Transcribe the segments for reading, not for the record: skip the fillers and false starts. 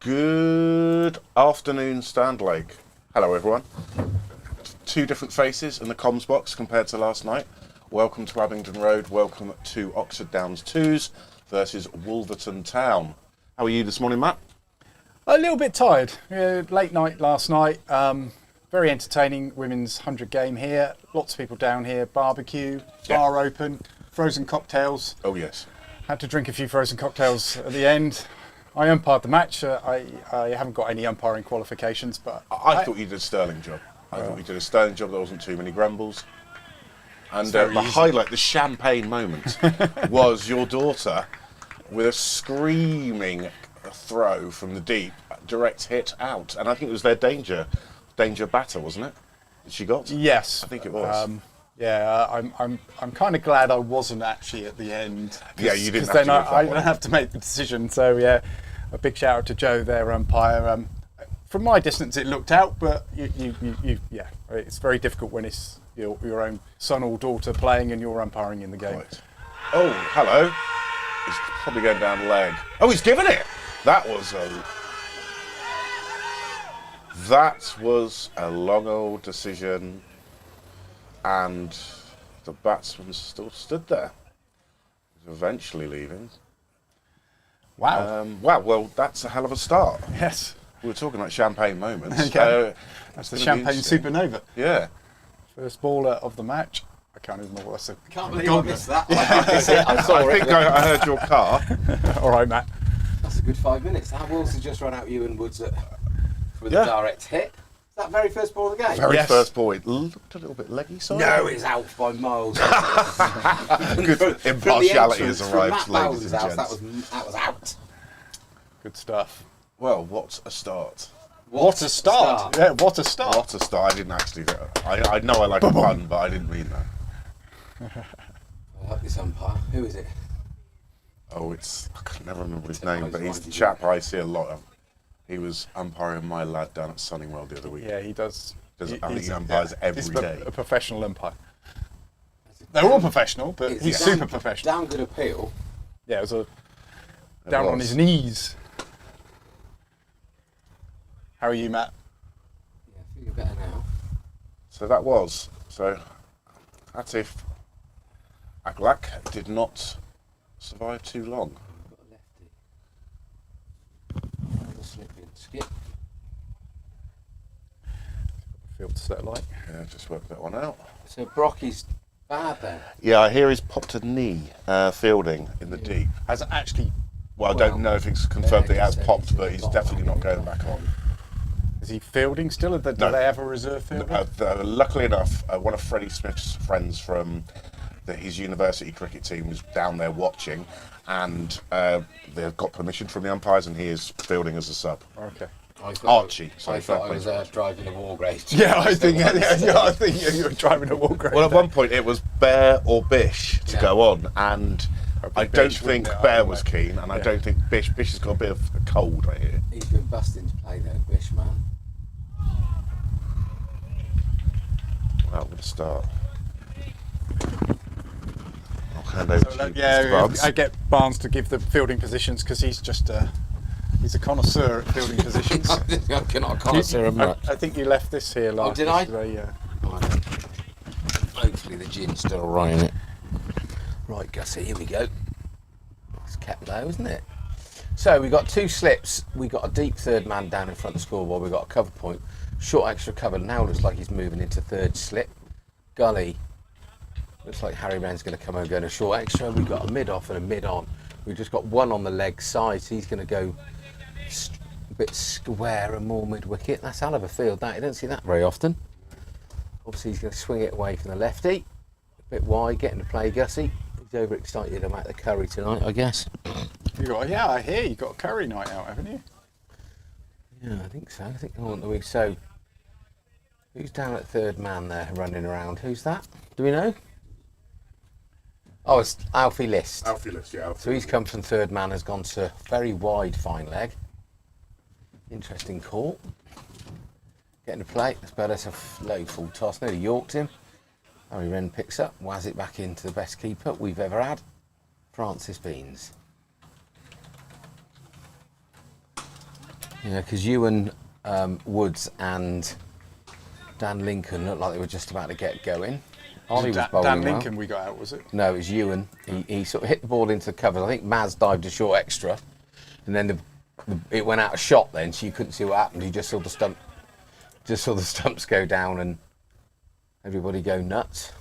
Good afternoon, Stand Lake. Hello, everyone. Two different faces in the comms box compared to last night. Welcome to Abingdon Road. Welcome to Oxford Downs 2s versus Wolverton Town. How are you this morning, Matt? A little bit tired. Late night last night. Very entertaining women's 100 game here. Lots of people down here. Barbecue, bar open, frozen cocktails. Oh, yes. Had to drink a few frozen cocktails at the end. I umpired the match. I haven't got any umpiring qualifications, but I thought you did a sterling job. I thought you did a sterling job. There wasn't too many grumbles. And the highlight, the champagne moment, was your daughter with a screaming throw from the deep, direct hit out. And I think it was their danger batter, wasn't it? That she got? Yes. I think it was. I'm kind of glad I wasn't actually at the end. Yeah, you didn't. Because then I don't have to make the decision. So yeah, a big shout out to Joe, their umpire. From my distance, it looked out, but it's very difficult when it's your own son or daughter playing and you're umpiring in the game. Right. Oh, hello. He's probably going down the leg. Oh, he's given it. That was a long old decision, and the batsman still stood there. He's eventually leaving. Wow. Well, that's a hell of a start. Yes. We were talking about champagne moments. Okay. That's the champagne supernova. Yeah. First baller of the match. I can't even remember what I said. I can't believe I missed that. I think I heard your car. All right, Matt. That's a good 5 minutes. That Wolves has just run out you and Woods for the direct hit. Is that very first ball of the game? Very first ball. It looked a little bit leggy, sorry. No, it's out by miles. Good impartiality has arrived, ladies and gents. That was out. Good stuff. Well, what a start. What a start. Yeah, what a start. What a start. I didn't actually... I know I like a pun, but I didn't mean that. I like this umpire. Who is it? Oh, I can never remember his name, but he's the chap I see a lot of. He was umpiring my lad down at Sunningwell the other week. Yeah, he does. I think he umpires every day. A professional umpire. They're all professional, but he's super professional. Damn good appeal. Yeah, it was down on his knees. How are you, Matt? Yeah, I feel you're better now. So that was. So that's if Aglak did not survive too long. Got a lefty. Another slip in. Skip. Field to set light. Yeah, just worked that one out. So Brocky's bad then? Yeah, I hear he's popped a knee fielding in the deep. Has actually... Well, I don't know if it's confirmed that he has popped, but he's definitely not going back on. Is he fielding still? Do they have a reserve fielder? Luckily enough, one of Freddie Smith's friends from his university cricket team was down there watching, and they've got permission from the umpires, and he is fielding as a sub. Okay. Archie. I thought I was driving a war grade. Yeah, I think you were driving a war grade. Well, at one point it was Bear or Bish to go on, and I don't think Bear was keen, and I don't think Bish has got a bit of a cold, I hear. He's been busting to play there, Bish, man. Well, I'm going to start. I'll hand over to you, Mr. Barnes. I get Barnes to give the fielding positions because he's just he's a connoisseur at fielding positions. I cannot connoisseur of much. I think you left this here last. Oh, did I? Yeah. Hopefully the gin's still right in it. Right, Gussie, here we go. It's kept low, isn't it? So we got two slips. We got a deep third man down in front of the scoreboard. We got a cover point. Short extra cover. Now looks like he's moving into third slip. Gully. Looks like Harry Wren's going to come and go in a short extra. We've got a mid off and a mid on. We've just got one on the leg side. So he's going to go a bit square and more mid wicket. That's a hell of a field, that. You don't see that very often. Obviously he's going to swing it away from the lefty. A bit wide, getting to play Gussie. He's overexcited about the curry tonight, I guess. I hear you got a curry night out, haven't you? Yeah, I think so. I think I want the week. So, who's down at third man there running around? Who's that? Do we know? Oh, it's Alfie List. Alfie List, yeah. So he's come from third man, has gone to very wide fine leg. Interesting call. Getting to play. That's better. It's a low full toss. Nearly yorked him. Harry Wren picks up, whaz it back into the best keeper we've ever had, Francis Beans. Yeah, because Ewan Woods and Dan Lincoln looked like they were just about to get going. Ollie was bowling Dan well. Lincoln we got out, was it? No, it was Ewan. He sort of hit the ball into the covers. I think Maz dived a short extra, and then it went out of shot. Then so you couldn't see what happened. You just saw the stumps go down and everybody go nuts.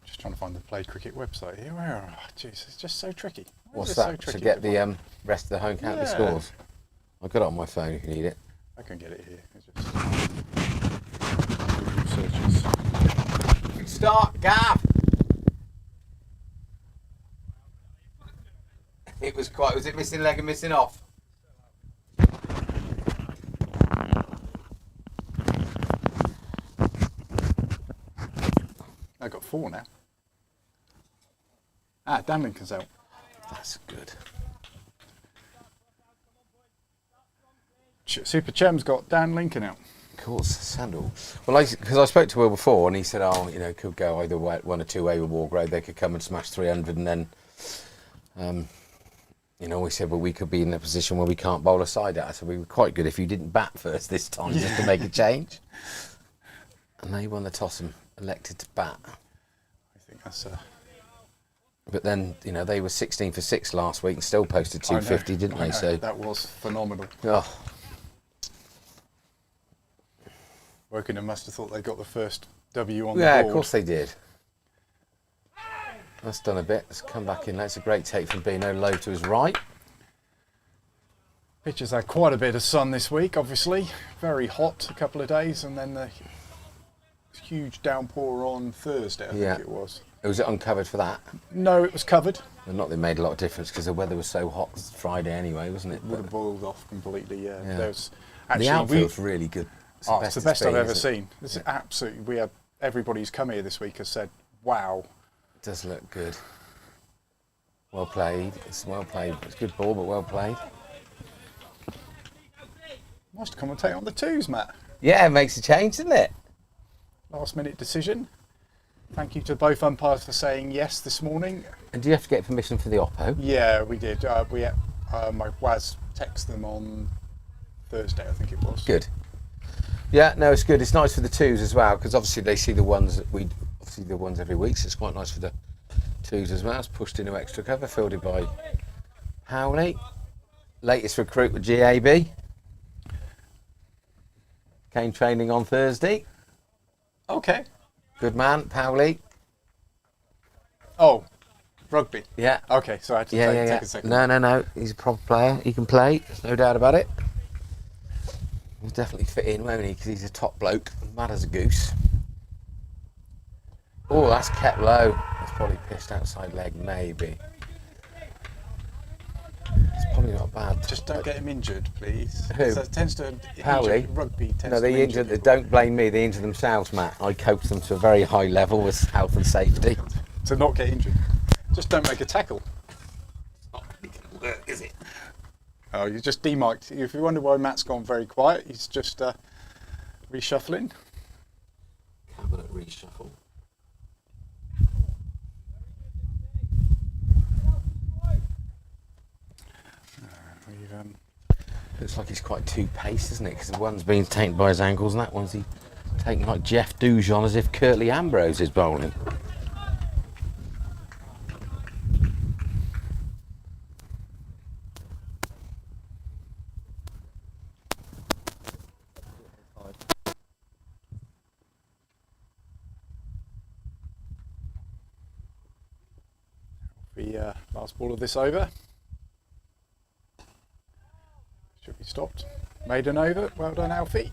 Just trying to find the Play Cricket website here. Where? Oh, jeez, it's just so tricky. What's that? So to get the rest of the home county scores. I've got it on my phone if you need it. I can get it here. It's just searches. Start, Gav! Was it missing leg and missing off? I got 4 now. Dan Lincoln's out. That's good. Super Chem's got Dan Lincoln out. Of course, Sandal. Well, because I spoke to Will before, and he said, could go either way, 1 or 2 way with Wargrave. They could come and smash 300, and then, we said, well, we could be in a position where we can't bowl a side at. So we were quite good if you didn't bat first this time, just to make a change. And they won the toss and elected to bat. I think that's. But then, they were 16 for 6 last week and still posted 250, didn't they? So that was phenomenal. Oh. Wokingham must have thought they got the first W on the board. Yeah, of course they did. That's done a bit. Let's come back in. That's a great take from Bino, low to his right. Pitch has had quite a bit of sun this week, obviously. Very hot a couple of days, and then the huge downpour on Thursday, I think it was. Was it uncovered for that? No, it was covered. Well, not that it made a lot of difference because the weather was so hot Friday anyway, wasn't it? Would have boiled off completely, yeah. The Actually, outfield's really good. It's the best I've ever seen. This is absolutely. Everybody who's come here this week has said, "Wow." It does look good. Well played. It's well played. It's good ball, but well played. Nice to commentate on the 2s, Matt. Yeah, it makes a change, doesn't it? Last minute decision. Thank you to both umpires for saying yes this morning. And do you have to get permission for the oppo? Yeah, we did. My Waz texted them on Thursday, I think it was. Good. Yeah, no, it's good. It's nice for the 2s as well because obviously they see the ones every week, so it's quite nice for the 2s as well. It's pushed into extra cover, fielded by Howley. Latest recruit with GAB. Came training on Thursday. Okay. Good man, Powley. Oh, rugby. Yeah. Okay, so I had to take a second. No. He's a proper player. He can play. There's no doubt about it. He'll definitely fit in, won't he? Because he's a top bloke. Mad as a goose. Oh, that's kept low. That's probably pitched outside leg, maybe. It's probably not bad. Just don't get him injured, please. Who? So it tends to Powley? Rugby tends No, they injured. Don't blame me. They injure themselves, Matt. I coach them to a very high level with health and safety. To not get injured. Just don't make a tackle. It's not really going to work, is it? Oh, you just demarked. If you wonder why Matt's gone very quiet, he's just reshuffling. Cabinet reshuffle. Looks like he's quite two-paced, isn't it? Because the one's been taken by his ankles and that one's taken like Jeff Dujon as if Curtly Ambrose is bowling. The last ball of this over. Should be stopped. Made an over. Well done, Alfie.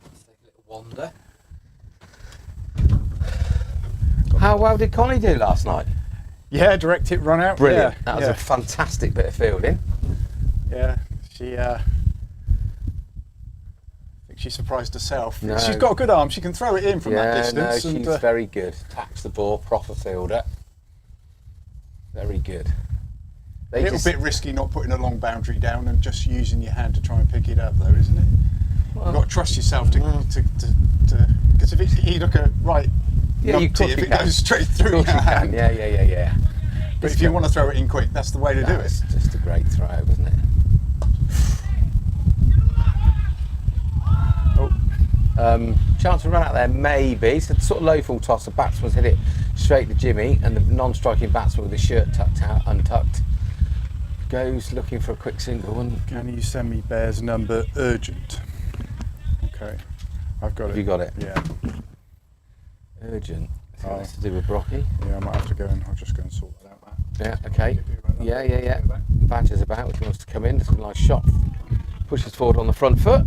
Let's take a little wander. How well did Connie do last night? Yeah, direct hit run out. Brilliant. Yeah, That was a fantastic bit of fielding. Yeah, she. I think she surprised herself. No. She's got a good arm. She can throw it in from that distance. No, she's very good. Taps the ball, proper fielder. Very good. A little bit risky not putting a long boundary down and just using your hand to try and pick it up, though, isn't it? Well, You've got to trust yourself to because if you look at right, yeah, you numpty, if it goes straight through your hand. Yeah. But if you want to throw it in quick, that's the way to do it. It's just a great throw, isn't it? Chance to run out there, maybe. It's a sort of low full toss. The batsman's hit it straight to Jimmy, and the non-striking batsman with his shirt tucked out, untucked, goes looking for a quick single. And can you send me Bear's number urgent? Okay, I've got it. Have you got it? Yeah. Urgent. So that's to do with Brocky. Yeah, I might have to go and I'll just go and sort that out. Yeah. Okay. Yeah. Badger's about. If he wants to come in, it's a nice shot. Pushes forward on the front foot.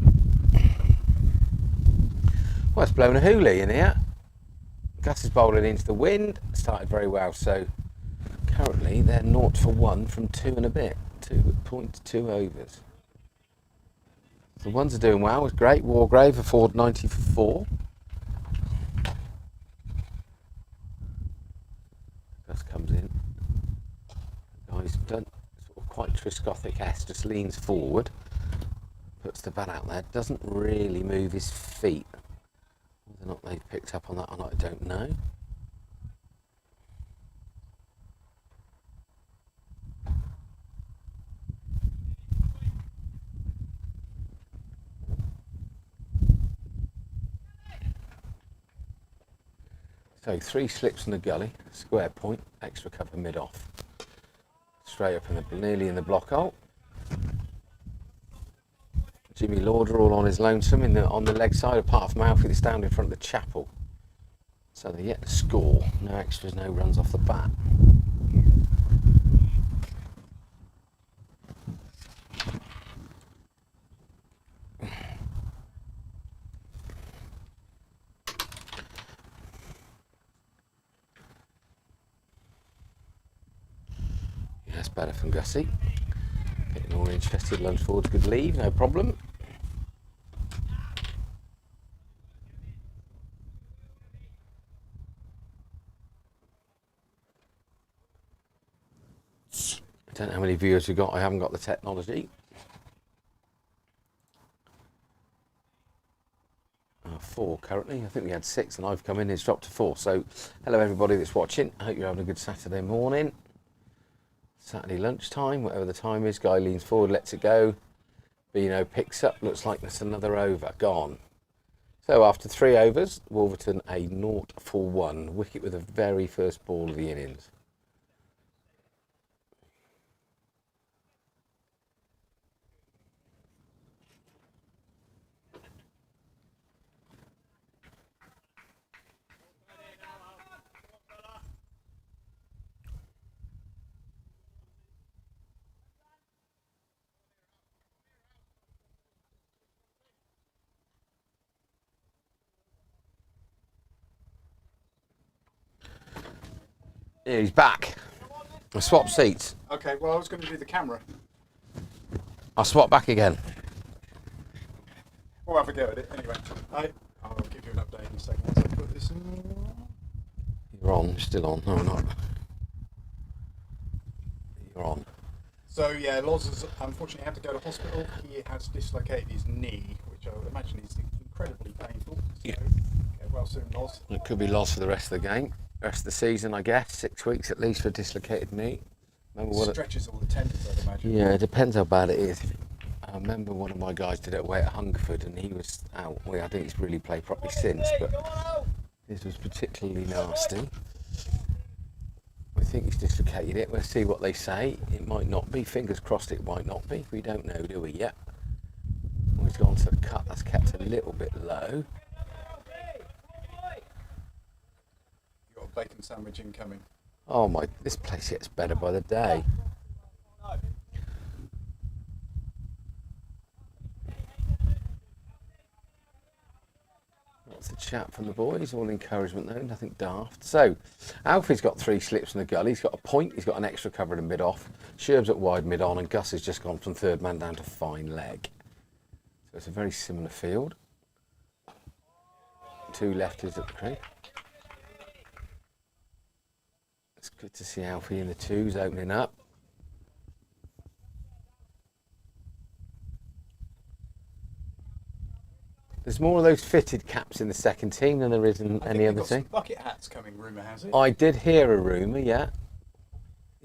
Well, it's blown a hoolie in here. Gus is bowling into the wind. Started very well. So currently they're 0 for 1 from 2 and a bit. 2.2 overs. The ones are doing well. It's great. Wargrave afford 90 for 4. Gus comes in. Guy's done sort of quite Triscothic-esque. Just leans forward. Puts the bat out there. Doesn't really move his feet. Whether or not they've picked up on that or not, I don't know. So 3 slips in the gully, square point, extra cover mid-off. Straight up nearly in the block hole. Jimmy Lauder all on his lonesome on the leg side, apart from Alfie that's down in front of the chapel. So they're yet to score. No extras, no runs off the bat. Yeah, that's better from Gussie. Getting all interested, lunge forward, good leave, no problem. I don't know how many viewers we've got, I haven't got the technology. 4 currently, I think we had 6 and I've come in, it's dropped to 4. So, hello everybody that's watching, I hope you're having a good Saturday morning. Saturday lunchtime, whatever the time is, guy leans forward, lets it go. Bino picks up, looks like that's another over, gone. So after 3 overs, Wolverton a 0 for 1, wicket with the very first ball of the innings. Yeah, he's back. I swapped seats. Okay, well I was going to do the camera. I'll swap back again. We'll have a go at it anyway. I'll give you an update in a second once I put this in. You're on, still on. No, not. You're on. So yeah, Loz has unfortunately had to go to hospital. He has dislocated his knee, which I would imagine is incredibly painful. So, Yeah. Get well soon, Loz. It could be lost for the rest of the game. Rest of the season, I guess. 6 weeks at least for dislocated knee. Remember what Stretches all the tendons, I'd imagine. Yeah, it depends how bad it is. I remember one of my guys did it away at Hungerford and he was out. Well, I think he's really played properly since, but this was particularly nasty. I think he's dislocated it. We'll see what they say. It might not be. Fingers crossed it might not be. We don't know, do we, yet? He's gone to the cut. That's kept a little bit low. You've got a bacon sandwich incoming. Oh my, this place gets better by the day. Lots of chat from the boys, all encouragement though, nothing daft. So, Alfie's got 3 slips in the gully, he's got a point, he's got an extra cover and mid off. Sherb's at wide mid on and Gus has just gone from 3rd man down to fine leg. So it's a very similar field. 2 lefties at the crease. Good to see Alfie in the twos opening up. There's more of those fitted caps in the second team than there is in any other team. Bucket hats coming, rumour has it. I did hear a rumour, yeah.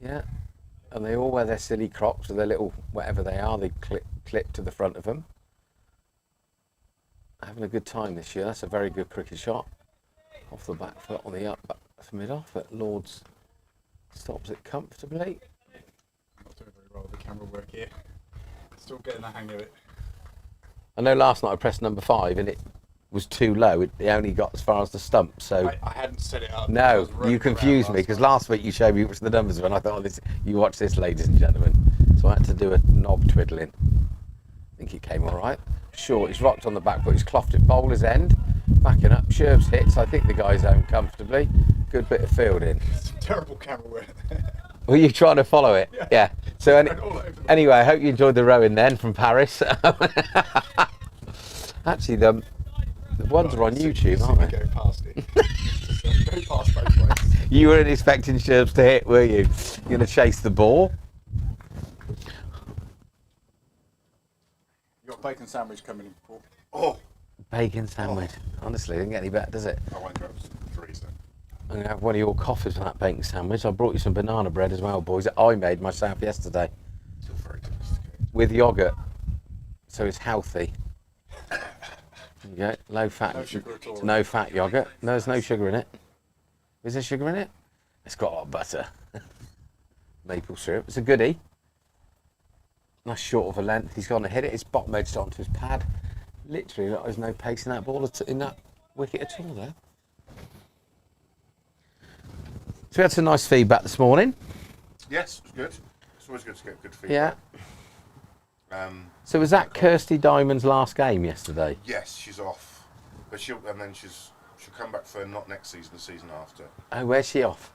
Yeah. And they all wear their silly Crocs with their little, whatever they are, they clip to the front of them. Having a good time this year. That's a very good cricket shot. Off the back foot on the up, back to mid-off, but Lords stops it comfortably. I'm not doing very well with the camera work here. Still getting the hang of it. I know last night I pressed number 5 and it was too low. It only got as far as the stump. So I hadn't set it up. No, you confused me because last week you showed me which the numbers were, and I thought, you watch this, ladies and gentlemen. So I had to do a knob twiddling. I think it came all right. Short, he's rocked on the back foot. He's clothed it bowler's end, backing up. Sherb's hits. I think the guy's home comfortably. Good bit of fielding. Terrible camera work. Were you trying to follow it? Yeah. So anyway, I hope you enjoyed the rowing then from Paris. Actually, the ones are on YouTube, aren't they? Go past it. Go past both ways. You weren't expecting Sherbs to hit, were you? You're going to chase the ball. You got a bacon sandwich coming in, Paul. Oh, Bacon sandwich. Honestly, it doesn't get any better, does it? I won't grab some threes then. I'm going to have one of your coffees for that bacon sandwich. I brought you some banana bread as well, boys, that I made myself yesterday. Still very domesticated. With yoghurt. So it's healthy. There you go. Low fat. No sugar at all. No fat yoghurt. No, there's no sugar in it. Is there sugar in it? It's got a lot of butter. Maple syrup. It's a goodie. Nice short of a length. He's gone to hit it. It's bottom edged onto his pad. Literally, there's no pace in that ball, in that wicket at all there. So we had some nice feedback this morning. Yes, it's good. It's always good to get good feedback. Yeah. So was that Kirsty Diamond's last game yesterday? Yes, she's off, but she'll come back for not next season, the season after. Oh, where's she off?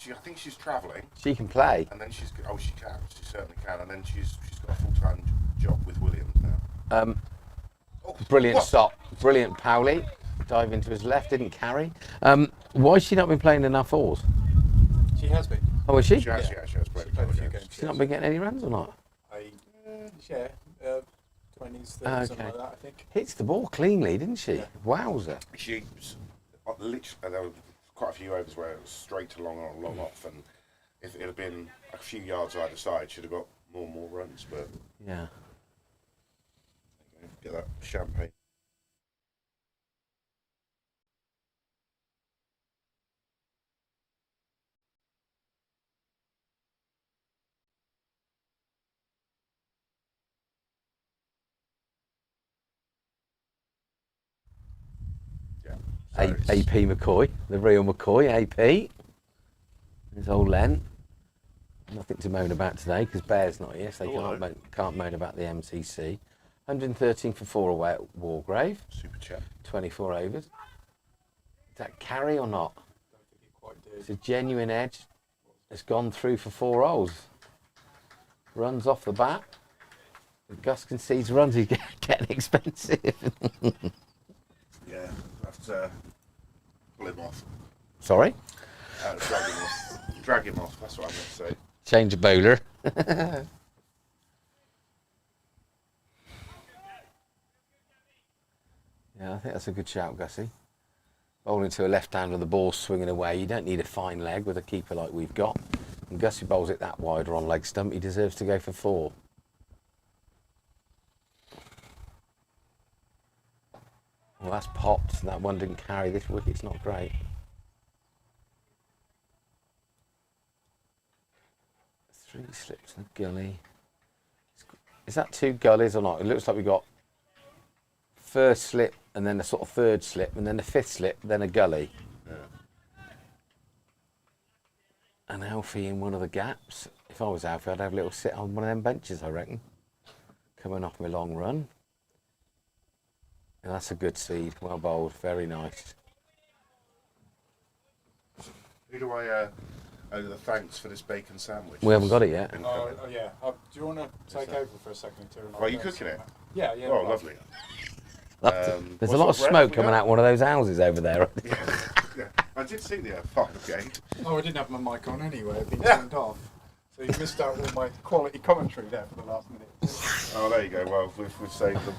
I think she's travelling, She can play. and then she certainly can, and then she's got a full-time job with Williams now. Brilliant What? stop. Brilliant Powley. Dive into his left, didn't carry. Why has she not been playing enough fours? She has been. Oh, is she? She has played Played a few games. games. She's not been getting any runs or not? Yeah, 20s, 30s, something Okay. like that, I think. Hits the ball cleanly, didn't she? Yeah. Wowzer. She's literally, there were quite a few overs where it was straight along or long off, and if it had been a few yards either side, she'd have got more runs. But Yeah. get that champagne. AP McCoy, the real McCoy, AP. His old Len. Nothing to moan about today because Bear's not here, so they can't moan about the MCC. 113 for 4 away at Wargrave. Super chat. 24 overs. Is that carry or not? Don't think he quite did. It's a genuine edge. It's gone through for 4 holes. Runs off the bat. Gus concedes runs. He's getting expensive. Yeah, have to pull him off. Sorry? Drag him off. Drag him off, that's what I'm going to say. Change a bowler. Yeah, I think that's a good shout, Gussie. Bowling to a left hand with the ball swinging away. You don't need a fine leg with a keeper like we've got. And Gussie bowls it that wide or on leg stump. He deserves to go for 4. Well, that's popped. That one didn't carry. This wicket's not great. 3 slips and a gully. Is that 2 gullies or not? It looks like we got first slip and then a sort of third slip and then a 5th slip, then a gully. Yeah. And Alfie in one of the gaps. If I was Alfie, I'd have a little sit on one of them benches, I reckon. Coming off my long run. And that's a good seed. Well bowled. Very nice. Who do I owe the thanks for this bacon sandwich? We haven't got it yet. Oh, yeah. Do you want to take over for a second or two? and I'll Are you go cooking it? Yeah, yeah. Oh, lovely. There's what a lot of sort of bread smoke we coming got? out one of those houses over there. Yeah. I did see the F5 game. Oh, I didn't have my mic on anyway. It'd been turned off. So you missed out all my quality commentary there for the last minute. Oh, there you go. Well, we've saved them.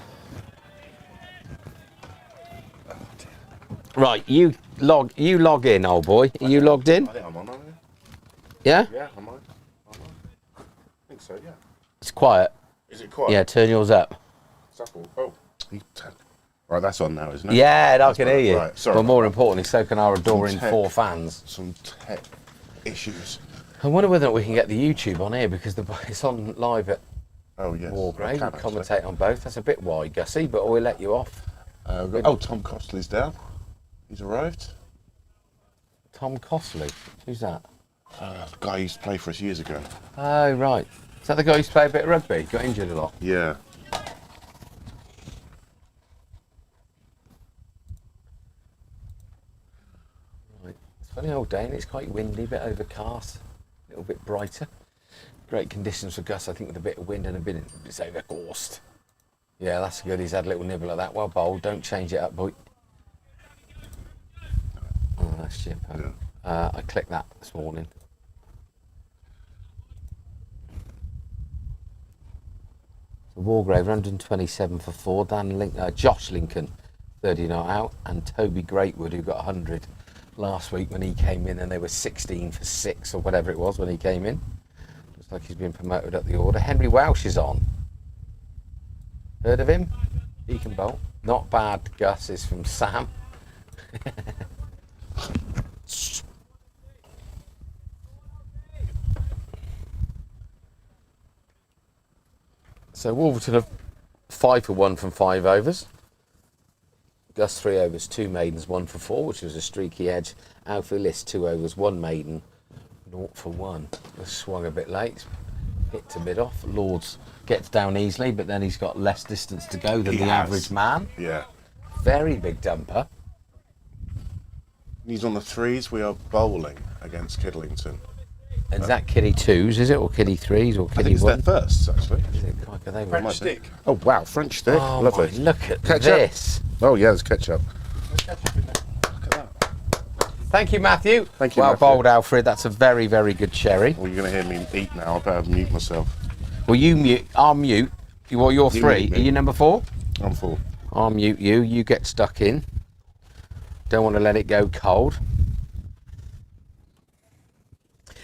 Right, you log in, old boy. Are you logged in? I think I'm on, aren't I? Yeah? Yeah, am I? I think so, yeah. It's quiet. Is it quiet? Yeah, turn yours up. Supple. Oh. Right, that's on now, isn't it? Yeah, I can hear you. Right, sorry. But more importantly, so can our adoring tech. 4 fans. Some tech issues. I wonder whether or not we can get the YouTube on here because it's on live at Oh, yes. Wargrave. I We can, actually. commentate on both. That's a bit wide, Gussie, but we'll let you off. Tom Costley's down. He's arrived. Tom Costley. Who's that? The guy who used to play for us years ago. Oh, right. Is that the guy who used to play a bit of rugby? Got injured a lot? Yeah. Right. It's a funny old day and it's quite windy, a bit overcast, a little bit brighter. Great conditions for Gus, I think, with a bit of wind and a bit it's overcast. Yeah, that's good. He's had a little nibble at that. Well bowled. Don't change it up, boy. Oh, that's chip. Yeah. I clicked that this morning. So Wargrave 127 for 4. Josh Lincoln 30 not out, and Toby Greatwood, who got 100 last week when he came in, and they were 16 for 6 or whatever it was when he came in. Looks like he's been promoted up the order. Henry Welsh is on. Heard of him? He can bowl. Not bad, Gus, is from Sam. So Wolverton have 5 for 1 from 5 overs. Gus 3 overs, 2 maidens, 1 for 4, which was a streaky edge. Alfie List 2 overs, 1 maiden, 0 for 1. Just swung a bit late, hit to mid off. Lords gets down easily, but then he's got less distance to go than the average man. Yeah. Very big dumper. He's on the 3s. We are bowling against Kidlington. And is that kiddie 2s, is it? Or kiddie 3s? Or I kiddie think it's 1? their firsts, actually. Is it? Crikey, they were- French stick. Oh, wow. French stick. Oh, Lovely. my, look at Ketchup. this. Oh, yeah, there's ketchup. There's ketchup in there. Look at that. Thank you, Matthew. Thank you, Well Matthew. bowled, Alfred. That's a very, very good cherry. Well, you're going to hear me eat now. I better mute myself. Well, you mute. I'll mute. You're You 3. mute me. Are you number 4? I'm full. I'll mute you. You get stuck in. Don't want to let it go cold.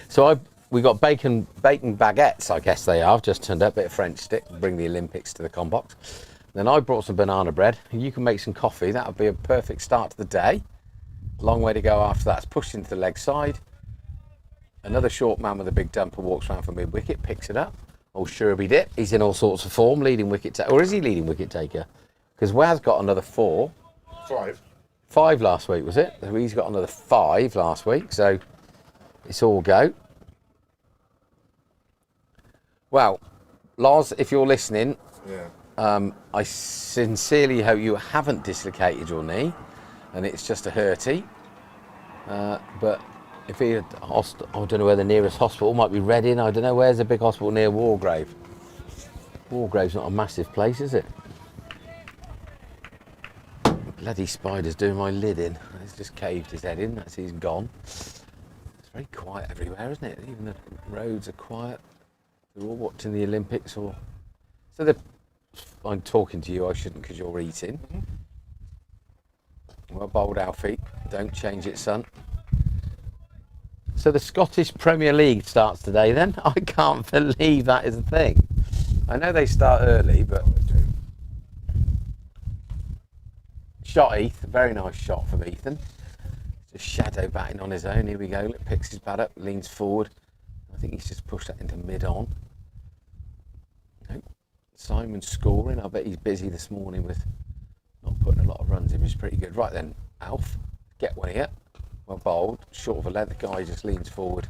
So we got bacon baguettes, I guess they are. I've just turned up a bit of French stick. Bring the Olympics to the combox. Then I brought some banana bread. You can make some coffee. That would be a perfect start to the day. Long way to go after that. It's pushed into the leg side. Another short man with a big dumper walks around for mid wicket, picks it up. Old Sherby Dip. He's in all sorts of form, leading wicket taker. Or is he leading wicket taker? Because Waz got another 4. 5. 5 last week, was it? He's got another 5 last week, so it's all go. Well, Loz, if you're listening, Yeah. I sincerely hope you haven't dislocated your knee and it's just a hurty. But if he had, I don't know where the nearest hospital might be. Reading, I don't know, where's the big hospital near Wargrave? Wargrave's not a massive place, is it? Bloody spider's doing my lid in. He's just caved his head in, he's gone. It's very quiet everywhere, isn't it? Even the roads are quiet. They're all watching the Olympics or... So I'm talking to you, I shouldn't because you're eating. Well bowled, Alfie. Don't change it, son. So the Scottish Premier League starts today then? I can't believe that is a thing. I know they start early, but... Shot Heath, a very nice shot from Ethan. Just shadow batting on his own. Here we go. Look, picks his bat up, leans forward. I think he's just pushed that into mid-on. Nope. Simon's scoring. I bet he's busy this morning with not putting a lot of runs in, which is pretty good. Right then, Alf, get one here. Well bowled, short of a length. The guy just leans forward,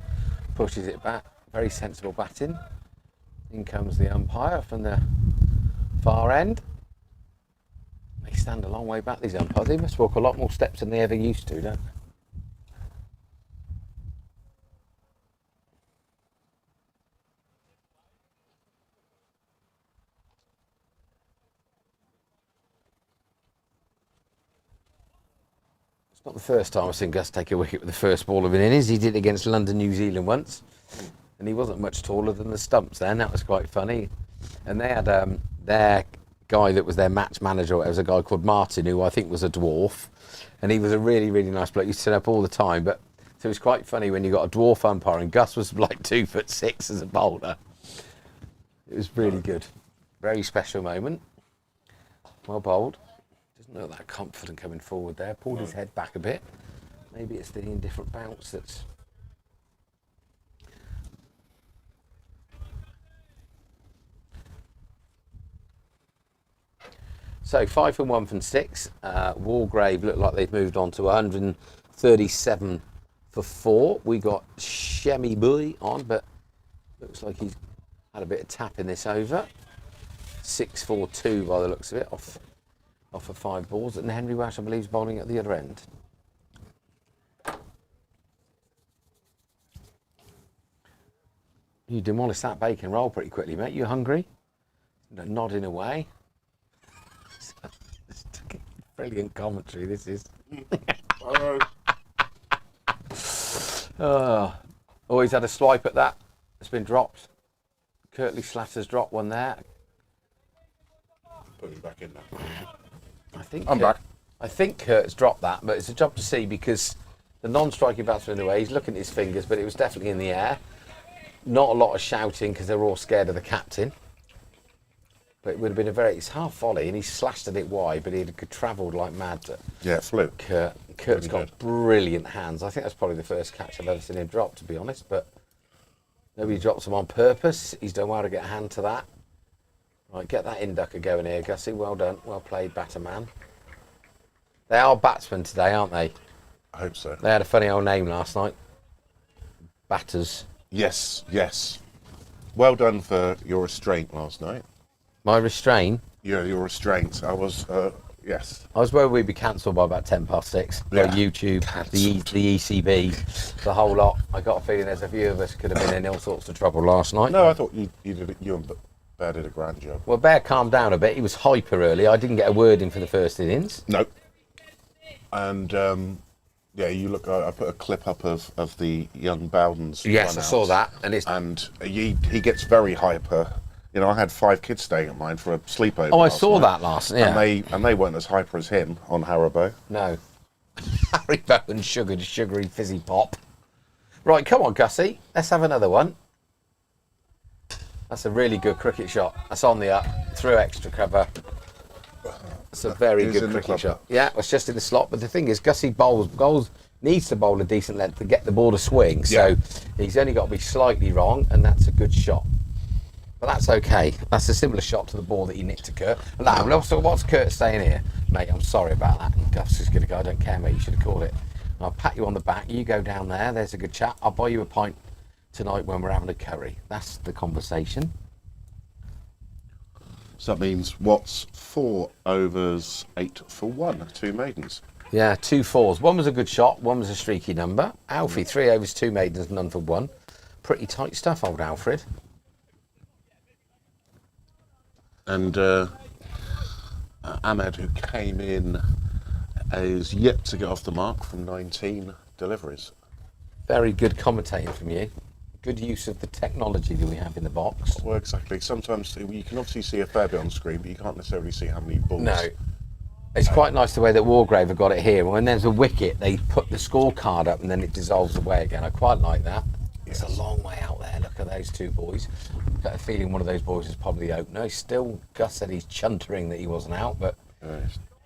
pushes it back. Very sensible batting. In comes the umpire from the far end. They stand a long way back, these umpires. They must walk a lot more steps than they ever used to, don't they? It's not the first time I've seen Gus take a wicket with the first ball of an innings. He did it against London, New Zealand once, and he wasn't much taller than the stumps then. That was quite funny. And they had their guy that was their match manager. It was a guy called Martin, who I think was a dwarf, and he was a really, really nice bloke. He used to turn up all the time, but so it was quite funny when you got a dwarf umpire, and Gus was like 2'6" as a bowler. It was really good. Very special moment. Well bowled. Doesn't look that confident coming forward there. Pulled his head back a bit. Maybe it's the indifferent bounce that's... So 5 from 1 from 6. Walgrave looked like they've moved on to 137 for 4. We got Shemi Boy on, but looks like he's had a bit of tap in this over. 6-4-2 by the looks of it, off of 5 balls. And Henry Wash, I believe, is bowling at the other end. You demolished that bacon roll pretty quickly, mate. You hungry? Nodding away. Brilliant commentary, this is. He's had a swipe at that. It's been dropped. Curtly Slatter's dropped one there. Put him back in now. I'm back. I think Kurt's dropped that, but it's a job to see because the non-striking batsman in the way, he's looking at his fingers, but it was definitely in the air. Not a lot of shouting because they're all scared of the captain. But it would have been it's half volley, and he slashed at it wide, but he had travelled like mad. Yeah, it flew. Kurt's got brilliant hands. I think that's probably the first catch I've ever seen him drop, to be honest, but nobody drops him on purpose. He's done well to get a hand to that. Right, get that inducker going here, Gussie. Well done. Well played, batter man. They are batsmen today, aren't they? I hope so. They had a funny old name last night. Batters. Yes, yes. Well done for your restraint last night. My restrain? Yeah, your restraint. I was, yes. I was worried we'd be cancelled by about 6:10. Yeah. Like YouTube, the ECB, the whole lot. I got a feeling there's a few of us could have been in all sorts of trouble last night. No, I thought you did it. You and Bear did a grand job. Well, Bear calmed down a bit. He was hyper early. I didn't get a word in for the first innings. No. And yeah, you look. I put a clip up of the young Bowden's. Yes, I saw that, and he gets very hyper. You know, I had 5 kids staying at mine for a sleepover. Oh, I saw that last. Yeah. And they weren't as hyper as him on Haribo. No. Haribo and sugary fizzy pop. Right, come on, Gussie. Let's have another one. That's a really good cricket shot. That's on the up, through extra cover. It's a very good cricket shot. Yeah, it's just in the slot. But the thing is, Gussie bowls needs to bowl a decent length to get the ball to swing. So he's only got to be slightly wrong, and that's a good shot. But that's okay. That's a similar shot to the ball that he nicked to Kurt. Now, so what's Kurt saying here? Mate, I'm sorry about that. And Gus is going to go, I don't care, mate. You should have called it. I'll pat you on the back. You go down there. There's a good chat. I'll buy you a pint tonight when we're having a curry. That's the conversation. So that means Watts 4 overs, 8 for 1, 2 maidens. Yeah, 2 fours. One was a good shot, one was a streaky number. Alfie, 3 overs, 2 maidens, none for 1. Pretty tight stuff, old Alfred. And Ahmed, who came in, is yet to get off the mark from 19 deliveries. Very good commentating from you. Good use of the technology that we have in the box. Well, exactly. Sometimes you can obviously see a fair bit on screen, but you can't necessarily see how many balls. No. It's quite nice the way that Wargrave have got it here. When there's a wicket, they put the scorecard up and then it dissolves away again. I quite like that. Yes. It's a long way out there. Look at those 2 boys. Got a feeling one of those boys is probably the opener. Still, Gus said he's chuntering that he wasn't out, but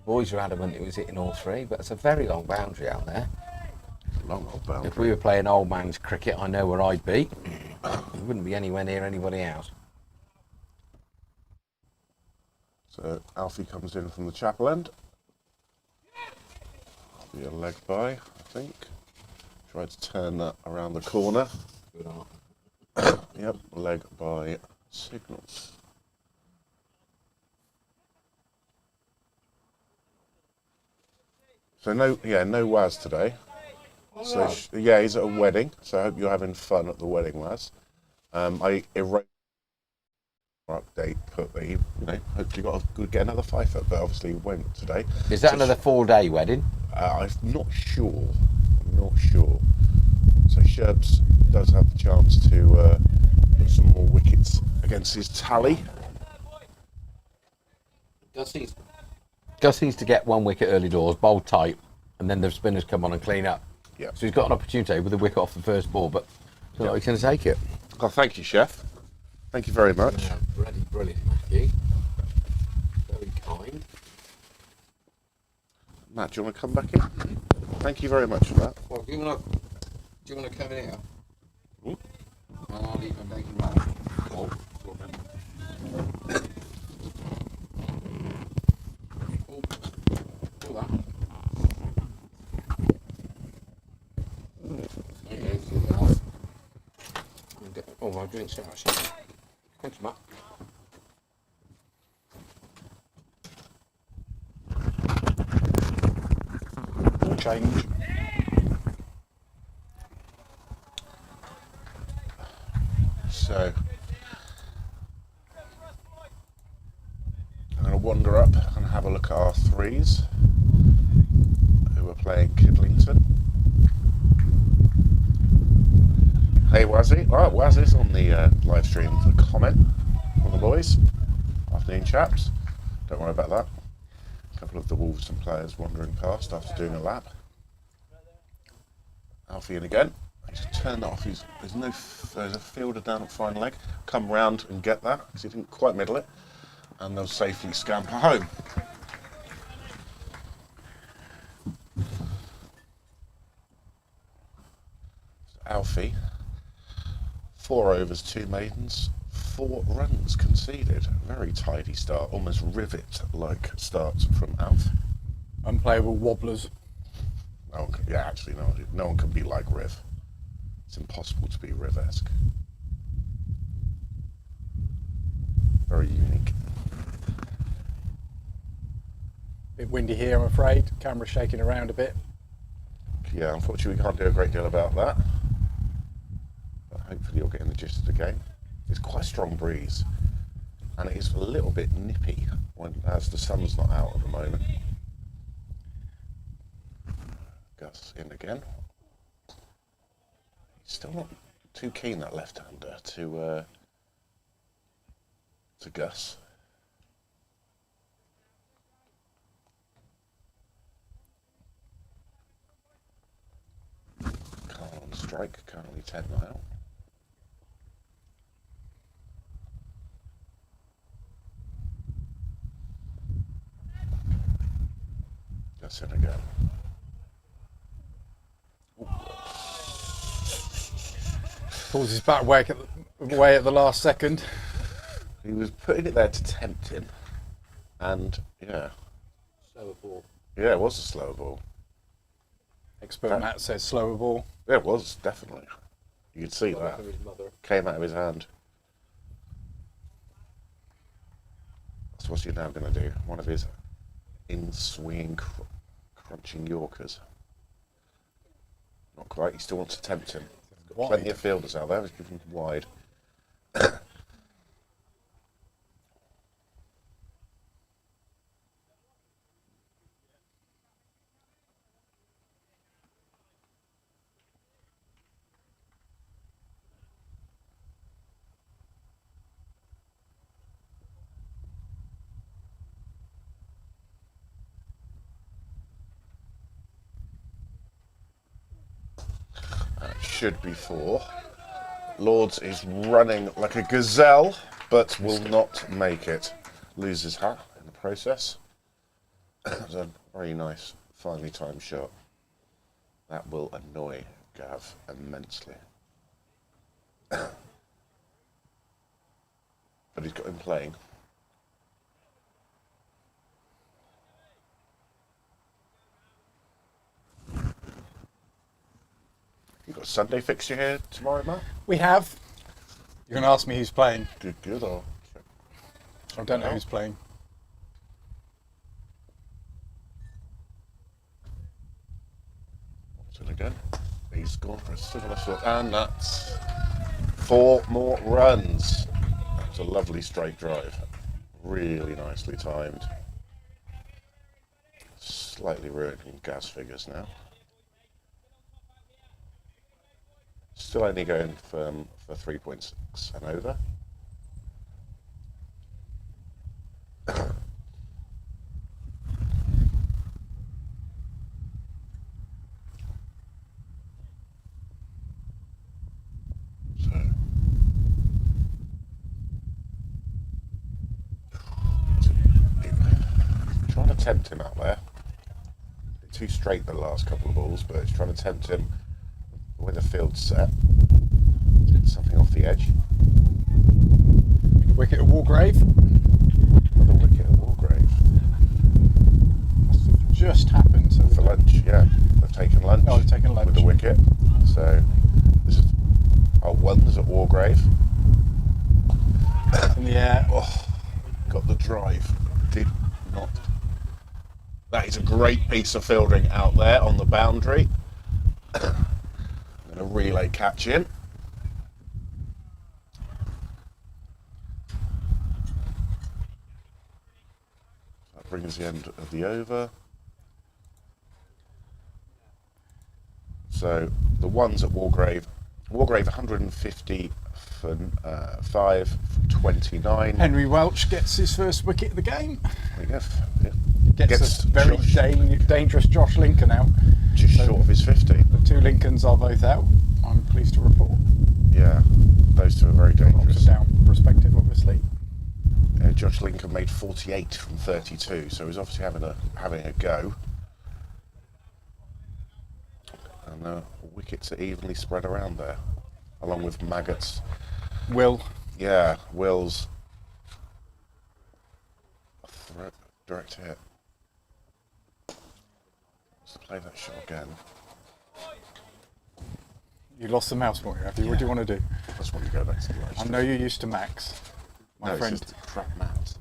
boys are adamant it was hitting all 3. But it's a very long boundary out there. Long old boundary. If we were playing old man's cricket, I know where I'd be. It wouldn't be anywhere near anybody else. So Alfie comes in from the chapel end. Be a leg by, I think. Try to turn that around the corner. Yep, leg by signal. So no Waz today. So yeah, he's at a wedding. So I hope you're having fun at the wedding, Waz. I erased update put that he, hopefully get another fifer, but obviously he won't today. Is that another 4-day wedding? I'm not sure. So Sherbs does have the chance to put some more wickets against his tally. Gus needs to get 1 wicket early doors, bowl tight, and then the spinners come on and clean up. Yeah. So he's got an opportunity with a wicket off the first ball, but I don't know he's going to take it. Oh, thank you, Chef. Thank you very much. Yeah, bloody brilliant, Matthew. Very kind. Matt, do you want to come back in? Thank you very much for that. Well, do you want to come in here? Ooh. And I'll eat my bacon wrap. Oh, all that. Oh, my drink's out, actually. Thanks, Matt. Change. So I'm going to wander up and have a look at our threes, who are playing Kidlington. Hey Wazzy, Wazzy's on the live stream for a comment from the boys. Afternoon chaps, don't worry about that. A couple of the Wolverton players wandering past after doing a lap. Alfie in again. He's turned off. There's a fielder down at fine leg. Come round and get that because he didn't quite middle it, and they'll safely scamper home. Alfie, 4 overs, 2 maidens, 4 runs conceded. Very tidy start, almost Rivet-like start from Alf. Unplayable wobblers. No one can be like Riv. It's impossible to be Riv-esque. Very unique. Bit windy here, I'm afraid. Camera's shaking around a bit. Yeah, unfortunately we can't do a great deal about that. But hopefully you're getting the gist of the game. It's quite a strong breeze, and it is a little bit nippy as the sun's not out at the moment. Gus in again. He's still not too keen, that left-hander, to Gus. Carl on strike, currently 10 now. Gus in again. Pulls his bat away at the last second. He was putting it there to tempt him, and Slower ball. yeah, it was a slower ball. Expert Matt says slower ball. Yeah, it was, definitely. You could see that. Came out of his hand. So what's he now going to do? One of his in-swinging, crunching Yorkers. Not quite, he still wants to tempt him. Got plenty of fielders out there, he's giving him wide. Should be 4. Lords is running like a gazelle, but will not make it. Loses hat in the process. It's a very nice, finely timed shot. That will annoy Gav immensely. But he's got him playing. You've got a Sunday fixture here tomorrow, Matt? We have. You're going to ask me who's playing. Good. I don't know who's playing. Watson again. He's gone for a similar shot, and that's 4 more runs. It's a lovely straight drive. Really nicely timed. Slightly ruining Gaz figures now. Still only going for 3.6 and over. Trying to tempt him out there. Too straight the last couple of balls, but it's trying to tempt him with a field set. Something off the edge. The wicket at Wargrave. The wicket at Wargrave. Must have just happened. So For lunch, yeah. They've taken lunch. Oh, they've taken lunch. With the wicket. So this is our ones at Wargrave. In the air. Oh, got the drive. Did not. That is a great piece of fielding out there on the boundary. And a relay catch in. That brings the end of the over. So the ones at Wargrave 150 for 5 from 29. Henry Welch gets his first wicket of the game. Yeah. Gets a very dangerous Josh Lincoln out. Just short of his 50. The two Lincolns are both out, I'm pleased to report. Yeah, those two are very dangerous. Down perspective, obviously. Josh Lincoln made 48 from 32, so he's obviously having a go. And the wickets are evenly spread around there, along with Maggots. Will. Yeah, Will's direct hit. Let's play that shot again. You lost the mouse pointer, have you? Yeah. What do you want to do? I just want to go next to the I know you're used to Max. My friend, it's just a crap mouse.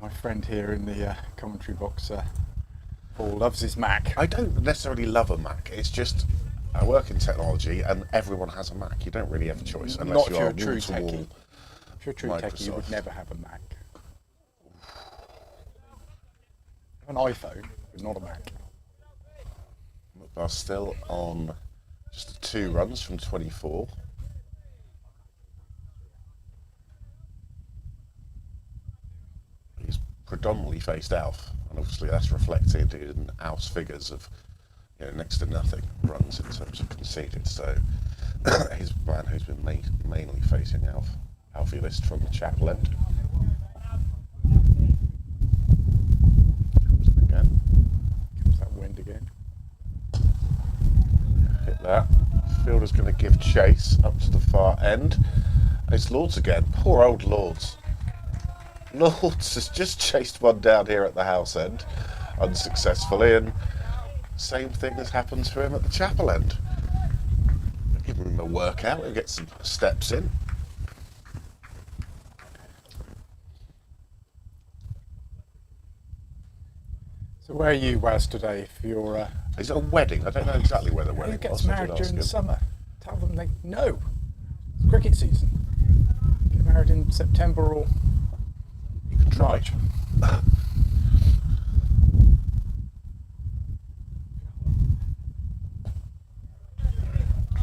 My friend here in the commentary box, Paul, loves his Mac. I don't necessarily love a Mac. It's just I work in technology, and everyone has a Mac. You don't really have a choice unless Not if you're a true wall-to-wall techie. If you're a true techie, you would Microsoft. never have a Mac. An iPhone, but not a Mac. Are still on just 2 runs from 24. He's predominantly faced Alf, and obviously that's reflected in Alf's figures of next to nothing runs in terms of conceded. So he's a man who's been mainly facing Alfie List from the Chapel end. Comes in again. Comes that wind again. Hit that. Fielder's going to give chase up to the far end. It's Lords again. Poor old Lords. Lords has just chased one down here at the house end unsuccessfully, and same thing has happened to him at the Chapel end. Give him a workout and get some steps in. So where are you, Waz, today? If you're Is it a wedding? I don't know exactly where the wedding who gets was. I married did during ask the him. summer? Tell them they no. It's cricket season. Get married in September or You can try. March.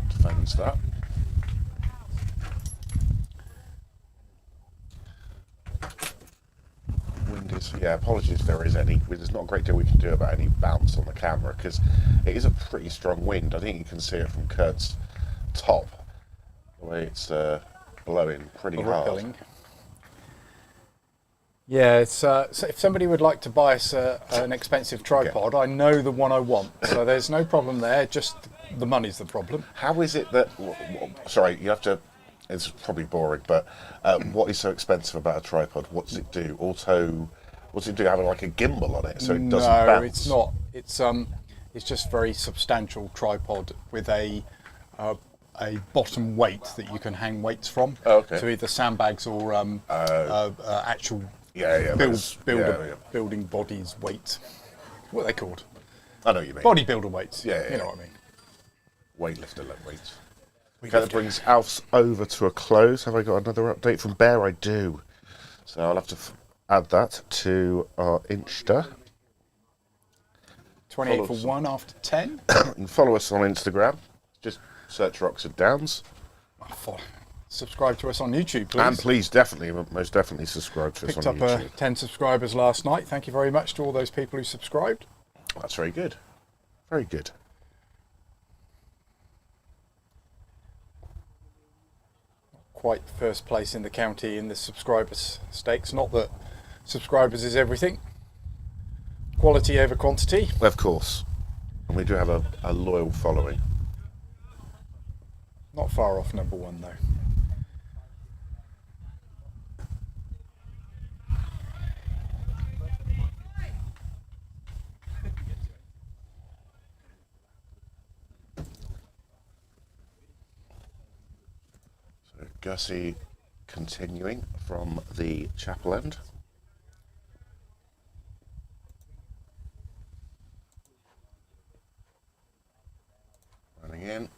Defends that. Wind is, apologies if there is any. There's not a great deal we can do about any bounce on the camera because it is a pretty strong wind. I think you can see it from Kurt's top, the way it's blowing pretty hard. Rippling. Yeah, it's, so if somebody would like to buy us an expensive tripod, I know the one I want. So there's no problem there, just the money's the problem. How is it that, sorry, you have to, it's probably boring, but what is so expensive about a tripod? What does it do? What does it do? Having like a gimbal on it so it doesn't No, bounce? it's not. It's just very substantial tripod with a bottom weight that you can hang weights from. Oh, okay. So either sandbags or actual building bodies weights. What are they called? I know what you mean. Bodybuilder weights. Yeah. You know what I mean. Weightlifter weights. Okay, that brings Alf's over to a close. Have I got another update from Bear? I do. So I'll have to add that to our Insta. 28 for 1 after 10. And follow us on Instagram. Just search Roxford Downs. Subscribe to us on YouTube, please. And please, definitely, most definitely subscribe to us on Picked up YouTube. 10 subscribers last night. Thank you very much to all those people who subscribed. That's very good. Very good. Quite first place in the county in the subscribers stakes. Not that subscribers is everything. Quality over quantity. Of course. And we do have a loyal following. Not far off number 1 though. So Gussie continuing from the chapel end. Running in.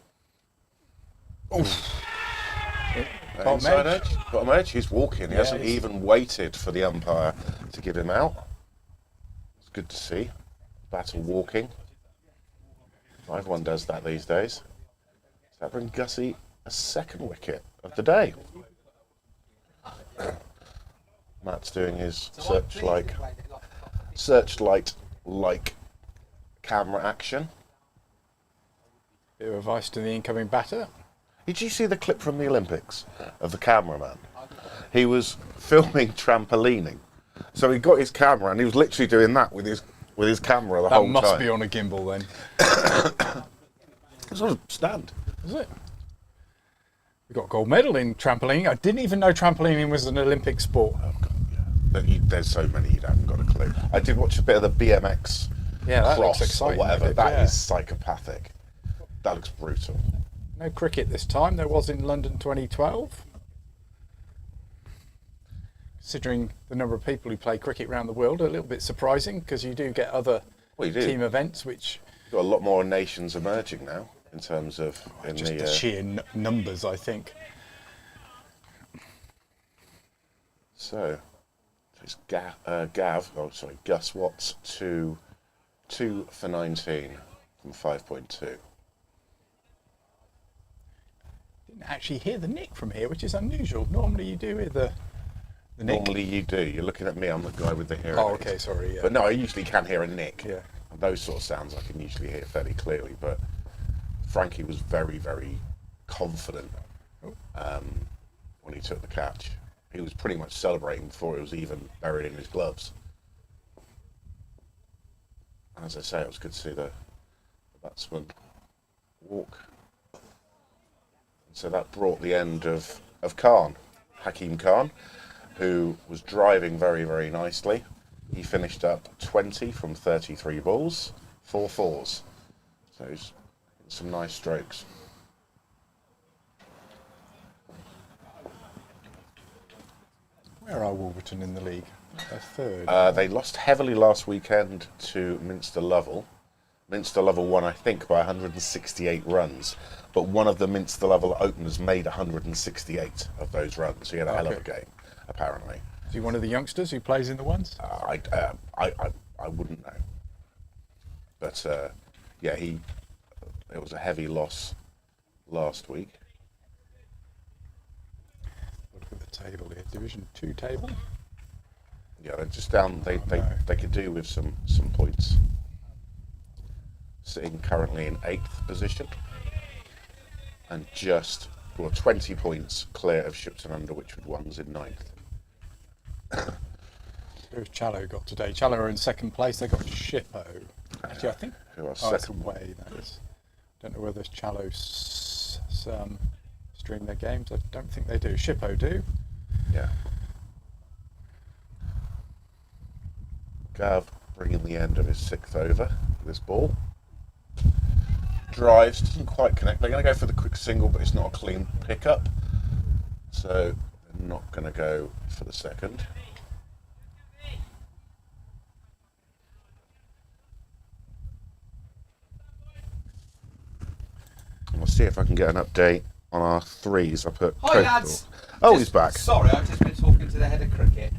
Oof. Inside edge. Bottom edge. He's walking. He hasn't even waited for the umpire to give him out. It's good to see. Battle walking. Everyone does that these days. Does that bring Gussie a second wicket of the day? Matt's doing his searchlight-like camera action. Bit of advice to the incoming batter. Did you see the clip from the Olympics of the cameraman? He was filming trampolining. So he got his camera and he was literally doing that with his camera the whole time. That must be on a gimbal then. It's on a stand. Is it? We got a gold medal in trampolining. I didn't even know trampolining was an Olympic sport. Oh God, yeah. There's so many you haven't got a clue. I did watch a bit of the BMX that cross looks exciting, or whatever. That is is psychopathic. That looks brutal. No cricket this time. There was in London 2012. Considering the number of people who play cricket around the world, a little bit surprising because you do get other team events which... You've got a lot more nations emerging now in terms of... just the sheer numbers, I think. So, it's Gus Watts to 2 for 19 from 5.2. Didn't actually hear the nick from here, which is unusual. Normally you do hear the nick. Normally you do. You're looking at me, I'm the guy with the hearing Oh, aids. okay, sorry, yeah. But no, I usually can hear a nick. Yeah. Those sort of sounds I can usually hear fairly clearly, but Frankie was very, very confident when he took the catch. He was pretty much celebrating before it was even buried in his gloves. And as I say, it was good to see the batsman walk. And so that brought the end of Hakeem Khan, who was driving very, very nicely. He finished up 20 from 33 balls, 4 fours. So he's some nice strokes. Where are Wolverton in the league? They're third. They lost heavily last weekend to Minster Lovell. Minster Lovell won, I think, by 168 runs. But one of the Minster Lovell openers made 168 of those runs. He had a hell of a game, apparently. Is he one of the youngsters who plays in the ones? I wouldn't know. But, yeah, it was a heavy loss last week. Look at the table here. Division 2 table. Yeah, they're just down. They could do with some points. Sitting currently in 8th position. And just 20 points clear of Shipton Under, Wychwood Ones in 9th. Who's Challow got today? Challow are in 2nd place. They got Shippo. Actually, I think. Who are it's second? away. That is. Don't know whether Challow stream their games. I don't think they do. Shippo do. Yeah. Gav bringing the end of his 6th over with this ball. Drives, doesn't quite connect. They're going to go for the quick single, but it's not a clean pickup. So they're not going to go for the second. And I'll see if I can get an update on our threes. I put Hi lads. Oh, he's back. Sorry, I've just been talking to the head of cricket.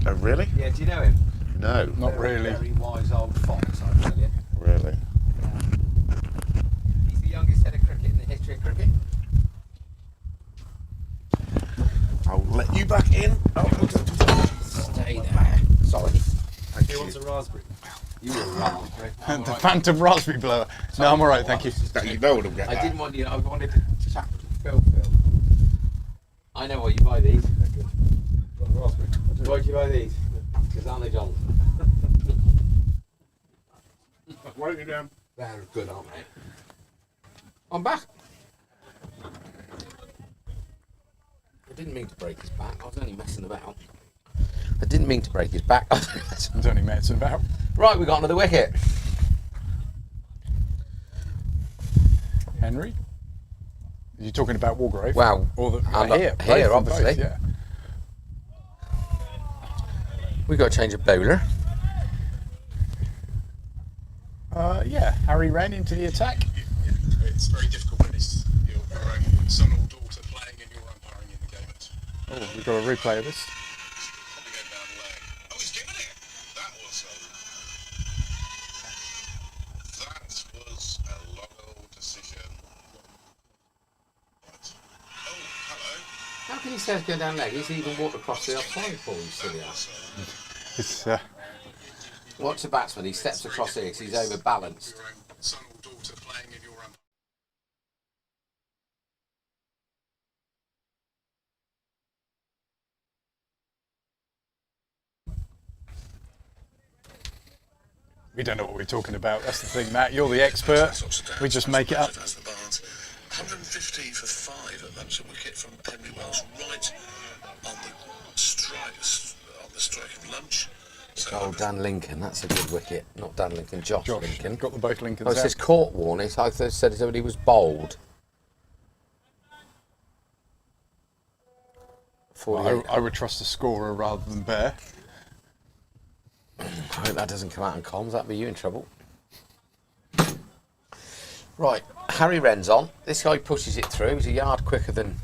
Oh, really? Yeah, do you know him? No. Not really. Very wise old fox, I tell you. Really? He's the youngest head of cricket in the history of cricket. I'll let you back in. Stay there. Sorry. Thank He you. wants a raspberry. You were wrong. The phantom raspberry blower. No, I'm all right, thank you. You know what I'll get I that. didn't want you. I wanted to chat to Phil. I know why you buy these. Got a raspberry. Why do you buy these? Because aren't they John? Why don't you down? They're good, aren't they? I'm back. I didn't mean to break his back. I was only messing about. I didn't mean to break his back. There's only medicine about. Right, we got another wicket. Henry? Are you talking about Walgrave? Wow. Or the, I'm here, not- both here, of them, obviously. both, yeah. We got to change a bowler. Yeah, Harry ran into the attack. It's very difficult when it's your own son or daughter playing and you're umpiring in the game. Oh, we've got a replay of this. Probably go down the leg. Oh, he's given it. That was a long old decision. Right. Oh, hello. How can he say it's going down leg? He's even walked across the offside ball, you silly ass. It's, Watch the batsman, he steps across here because he's overbalanced. Your own son or daughter playing and you're umpiring. we don't know what we're talking about. That's the thing, Matt. You're the expert. We just make it up. As the Barnes, 150 for 5, and that's a wicket from Henry Wells right on the strike of lunch. So Oh, Dan Lincoln, that's a good wicket. Not Dan Lincoln, Josh Josh, Lincoln. got the both Lincolns Oh, it out. says court warning. I said somebody was bold. 48. I would trust the scorer rather than Bear. I hope that doesn't come out in comms. That'd be you in trouble. Right, Harry Wren's on. This guy pushes it through. He's a yard quicker than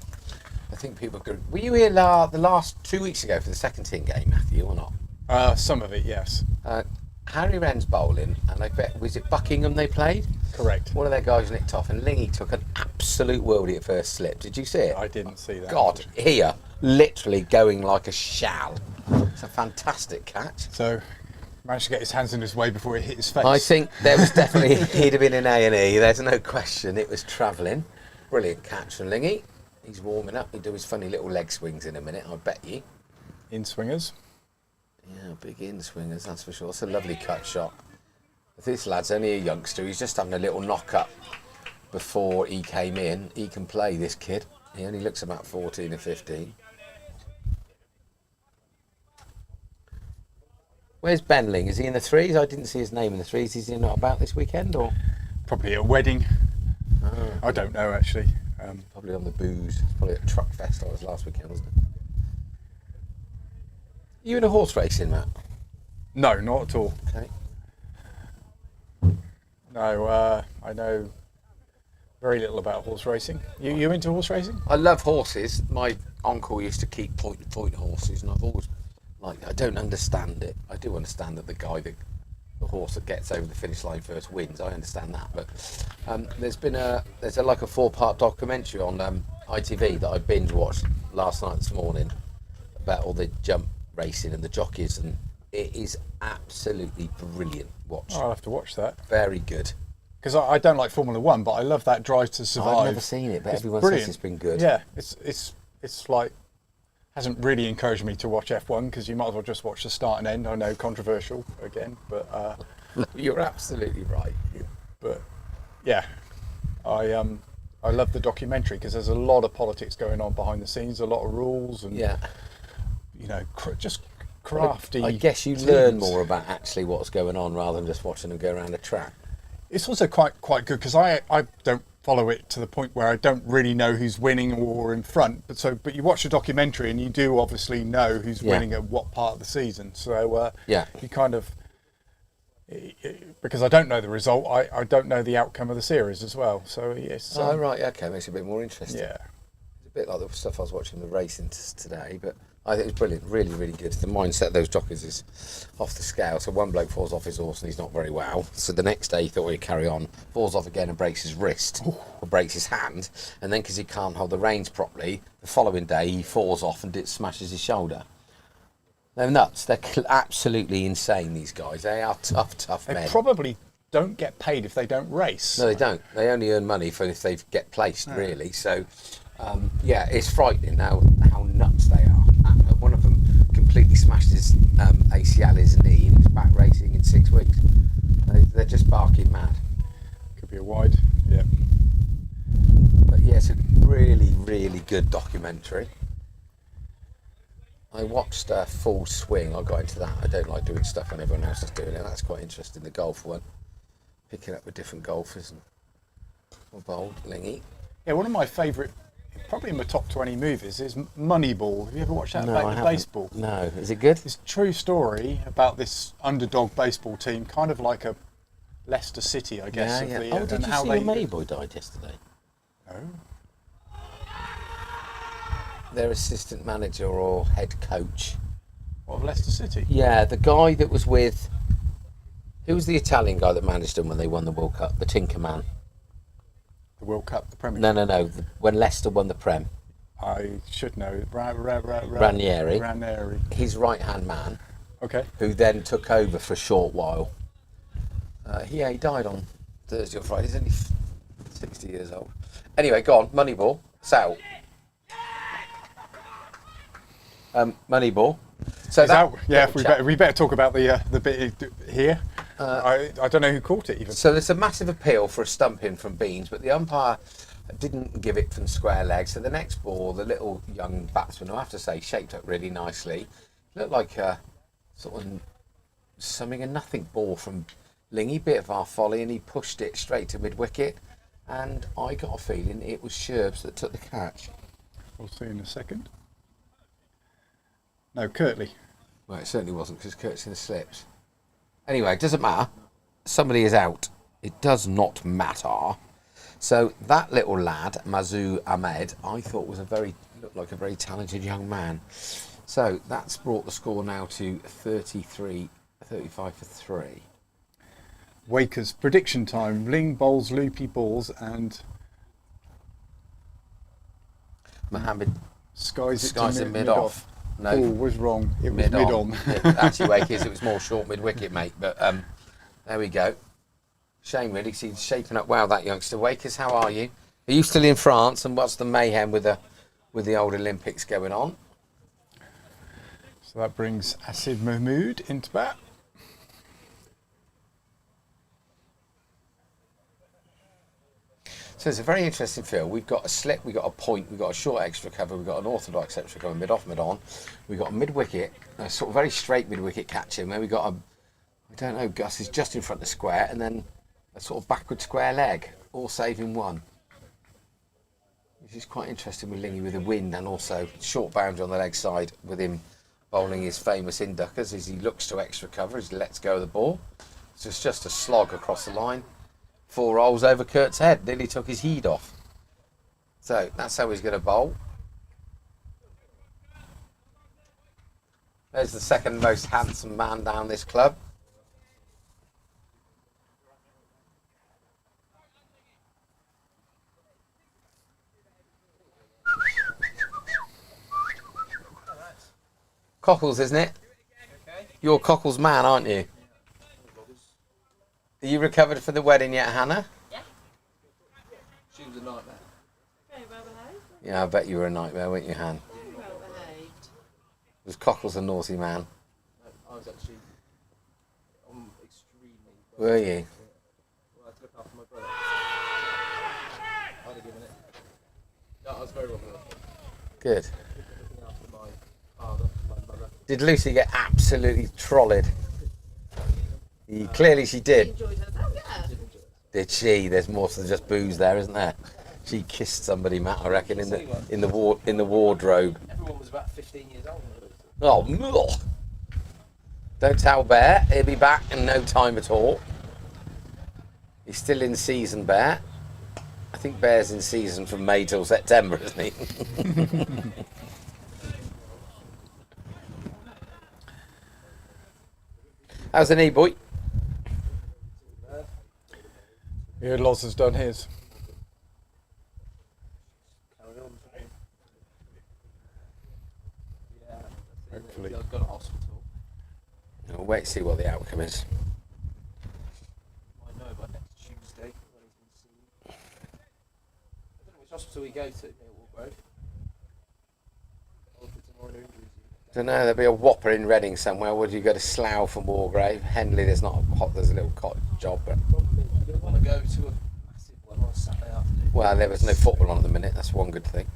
I think people could. Were you here the last 2 weeks ago for the second team game, Matthew, or not? Some of it, yes. Harry Wren's bowling, and I bet, was it Buckingham they played? Correct. One of their guys nicked off, and Lingy took an absolute worldie at first slip. Did you see it? I didn't see that. God, here, literally going like a shell. It's a fantastic catch. So, managed to get his hands in his way before it hit his face. I think there was definitely, he'd have been in A&E, there's no question, it was travelling. Brilliant catch from Lingy. He's warming up, he'll do his funny little leg swings in a minute, I bet you. In swingers. Yeah, big in swingers, that's for sure. It's a lovely cut shot. This lad's only a youngster, he's just having a little knock up before he came in. He can play, this kid. He only looks about 14 or 15. Where's Benling? Is he in the threes? I didn't see his name in the threes. Is he not about this weekend or? Probably at a wedding. I don't know, actually. Probably on the booze. It's probably at Truck Fest I was last weekend, wasn't it? You in a horse racing, Matt? No, not at all. Okay. No, I know very little about horse racing. You into horse racing? I love horses. My uncle used to keep point horses, and I've always I don't understand it. I do understand that the horse that gets over the finish line first wins. I understand that, but there's like a 4-part documentary on ITV that I binge watched last night, this morning, about all the jump racing and the jockeys, and it is absolutely brilliant. Watch. Oh, I'll have to watch that. Very good. Because I don't like Formula One, but I love that drive to survive. I've never seen it, but It's everyone brilliant. says it's been good. Yeah, it's like hasn't really encouraged me to watch F1 because you might as well just watch the start and end. I know, controversial again, but You're absolutely right. but yeah, I love the documentary because there's a lot of politics going on behind the scenes, a lot of rules, and Yeah. just crafty. I guess you learn more about actually what's going on rather than just watching them go around a track. It's also quite good because I don't follow it to the point where I don't really know who's winning or in front. But you watch the documentary and you do obviously know who's winning at what part of the season. So you kind of, because I don't know the result, I don't know the outcome of the series as well. So yes. Right, okay, makes it a bit more interesting. Yeah. It's a bit like the stuff I was watching the racing today, but I think it was brilliant, really, really good. The mindset of those jockeys is off the scale. So one bloke falls off his horse and he's not very well. So the next day he thought he'd carry on, falls off again and breaks his wrist or breaks his hand. And then because he can't hold the reins properly, the following day he falls off and smashes his shoulder. They're nuts. They're absolutely insane, these guys. They are tough They men. probably don't get paid if they don't race. No, they don't. They only earn money for if they get placed, really. So, yeah, it's frightening now how nuts they are. One of them completely smashed his ACL, his knee, and he's back racing in 6 weeks. They're just barking mad. Could be a wide, yeah. But yeah, it's a really, really good documentary. I watched Full Swing. I got into that. I don't like doing stuff when everyone else is doing it. That's quite interesting. The golf one, picking up with different golfers and bold, Lingy. Yeah, one of my favourite, probably in my top 20 movies, is Moneyball. Have you ever watched that No, about I the haven't. baseball? No, is it good? It's a true story about this underdog baseball team, kind of like a Leicester City, I guess. Yeah, of yeah. the, Oh, did and you how see they, when Moneyboy died yesterday? No. Their assistant manager or head coach. What, of Leicester City? Yeah, the guy that was with... Who was the Italian guy that managed them when they won the World Cup? The Tinker Man. The World Cup, the Premier No. When Leicester won the Prem. I should know. Ranieri. Ranieri. His right-hand man, Okay. who then took over for a short while. He died on Thursday or Friday. He's only 60 years old. Anyway, go on. Moneyball. It's out. Moneyball. So It's that, out. Yeah, little we better talk about the bit here. I don't know who caught it even. So there's a massive appeal for a stumping from Beans, but the umpire didn't give it from square leg. So the next ball, the little young batsman, I have to say, shaped up really nicely. Looked like a sort of something and nothing ball from Lingy, bit of half volley, and he pushed it straight to mid-wicket. And I got a feeling it was Sherbs that took the catch. We'll see in a second. No, Kirtley. Well, it certainly wasn't because Kurt's in the slips. Anyway, it doesn't matter. Somebody is out. It does not matter. So that little lad, Mazu Ahmed, I thought looked like a very talented young man. So that's brought the score now to 35 for 3. Wakers prediction time. Ling bowls loopy balls and Mohammed skies it skies to it mid-off. No, Oh, was wrong. It was mid-on. mid-on. Actually, Wakers, it was more short mid-wicket, mate. But there we go. Shame, really, 'cause he's shaping up well, that youngster. Wakers, how are you? Are you still in France? And what's the mayhem with the old Olympics going on? So that brings Asid Mahmood into bat. So it's a very interesting field. We've got a slip, we've got a point, we've got a short extra cover, we've got an orthodox extra cover, mid-off, mid-on. We've got a mid-wicket, a sort of very straight mid-wicket catching, where we've got I don't know, Gus is just in front of the square, and then a sort of backward square leg, all saving one. Which is quite interesting with Lingy with the wind, and also short boundary on the leg side with him bowling his famous induckers as he looks to extra cover, as he lets go of the ball. So it's just a slog across the line. 4 rolls over Kurt's head, nearly took his heat off. So that's how he's going to bowl. There's the second most handsome man down this club. Cockles, isn't it? You're Cockles' man, aren't you? Are you recovered for the wedding yet, Hannah? Yeah. She was a nightmare. Very well behaved. Yeah, I bet you were a nightmare, weren't you, Han? Very well behaved. Was Cockles a naughty man? I was actually extremely. Were you? Well, I had to look after my brother. I'd have given it. No, I was very well behaved. Good. Looking after my father, my mother. Did Lucy get absolutely trolleyed? Clearly she She did. enjoyed herself, yeah. Did she? There's more than just booze there, isn't there? She kissed somebody, Matt, I reckon, in the wardrobe. Everyone was about 15 years old. Oh, ugh. Don't tell Bear. He'll be back in no time at all. He's still in season, Bear. I think Bear's in season from May till September, isn't he? How's the knee, boy? Yeah, Loz has done his. Carry on. Yeah. Hopefully. I've got a hospital. We'll wait to see what the outcome is. I know by next Tuesday when he's been seen. I don't know which hospital we go to near Wolverton. Or if it's a minor injuries. Don't know. There'll be a whopper in Reading somewhere. Would you go to Slough from Wargrave? Henley, there's not a hot. There's a little cottage job, but Probably you're going to want to go to a massive one on a Saturday afternoon. well, there was no football on at the minute. That's one good thing.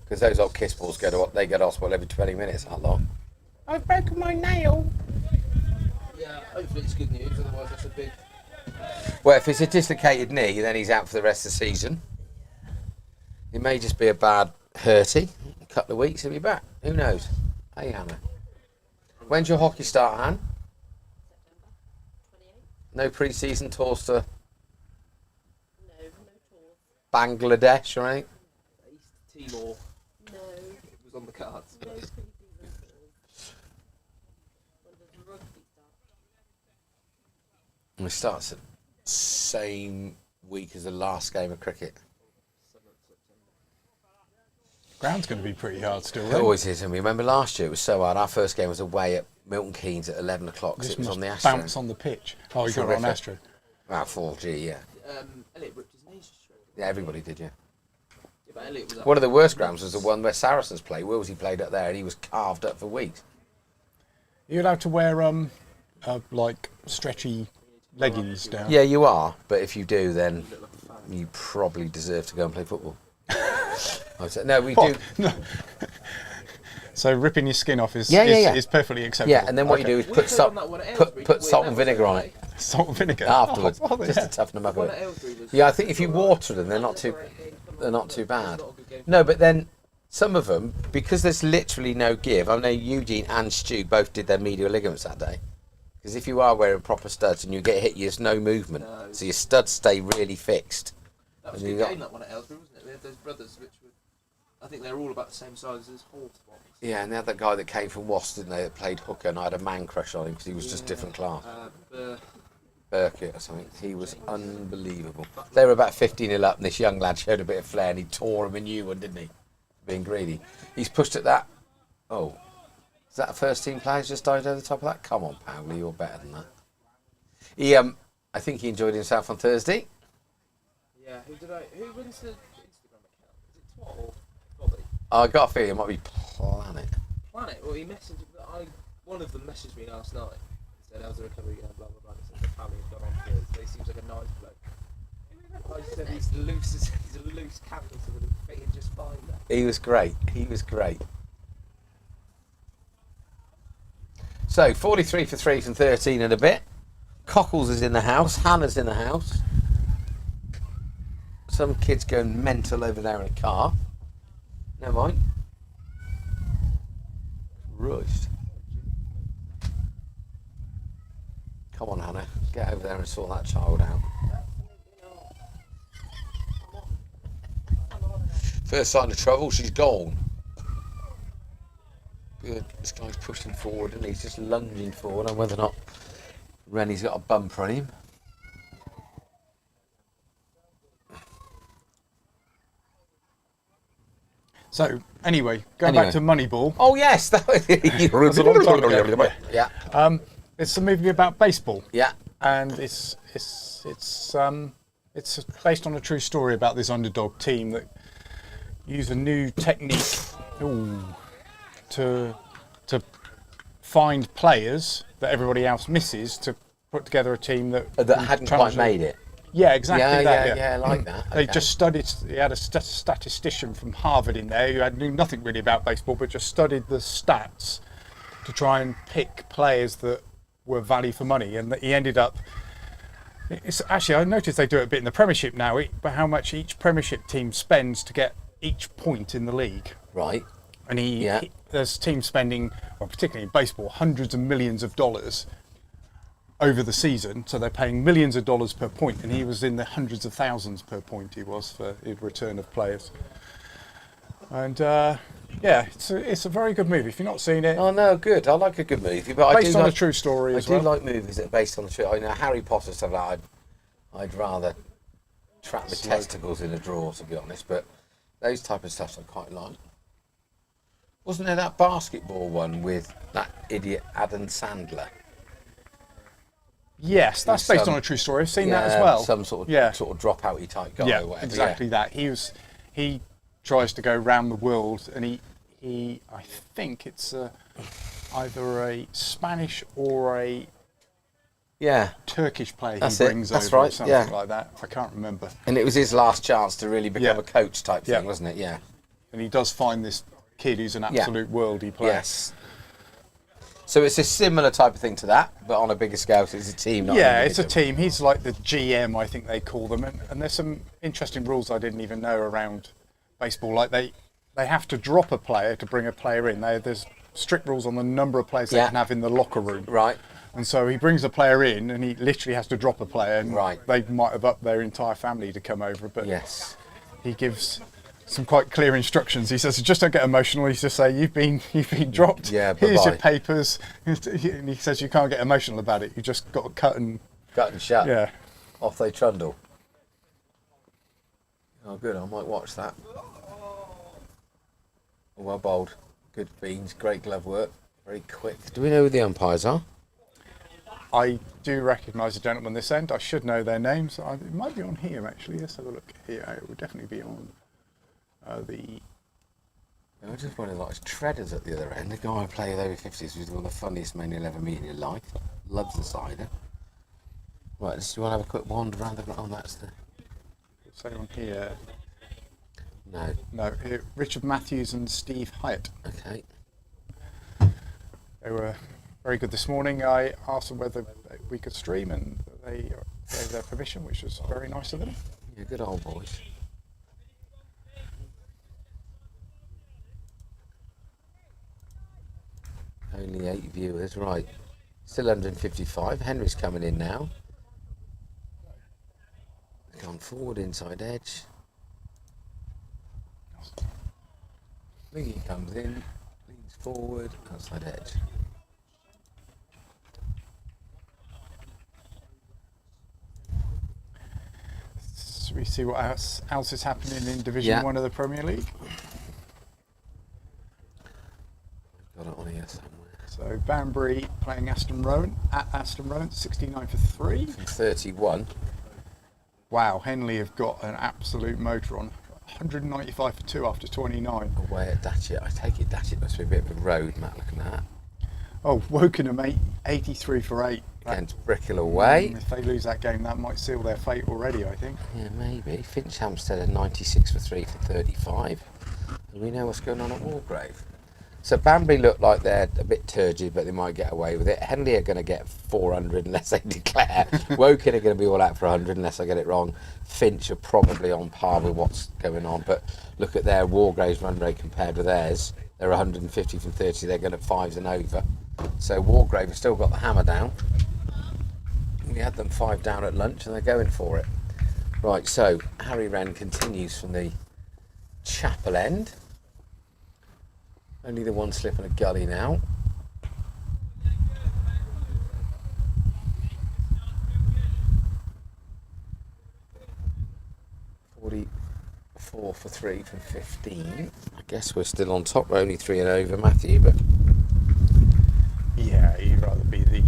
Because those old kiss balls go to hospital every 20 minutes. How long? I've broken my nail. Yeah, hopefully it's good news. Otherwise, that's a big. Well, if it's a dislocated knee, then he's out for the rest of the season. It may just be a bad hurty. A couple of weeks, he'll be back. Who knows? Hey, Hannah. When's your hockey start, Han? September 28th. No pre-season tours to No tours. Bangladesh or anything? East Timor No, was on the cards. no pre-season tours. When does the rugby start? It starts the same week as the last game of cricket. Ground's going to be pretty hard still. It always is, and we remember last year it was so hard. Our first game was away at Milton Keynes at 11 o'clock, because This it was must on the Astro. bounce on the pitch. Oh, you got it on Terrific. Astro. Wow, 4G, yeah. Elliot ripped his knees straight. Yeah, everybody did, yeah. Yeah, but Elliot was up. One of the worst grounds was the one where Saracens play. Willsey played up there, and he was carved up for weeks. Are you allowed to wear like stretchy leggings down? Yeah, you are, but if you do, then you probably deserve to go and play football. I would say, no, we do. What? No. So ripping your skin off is Yeah, yeah, yeah. is perfectly acceptable. Yeah, and then what you do is We put played salt, on that one at Aylesbury, put didn't we? salt That and was vinegar on okay. it Salt and vinegar afterwards, Oh, just yeah. to toughen them up a One at bit. Aylesbury was. Yeah, I think if you water them, they're not too bad. Not a good game. No, but then some of them, because there's literally no give. I know Eugene and Stu both did their medial ligaments that day. Because if you are wearing proper studs and you get hit, there's no movement, No. so your studs stay really fixed. That was a And you good got- game, that one at Aylesbury, wasn't it? We had those brothers, which were. I think they're all about the same size as Hawthorne. Yeah, and they had that guy that came from Wasp, didn't they, that played hooker, and I had a man crush on him because he was just different class. Burkett or something. He was unbelievable. They were about 15-0 up, and this young lad showed a bit of flair, and he tore him a new one, didn't he? Being greedy. He's pushed at that. Oh, is that a first-team player who's just died over the top of that? Come on, Powley, you're better than that. He, I think he enjoyed himself on Thursday. Yeah, who runs the Instagram account? Is it Twat or Bobby? I got a feeling it might be Planet. Planet. Well, he messaged. One of them messaged me last night. He said, "How's the recovery going?" Blah blah blah. He said the family has gone on Thursday. He seems like a nice bloke. I said he's a loose canvas, so would have fit in just fine there. He was great. He was great. So 43 for 3 from 13 and a bit. Cockles is in the house. Hannah's in the house. Some kid's going mental over there in a car. Never mind. Rushed. Come on, Hannah. Get over there and sort that child out. First sign of trouble, she's gone. Good. This guy's pushing forward and he's just lunging forward, and whether or not Rennie's got a bumper on him. So anyway, going back to Moneyball. Oh yes, that was yeah. It's a movie about baseball. Yeah. And it's based on a true story about this underdog team that use a new technique to find players that everybody else misses to put together a team that hadn't quite made it. Yeah, exactly. Yeah, I like that. They Okay. just studied. They had a statistician from Harvard in there who knew nothing really about baseball, but just studied the stats to try and pick players that were value for money. And he ended up. It's actually, I noticed they do it a bit in the Premiership now. But how much each Premiership team spends to get each point in the league. Right. And there's teams spending, well, particularly in baseball, hundreds of millions of dollars over the season, so they're paying millions of dollars per point, and he was in the hundreds of thousands per point he was for in return of players. And Yeah, it's a very good movie. If you've not seen it, Oh no, good. I like a good movie, but based on a true story I as do well. like movies that are based on the truth. I know Harry Potter stuff like that. I'd rather trap my testicles in a drawer, to be honest. But those type of stuff I quite like. Wasn't there that basketball one with that idiot Adam Sandler? Yes, that's based on a true story. I've seen that as well. Some sort of dropouty type guy Yeah, or whatever. exactly that. He tries to go round the world, and he I think it's either a Spanish or a Turkish player he brings over, or something like that. I can't remember. And it was his last chance to really become a coach type thing, wasn't it? Yeah. And he does find this kid who's an absolute worldie player. Yes. So it's a similar type of thing to that, but on a bigger scale. So it's a team, not an it's a individual. team. He's like the GM, I think they call them. And there's some interesting rules I didn't even know around baseball. Like they have to drop a player to bring a player in. There's strict rules on the number of players they can have in the locker room. Right. And so he brings a player in, and he literally has to drop a player. And they might have upped their entire family to come over, but he gives some quite clear instructions. He says, just don't get emotional. He just say, you've been dropped. Yeah, here's your papers. And he says, you can't get emotional about it. You just got to cut and shut. Yeah. Off they trundle. Oh, good. I might watch that. Well bowled. Good beans. Great glove work. Very quick. Do we know who the umpires are? I do recognise the gentleman this end. I should know their names. It might be on here, actually. Let's have a look here. It will definitely be on I just wanted like treaders at the other end. The guy I play with over 50s who's one of the funniest men you'll ever meet in your life. Loves the cider. Right, do you want to have a quick wander around the ground? That's the... Say on here. No. Here, Richard Matthews and Steve Hyatt. Okay. They were very good this morning. I asked them whether we could stream, and they gave their permission, which was very nice of them. Yeah, good old boys. Only 8 viewers, right. Still 155. Henry's coming in now. Gone forward, inside edge. Lingy comes in, leans forward, outside edge. So we see what else is happening in Division 1 of the Premier League. Got it on here somewhere. So Banbury playing Aston Rowan at Aston Rowan, 69 for 3. 31. Wow, Henley have got an absolute motor on. 195 for 2 after 29. Away at Datchet. I take it Datchet must be a bit of a road, Matt, looking at that. Oh, Wokingham 83 for 8. Against Brickhill away. If they lose that game, that might seal their fate already, I think. Yeah, maybe. Finch Hampstead at 96 for 3 for 35. And we know what's going on at Walgrave. So Banbury look like they're a bit turgid, but they might get away with it. Henley are going to get 400 unless they declare. Woking are going to be all out for 100 unless I get it wrong. Finch are probably on par with what's going on, but look at their Wargrave's run rate compared with theirs. They're 150 from 30. They're going at 5s and over. So Wargrave have still got the hammer down. We had them 5 down at lunch, and they're going for it. Right, so Harry Wren continues from the chapel end. Only the one slip and a gully now. .44 for 3 from 15. I guess we're still on top. We're only 3 and over, Matthew, but yeah, you'd rather be the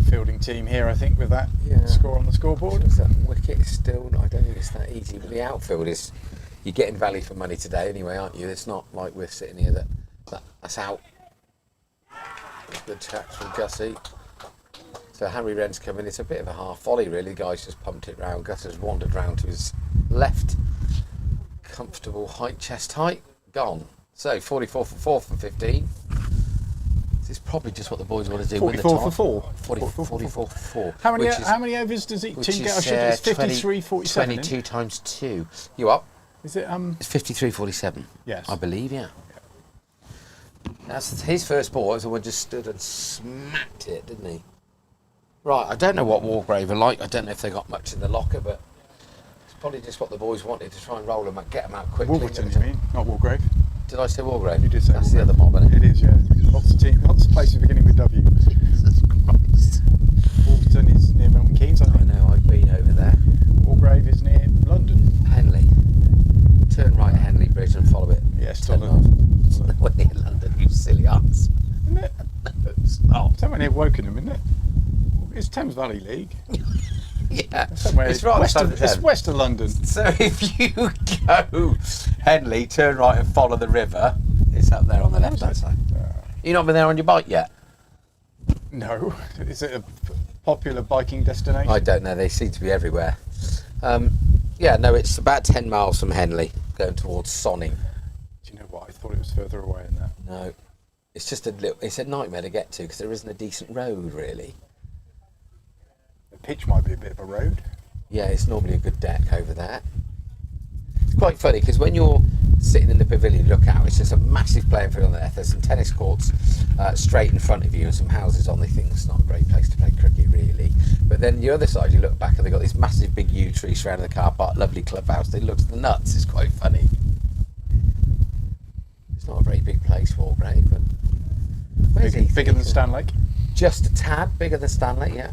fielding team here, I think, with that score on the scoreboard. That wicket is still, I don't think it's that easy, but the outfield is, you're getting value for money today anyway, aren't you? It's not like we're sitting here that's out. Good touch from Gussie. So Harry Wren's coming. It's a bit of a half volley, really. The guy's just pumped it round. Gus has wandered round to his left. Comfortable height, chest height. Gone. So 44 for 4 from 15. This is probably just what the boys want to do. 44 for 4. 44 for 4. How many overs does each team get? It's 53, 47. 22 times 2. You up? Is it? It's 53, 47. Yes. I believe, yeah. That's his first ball. Everyone just stood and smacked it, didn't he? Right, I don't know what Wargrave are like. I don't know if they got much in the locker, but it's probably just what the boys wanted to try and roll them out, get them out quickly. Wolverton, you mean? Not Wargrave. Did I say Wargrave? You did say That's Wargrave. the other mob, isn't it? It is, yeah. Lots of places beginning with W. Jesus Christ. Wolverton is near Milton Keynes, I I think. know, I've been over there. Wargrave is near London. Henley. Turn right at Henley Bridge and follow it. Yes, 10 to miles. London. It's nowhere near London, you silly ass. Isn't it? Oh, Somewhere near Wokingham, isn't it? It's Thames Valley League. yeah. Somewhere It's right on the west side of, of the it's Thames. west of London. So if you go Henley, turn right and follow the river, it's up there on the left-hand side. You've not been there on your bike yet? No. Is it a popular biking destination? I don't know, they seem to be everywhere. Yeah, no, it's about 10 miles from Henley, going towards Sonning. Do you know what? I thought it was further away than that. No, it's just it's a nightmare to get to because there isn't a decent road, really. The pitch might be a bit of a road. Yeah, it's normally a good deck over there. It's quite funny because when you're sitting in the pavilion, look out, it's just a massive playing field on there. There's some tennis courts straight in front of you and some houses on. They think it's not a great place to play cricket, really. But then the other side, you look back and they've got these massive big yew trees surrounding the car park, lovely clubhouse. It looks the nuts. It's quite funny. It's not a very big place, Wargrave, but where's he? Bigger than Stanlake. Just a tad bigger than Stanley, yeah.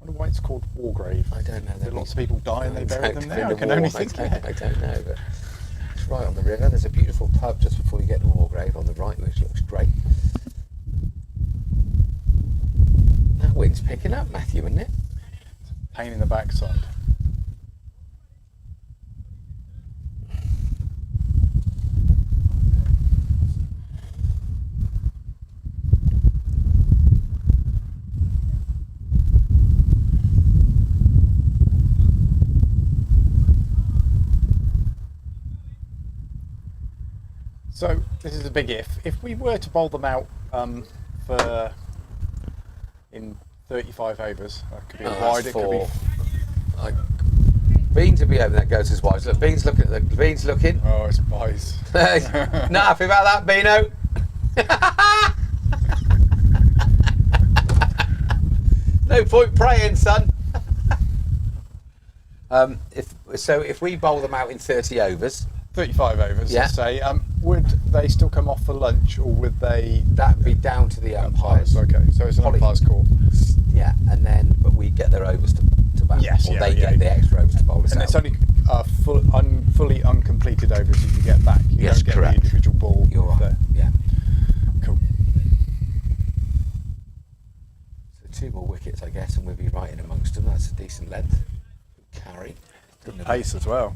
I wonder why it's called Wargrave. I don't know. Did lots of people die and they buried them there? I In the can war, only think. I don't know, but it's right on the river. There's a beautiful pub just before you get to Wargrave on the right, which looks great. That wind's picking up, Matthew, isn't it? Pain in the backside. So this is a big if. If we were to bowl them out for in 35 overs, that could be wide. It could be. Beans will be over. That goes as wide. Look, Beans looking at the Beans looking. Oh, it's buys. Not happy about that, Beano. No point praying, son. If we bowl them out in 30 overs, 35 overs, Yeah. let's say. Would they still come off for lunch, or would they? that'd be down to the umpires. Okay, so it's an Probably- umpire's call. Yeah, and then but we get their overs to bowl, Yes, or yeah, they yeah. get the extra overs to bowl us And out. it's only fully uncompleted overs you can get back. You Yes, don't get correct. the individual ball. You're right. there. Yeah. Cool. So 2 more wickets, I guess, and we'll be right in amongst them. That's a decent length. Good carry. Good pace as well.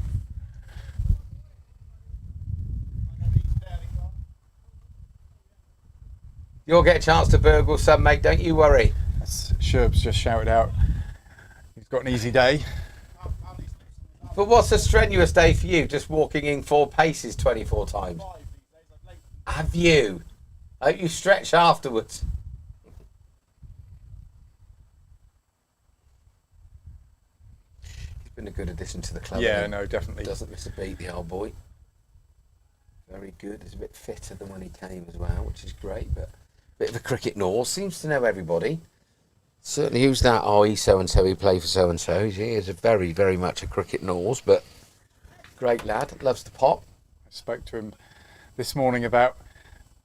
You'll get a chance to burgle some, mate. Don't you worry. That's Sherb's just shouted out. He's got an easy day. But what's a strenuous day for you? Just walking in 4 paces 24 times. Have you? I hope you stretch afterwards. He's been a good addition to the club. Yeah, hasn't he? no, definitely. Doesn't miss a beat, the old boy. Very good. He's a bit fitter than when he came as well, which is great. But a bit of a cricket nose. Seems to know everybody. Certainly, who's that? Oh, he's so-and-so. He played for so-and-so. He is a very, very much a cricket nose, but great lad. Loves to pop. I spoke to him this morning about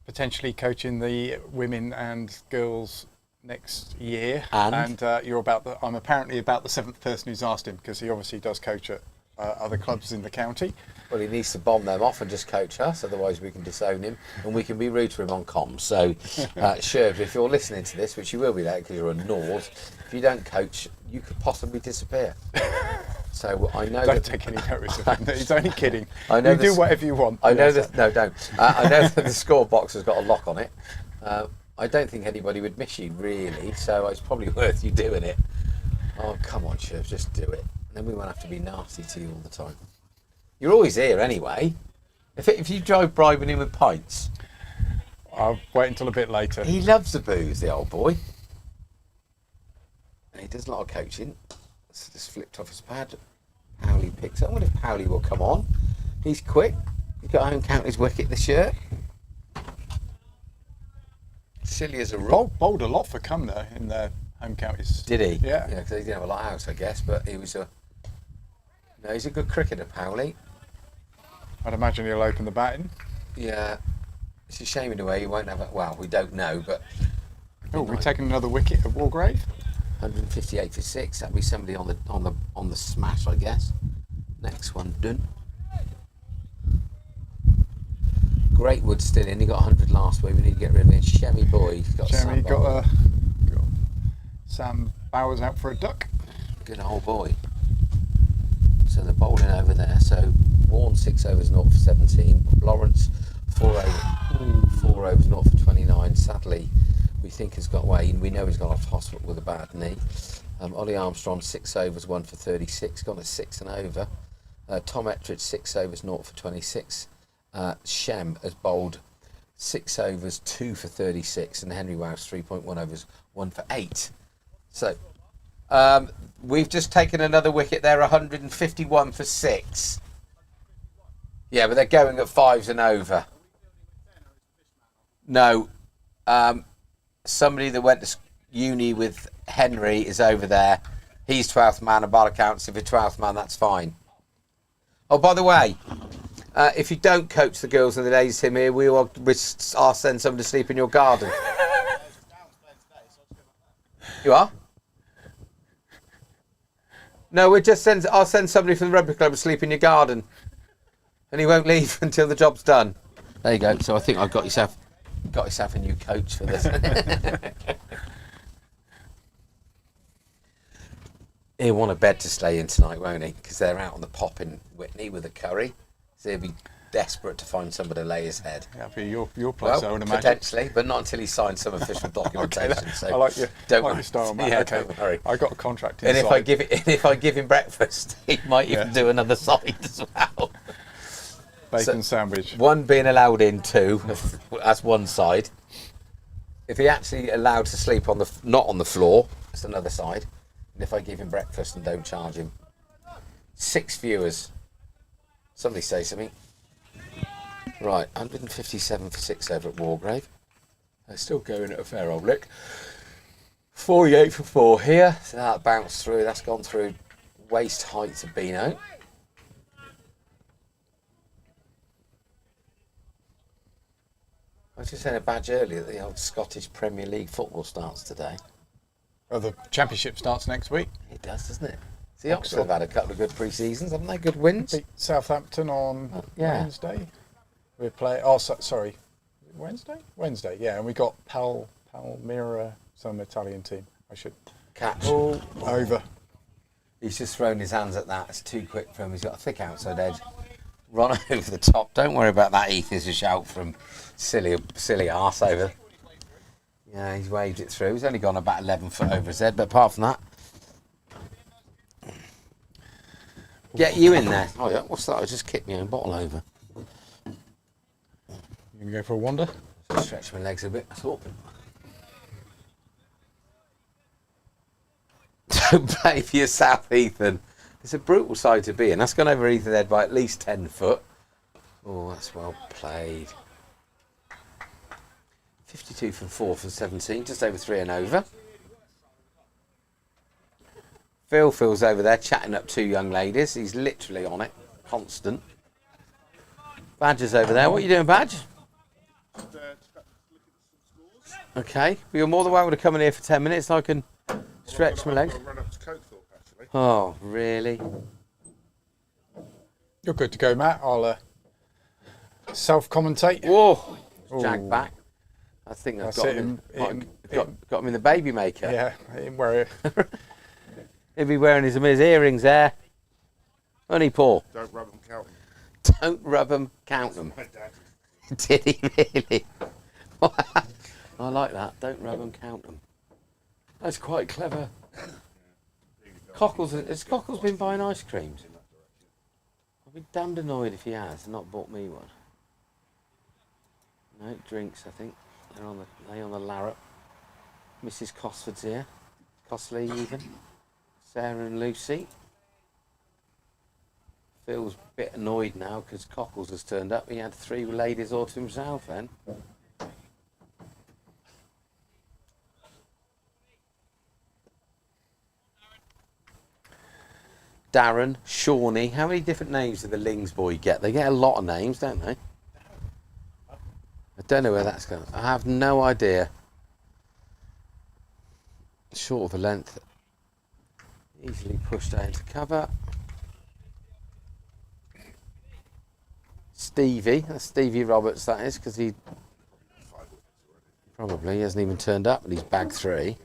potentially coaching the women and girls next year. And? I'm apparently about the 7th person who's asked him, because he obviously does coach at other clubs in the county. Well, he needs to bomb them off and just coach us, otherwise we can disown him and we can be rude to him on comms. So, Sherb, if you're listening to this, which you will be there because you're a Nord, if you don't coach, you could possibly disappear. So I know Don't take any notice of him. He's only kidding. I know you do this- whatever you want. I know Yes, that. No, don't. I know that the score box has got a lock on it. I don't think anybody would miss you really, so it's probably worth you doing it. Oh, come on, Sherb, just do it. Then we won't have to be nasty to you all the time. You're always here anyway. If you drive bribing him with pints, I'll wait until a bit later. he loves the booze, the old boy. And he does a lot of coaching. It's just flipped off his pad. Powley picks up. I wonder if Powley will come on. He's quick. He's got home county's wicket this year. Silly as a rule. Bowled a lot for Cumnor in their home counties. Did he? Yeah. Yeah, because he didn't have a lot out, I guess, but he was a... No, he's a good cricketer, Powley. I'd imagine he'll open the batting. Yeah. It's a shame in a way he won't have it. Well, we don't know, but. Oh, we're taking another wicket at Wargrave. 158 for 6. That'll be somebody on the smash, I guess. Next one done. Greatwood's still in. He got 100 last week. We need to get rid of him. Shemmy boy. He's got Jeremy Sam got Bowler. Sam Bowers out for a duck. Good old boy. So they're bowling over there. So Warren 6 overs, 0 for 17. Lawrence 4 overs, 0 for 29. Sadly, we think has got away. We know he's gone off to hospital with a bad knee. Ollie Armstrong 6 overs, 1 for 36. Gone at 6 and over. Tom Ettridge 6 overs, 0 for 26. Shem has bowled 6 overs, 2 for 36, and Henry Wouse 3.1 overs, 1 for 8. So we've just taken another wicket there, 151 for 6. Yeah, but they're going at 5s and over. No, somebody that went to uni with Henry is over there. He's 12th man, and by all accounts, if you're 12th man, that's fine. Oh, by the way, if you don't coach the girls in the ladies team here, I'll send someone to sleep in your garden. You are? No, I'll send somebody from the rugby club to sleep in your garden. And he won't leave until the job's done. There you go. So I think I've got yourself a new coach for this. He'll want a bed to stay in tonight, won't he? Because they're out on the pop in Whitney with a curry. So he'll be desperate to find somebody to lay his head. That'll be your place, I would imagine. Potentially, but not until he signs some official documentation. Okay, so I like your style, man. Yeah, okay. don't worry. I got a contract And inside. if I give him breakfast, he might even do another side as well. Bacon sandwich. One being allowed in, 2, that's one side. If he actually allowed to sleep not on the floor, that's another side. And if I give him breakfast and don't charge him. 6 viewers. Somebody say something. Right, 157 for 6 over at Wargrave. They're still going at a fair old lick. 48 for 4 here. So that bounced through. That's gone through waist height to Beano. I was just saying a badge earlier that the old Scottish Premier League football starts today. Oh, the championship starts next week. It does, doesn't it? See, Oxford have had a couple of good pre-seasons, haven't they? Good wins. Beat Southampton on yeah. Wednesday. We're playing. Oh, sorry, Wednesday. Wednesday, yeah. And we got Palmyra, some Italian team. I should Catch. all over. He's just thrown his hands at that. It's too quick for him. He's got a thick outside edge. Run over the top. Don't worry about that, Heath. There's a shout from silly arse over. Yeah, he's waved it through. He's only gone about 11 foot over his head, but apart from that, get you in there. Oh yeah, what's that? I just kicked my own bottle over. You can go for a wander. Stretch my legs a bit. That's all. Don't play for yourself, Ethan. It's a brutal side to be in. That's gone over Ethan's head by at least 10 foot. Oh, that's well played. 52 from 4 for 17, just over 3 and over. Phil's over there chatting up 2 young ladies. He's literally on it, constant. Badger's over there. What are you doing, Badge? Okay, you're more than welcome to come in here for 10 minutes so I can stretch my legs. Oh, really? You're good to go, Matt. I'll self-commentate. Whoa! Jag Ooh. back. I think I've That's got it, him, him- got him in the baby maker. Yeah, him wear it. He'll be wearing his earrings there. Only Paul. Don't rub them, count them. Don't rub them, count them. Did he really? I like that. Don't rub them, count them. That's quite clever. Cockles, has Cockles been buying ice creams? I'll be damned annoyed if he has and not bought me one. No, drinks, I think. They're on the larrup. Mrs. Cosford's here. Cosley even. Sarah and Lucy. Phil's a bit annoyed now because Cockles has turned up. He had 3 ladies all to himself then. Darren, Shawnee. How many different names do the Lings boy get? They get a lot of names, don't they? I don't know where that's going. I have no idea. Short of a length. Easily pushed out into cover. Stevie. That's Stevie Roberts, that is, because he probably hasn't even turned up and he's bagged 3.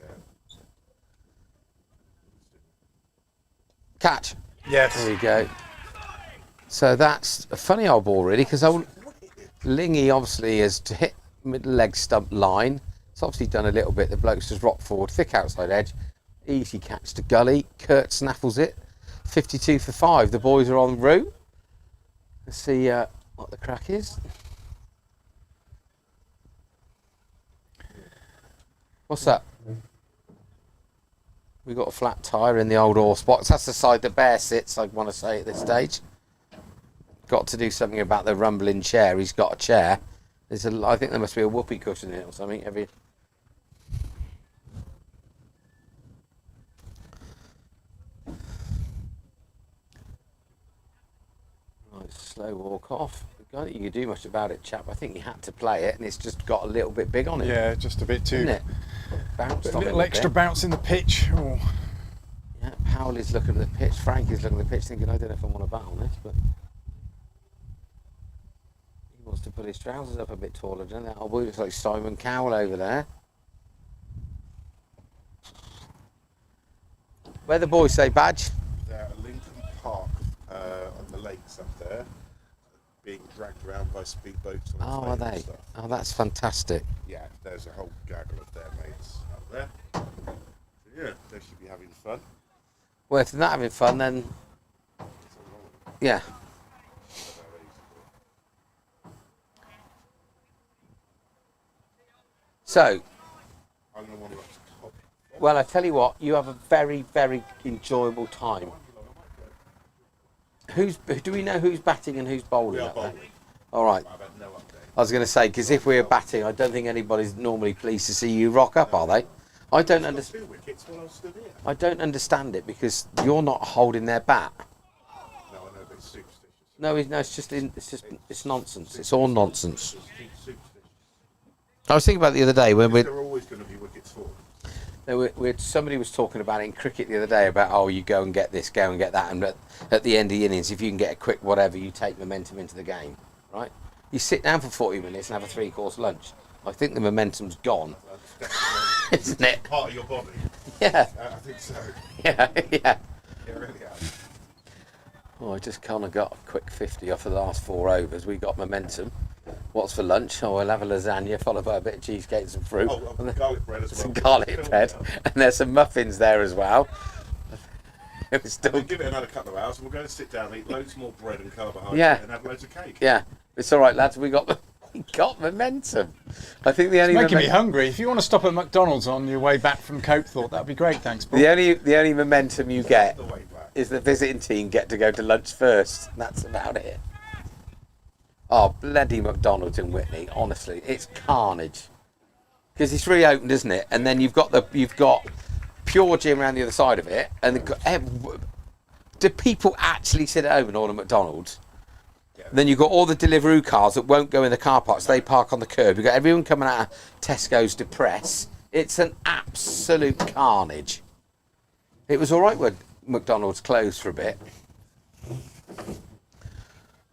Catch. Yes. There you go. So that's a funny old ball, really, because Lingy obviously is to hit middle leg stump line. It's obviously done a little bit. The bloke's just rocked forward, thick outside edge. Easy catch to gully. Kurt snaffles it. 52 for 5. The boys are en route. Let's see what the crack is. What's that? We've got a flat tyre in the old horse box. That's the side the bear sits, I want to say at this stage. Got to do something about the rumbling chair. He's got a chair. I think there must be a whoopee cushion in it or something. Right, slow walk off. I don't think you can do much about it, chap. I think he had to play it, and it's just got a little bit big on it. Yeah, just a bit too. Isn't it? Bounced A on it little extra bounce in the pitch. Oh. Yeah, Powell is looking at the pitch. Frank is looking at the pitch, thinking, I don't know if I want to bat on this, but he wants to put his trousers up a bit taller, doesn't it? Oh, boy, looks like Simon Cowell over there. Where the boys say badge? They're at Lincoln Park on the lakes up there, being dragged around by speedboats. On Oh, are they? Stuff. Oh, that's fantastic. Yeah, there's a whole gaggle of their mates up there. So yeah, they should be having fun. Well, if they're not having fun, then yeah. So, I'm going to want to top. well, I tell you what, you have a very, very enjoyable time. Do we know who's batting and who's bowling? We are up there? bowling. All right. I've had no update. I was going to say, because if we're batting, I don't think anybody's normally pleased to see you rock up, are they? I don't understand. 2 wickets while I was stood here. I don't understand it because you're not holding their bat. No, I know, but it's superstitious. No, it's nonsense. It's all nonsense. It's superstitious. I was thinking about it the other day when There are always going to be wickets for. somebody was talking about it in cricket the other day about, oh, you go and get this, go and get that, and at the end of the innings, if you can get a quick whatever, you take momentum into the game, right? You sit down for 40 minutes and have a 3-course lunch. I think the momentum's gone, isn't it? Part of your body. Yeah, I think so. yeah. Yeah, really has. Oh, I just kind of got a quick 50 off the last 4 overs. We got momentum. What's for lunch? Oh, we'll have a lasagna followed by a bit of cheesecake and some fruit. Oh, garlic bread as well. Some garlic bread. And there's some muffins there as well. It was still... We'll give it another couple of hours and we'll go and sit down and eat loads more bread and carbohydrate and have loads of cake. Yeah, it's all right, lads. We got momentum. I think the only Making me hungry. If you want to stop at McDonald's on your way back from Copethorpe, that'd be great. Thanks, Paul. the only momentum you get The way back. is the visiting team get to go to lunch first. That's about it. Oh, bloody McDonald's in Whitney. Honestly, it's carnage. Because it's reopened, isn't it? And then you've got Pure Gym around the other side of it. And do people actually sit at home and order McDonald's? Yeah. Then you've got all the Deliveroo cars that won't go in the car parks. They park on the curb. You've got everyone coming out of Tesco's to press. It's an absolute carnage. It was all right when McDonald's closed for a bit.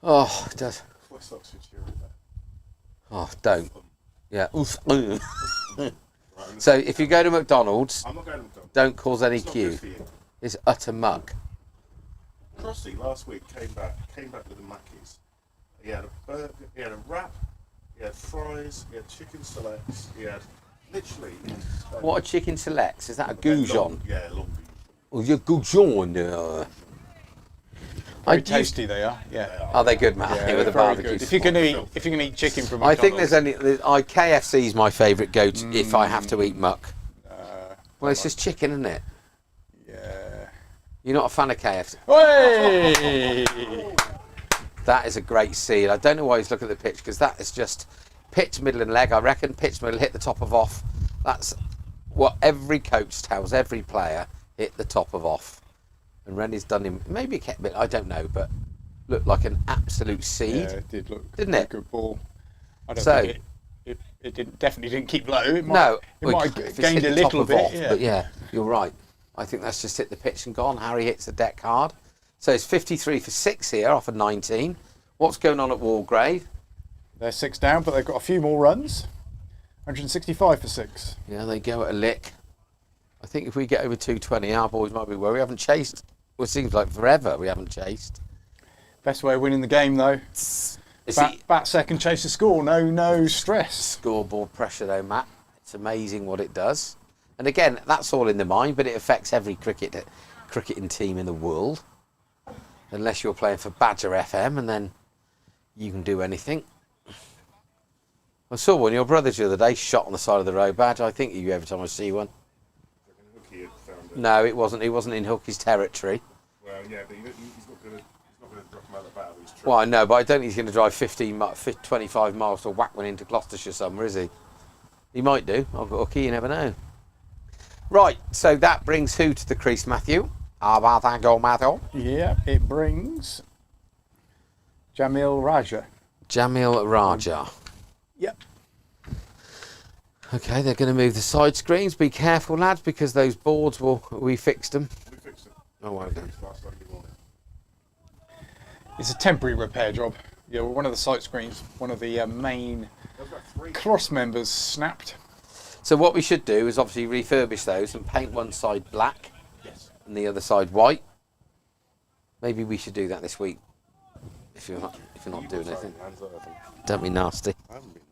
Oh, it does. West Oxfordshire, isn't it? Oh, don't. Yeah. So if you go to McDonald's, I'm not going to McDonald's. don't cause any It's not queue. good for you. It's utter muck. Crossy last week came back with the Mackies. He had a burger, he had a wrap, he had fries, he had chicken selects, he had literally. What are chicken selects? Is that a goujon? Yeah, long goujon. Oh, your goujon. Very tasty they are. Yeah. Are they good, Matt? Yeah, With the very barbecue. good. If you can eat chicken from I McDonald's. think there's only KFC is my favourite go-to if I have to eat muck. Well, it's just chicken, isn't it? Yeah. You're not a fan of KFC. Hey! That is a great seal. I don't know why he's looking at the pitch because that is just pitch, middle and leg. I reckon pitch, middle, hit the top of off. That's what every coach tells every player, hit the top of off. And Rennie's done him, maybe it kept a bit, I don't know, but looked like an absolute seed. Yeah, it did look, didn't it? A good ball. I don't So- think it definitely didn't keep low. It might, No, it might if have it's gained hit a the top little of bit. off, but yeah, you're right. I think that's just hit the pitch and gone. Harry hits the deck hard. So it's 53 for 6 here off of 19. What's going on at Walgrave? They're 6 down, but they've got a few more runs. 165 for 6. Yeah, they go at a lick. I think if we get over 220, our boys might be where we haven't chased. Well, it seems like forever we haven't chased. Best way of winning the game, though. It's Bat second, chase the score. No stress. scoreboard pressure though, Matt. It's amazing what it does. And again, that's all in the mind, but it affects every cricketing team in the world. Unless you're playing for Badger FM, and then you can do anything. I saw one of your brothers the other day shot on the side of the road. Badge, I think you every time I see one. Hooky had found it. No, it wasn't. He wasn't in Hookie's territory. Well, yeah, but he's not going to drop him out of the battle. He's Well, I know, but I don't think he's going to drive 25 miles to whack one into Gloucestershire somewhere, is he? He might do. I've got Hookie, you never know. Right, so that brings who to the crease, Matthew? How about that goal, Matthew? Yeah, it brings Jamil Raja. Jamil Raja. Yep. Okay, they're going to move the side screens. Be careful, lads, because those boards we fixed them. We fixed it. Oh, well done. Last Sunday morning. It's a temporary repair job. Yeah, well, one of the sight screens, one of the main There's about 3. cross members snapped. So what we should do is obviously refurbish those and paint one side black Yes. and the other side white. Maybe we should do that this week. If you're not doing anything. Don't be nasty. I haven't been.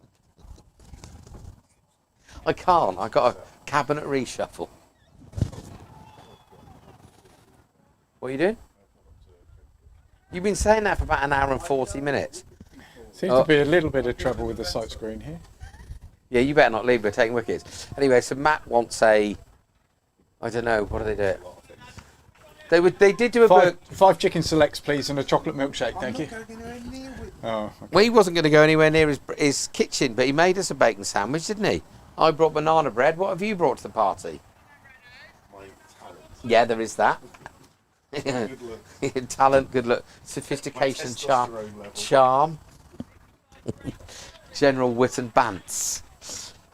I can't. I got a cabinet reshuffle. What are you doing? You've been saying that for about an hour and 40 minutes. Seems to be a little bit of trouble with the sight screen here. Yeah, you better not leave. We're taking wickets. Anyway, so Matt wants a. I don't know. What do they do? They did do a. Five chicken selects, please, and a chocolate milkshake. Thank you. Oh, okay. Well, he wasn't going to go anywhere near his kitchen, but he made us a bacon sandwich, didn't he? I brought banana bread. What have you brought to the party? My talent. Yeah, there is that. Good look. Talent, good look, sophistication, My charm, testosterone level. charm, general wit and bants.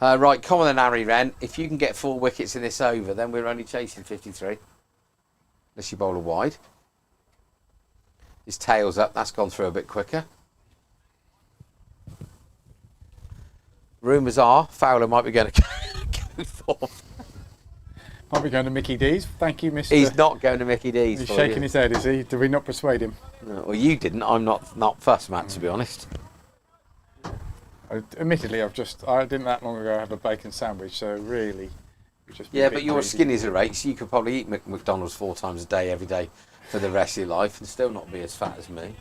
Right, come on then, Harry Wren. If you can get 4 wickets in this over, then we're only chasing 53. Unless you bowl a wide. His tail's up. That's gone through a bit quicker. Rumours are Fowler might be going to go fourth. Might be going to Mickey D's. Thank you, Mr. He's not going to Mickey D's. He's for shaking you. his head, is he? Did we not persuade him? No, well, you didn't. I'm not fussed, Matt, to be honest. Admittedly, I didn't that long ago have a bacon sandwich, so really, it's just Yeah, a bit but you're greedy. skinny as a rate, so you could probably eat McDonald's 4 times a day, every day, for the rest of your life, and still not be as fat as me.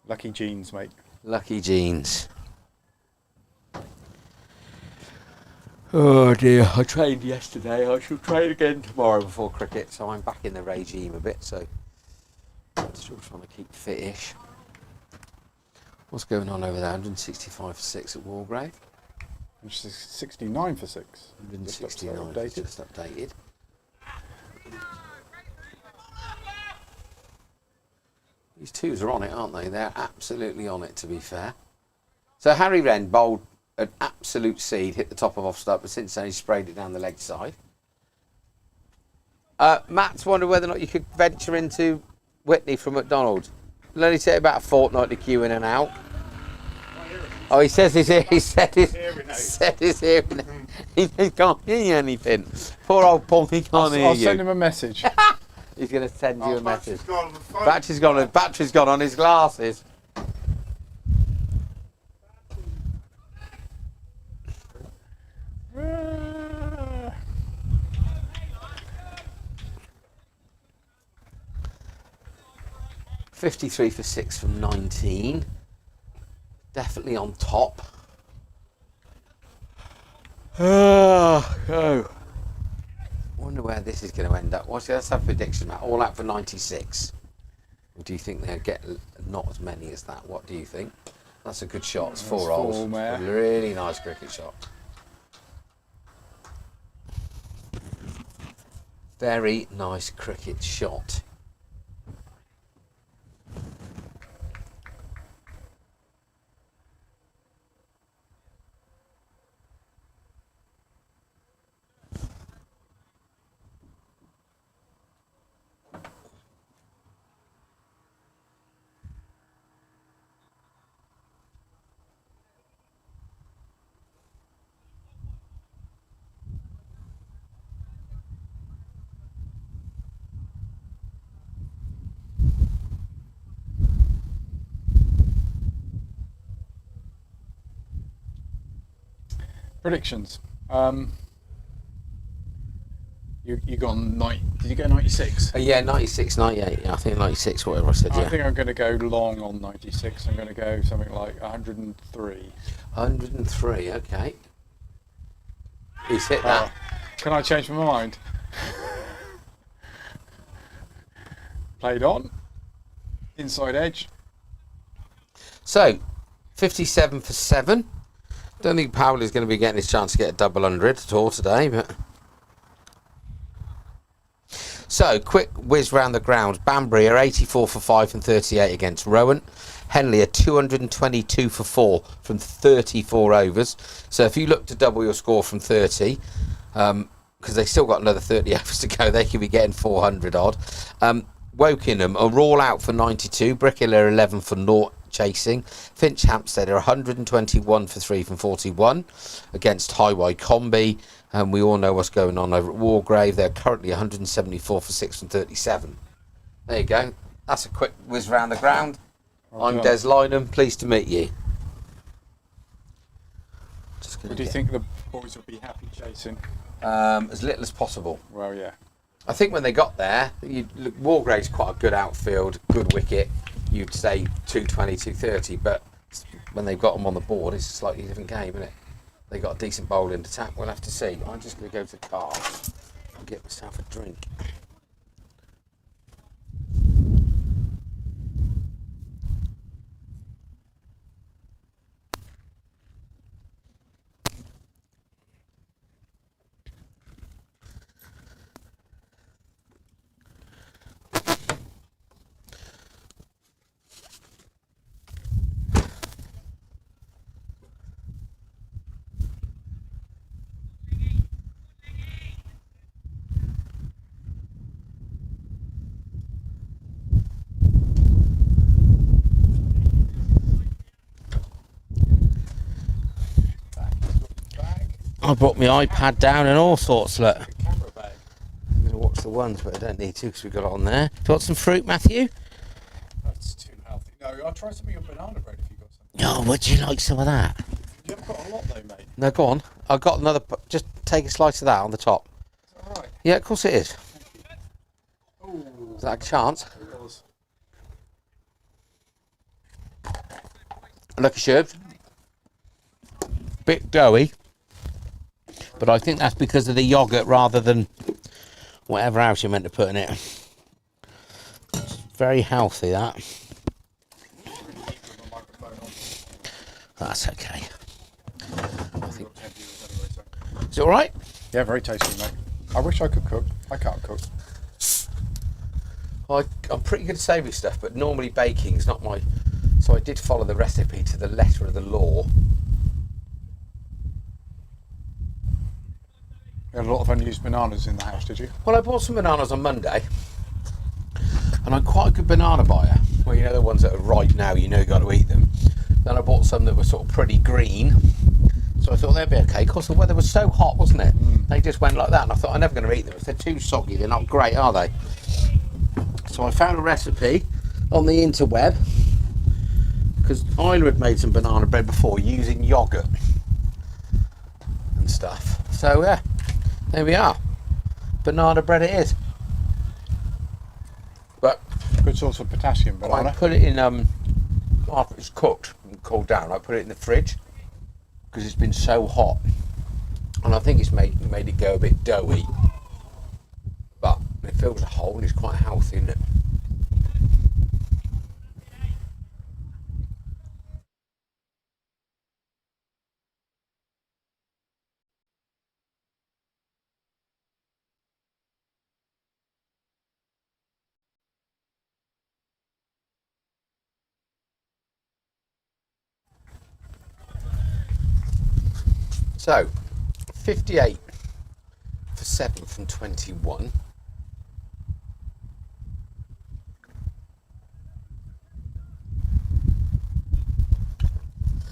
Lucky genes, mate. Lucky genes. Oh dear, I trained yesterday. I shall train again tomorrow before cricket, so I'm back in the regime a bit, so I'm still trying to keep fit-ish. What's going on over there? 165 for 6 at Walgrave. Which is 69 for 6. 169 updated. just updated. These twos are on it, aren't they? They're absolutely on it, to be fair. So Harry Wren bowled an absolute seed, hit the top of off stump, but since then he sprayed it down the leg side. Matt's wondered whether or not you could venture into Whitney from McDonald's. It'll only take about a fortnight to queue in and out. Oh, he says his hearing. He said his hearing. He can't hear anything. Poor old Paul, he can't hear I'll you. send him a message. He's going to send you a message. Battery's gone on the phone. Battery's gone on his glasses. Ah. 53 for 6 from 19. Definitely on top. Oh. Wonder where this is going to end up. Let's have a prediction, Matt. All out for 96. Or do you think they'll get not as many as that? What do you think? That's a good shot. It's 4 That's rolls. full, mate. A really nice cricket shot. Very nice cricket shot. Predictions. You gone 90? Did you go 96? Yeah, 96, 98. Yeah, I think 96, whatever I said. I Yeah, think I'm going to go long on 96. I'm going to go something like 103. 103. Okay, he's hit that. Can I change my mind? Played on. Inside edge. So, 57 for 7. Don't think Powell is going to be getting his chance to get a double under it at all today, but. So, quick whiz round the ground. Banbury are 84 for 5 and 38 against Rowan. Henley are 222 for 4 from 34 overs. So, if you look to double your score from 30, because they've still got another 30 overs to go, they could be getting 400 odd. Wokingham are all out for 92. Brickhill are 11 for 0 chasing. Finch Hampstead are 121 for 3 from 41 against High Wycombe. And we all know what's going on over at Wargrave. They're currently 174 for 6 from 37. There you go. That's a quick whiz round the ground. I'm Des Lynham. Pleased to meet you. Do you think the boys will be happy chasing? As little as possible. Well, yeah. I think when they got there, Wargrave's quite a good outfield, good wicket. You'd say 220, 230, but when they've got them on the board, it's a slightly different game, isn't it? They got a decent bowling attack. We'll have to see. I'm just going to go to the car and get myself a drink. I brought my iPad down and all sorts. Look, I'm going to watch the ones, but I don't need to because we've got it on there. Do you want some fruit, Matthew? That's too healthy. No, I'll try something on banana bread if you've got something. Oh, would you like some of that? You haven't got a lot though, mate. No, go on. I've got another. Just take a slice of that on the top. Is that alright? Yeah, of course it is. Ooh. Is that a chance? It was. Lucky Sherbs. Bit doughy. But I think that's because of the yoghurt rather than whatever else you're meant to put in it. It's very healthy, that. That's okay. Is it alright? Yeah, very tasty, mate. I wish I could cook. I can't cook. I'm pretty good at savoury stuff, but normally baking's not my... So I did follow the recipe to the letter of the law. You had a lot of unused bananas in the house, did you? Well, I bought some bananas on Monday, and I'm quite a good banana buyer. Well, you know the ones that are ripe now, you know you've got to eat them. Then I bought some that were sort of pretty green, so I thought they'd be okay. Of course, the weather was so hot, wasn't it? They just went like that, and I thought I'm never going to eat them. If they're too soggy, they're not great, are they? So I found a recipe on the interweb, because Isla had made some banana bread before using yoghurt and stuff. So, yeah. There we are. Banana bread it is. But Good source of potassium, I banana. put it in after it's cooked and cooled down. I put it in the fridge because it's been so hot, and I think it's made it go a bit doughy. But it fills a hole and it's quite healthy, isn't it? So, 58 for 7 from 21.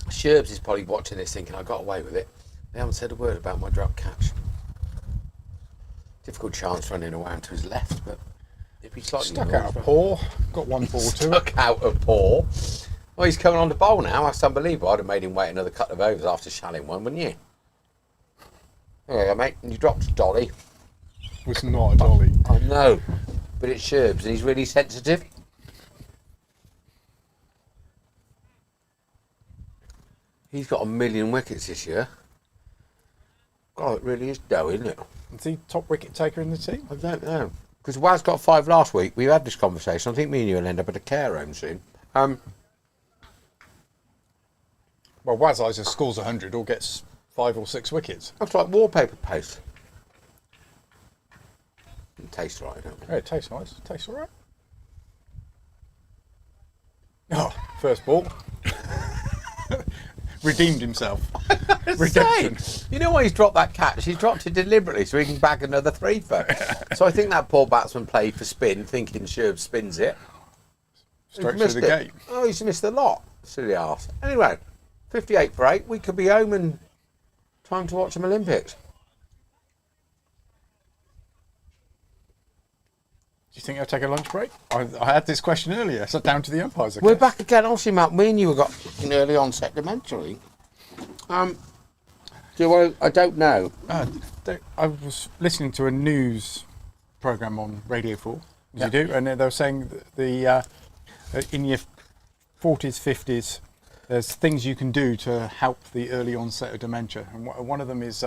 Sherbs is probably watching this thinking I got away with it. They haven't said a word about my drop catch. Difficult chance running around to his left, but if he's slightly Stuck out a paw. Got one ball to it. stuck out a paw. Well, he's coming on the bowl now. That's unbelievable. I'd have made him wait another couple of overs after shalling one, wouldn't you? There you go, mate. And you dropped a dolly. It was not a dolly. I know, but it's Sherbs and he's really sensitive. He's got 1 million wickets this year. God, it really is dough, isn't it? Is he top wicket taker in the team? I don't know. Because Waz got 5 last week. We had this conversation. I think me and you will end up at a care home soon. Well, Waz either scores 100 or gets 5 or 6 wickets. Looks like wallpaper paste. It tastes right, don't it? Yeah, it tastes nice. It tastes all right. Oh, first ball. Redeemed himself. Redemption. You know why he's dropped that catch? He's dropped it deliberately so he can bag another 3 for. So I think that poor batsman played for spin, thinking Sherb spins it. Straight He's through missed the it. gate. Oh, he's missed a lot. Silly arse. Anyway, 58 for 8. We could be home and time to watch some Olympics. Do you think I'll take a lunch break? I had this question earlier. Sat down to the umpires. We're back again. Obviously, Matt, me and you got an early onset dementia. I don't know. I was listening to a news programme on Radio 4, as you do, and they were saying that in your 40s, 50s, there's things you can do to help the early onset of dementia. And one of them is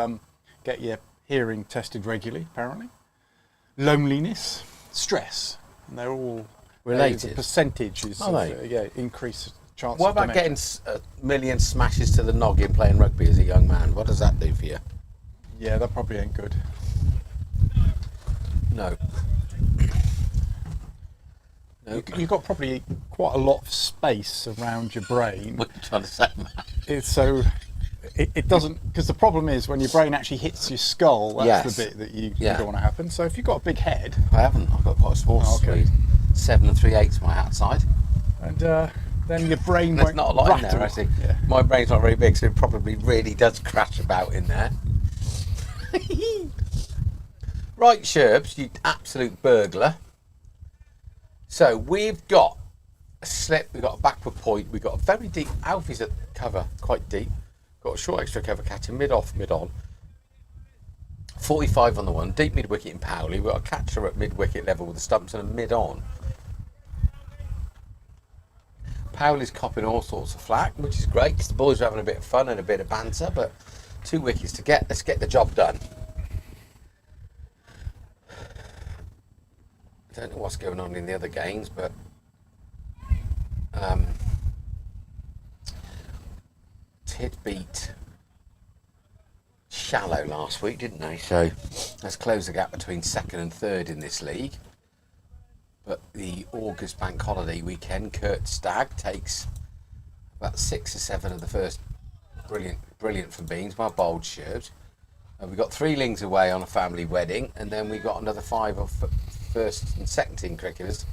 get your hearing tested regularly, apparently. Loneliness, stress, and they're all Related. The percentages Are of they? increased chance What of about dementia. getting a million smashes to the noggin playing rugby as a young man? What does that do for you? Yeah, that probably ain't good. No. You've got probably quite a lot of space around your brain. What are you trying to say, Matt? It's so it doesn't, because the problem is when your brain actually hits your skull, that's Yes. the bit that you Yeah. don't want to happen. So if you've got a big head, I haven't. I've got quite a small Okay. speed. 7 3/8 my outside. and then your brain There's won't not a lot in rattle. there, actually. Yeah. My brain's not very big, so it probably really does crash about in there. Right, Sherbs, you absolute burglar. So we've got a slip, we've got a backward point, we've got a very deep, Alfie's at cover, quite deep. Got a short extra cover catcher, mid off, mid on. 45 on the one, deep mid wicket in Powley. We've got a catcher at mid wicket level with the stumps and a mid on. Powley's copping all sorts of flack, which is great because the boys are having a bit of fun and a bit of banter, but 2 wickets to get. Let's get the job done. I don't know what's going on in the other games, but Tid beat Shallow last week, didn't they? So let's close the gap between 2nd and 3rd in this league. But the August bank holiday weekend, Kurt Stagg takes about 6 or 7 of the first. Brilliant from Beans, my bold Sherbs. We've got 3 lings away on a family wedding, and then we got another 5 of first and second team cricketers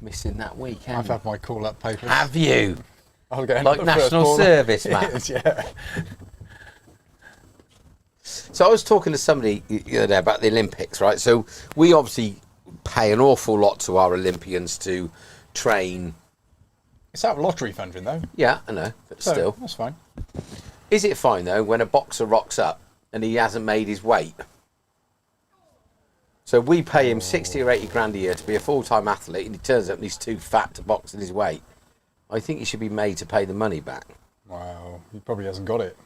missing that weekend. I've had my call-up papers. Have you? I'll get Like another first national ball. service, It man. is, yeah. So I was talking to somebody the other day about the Olympics, right? So we obviously pay an awful lot to our Olympians to train. It's out of lottery funding, though. Yeah, I know, but So still. that's fine. Is it fine, though, when a boxer rocks up and he hasn't made his weight? So we pay him 60 or 80 grand a year to be a full-time athlete, and he turns up and he's too fat to box in his weight. I think he should be made to pay the money back. Wow, he probably hasn't got it.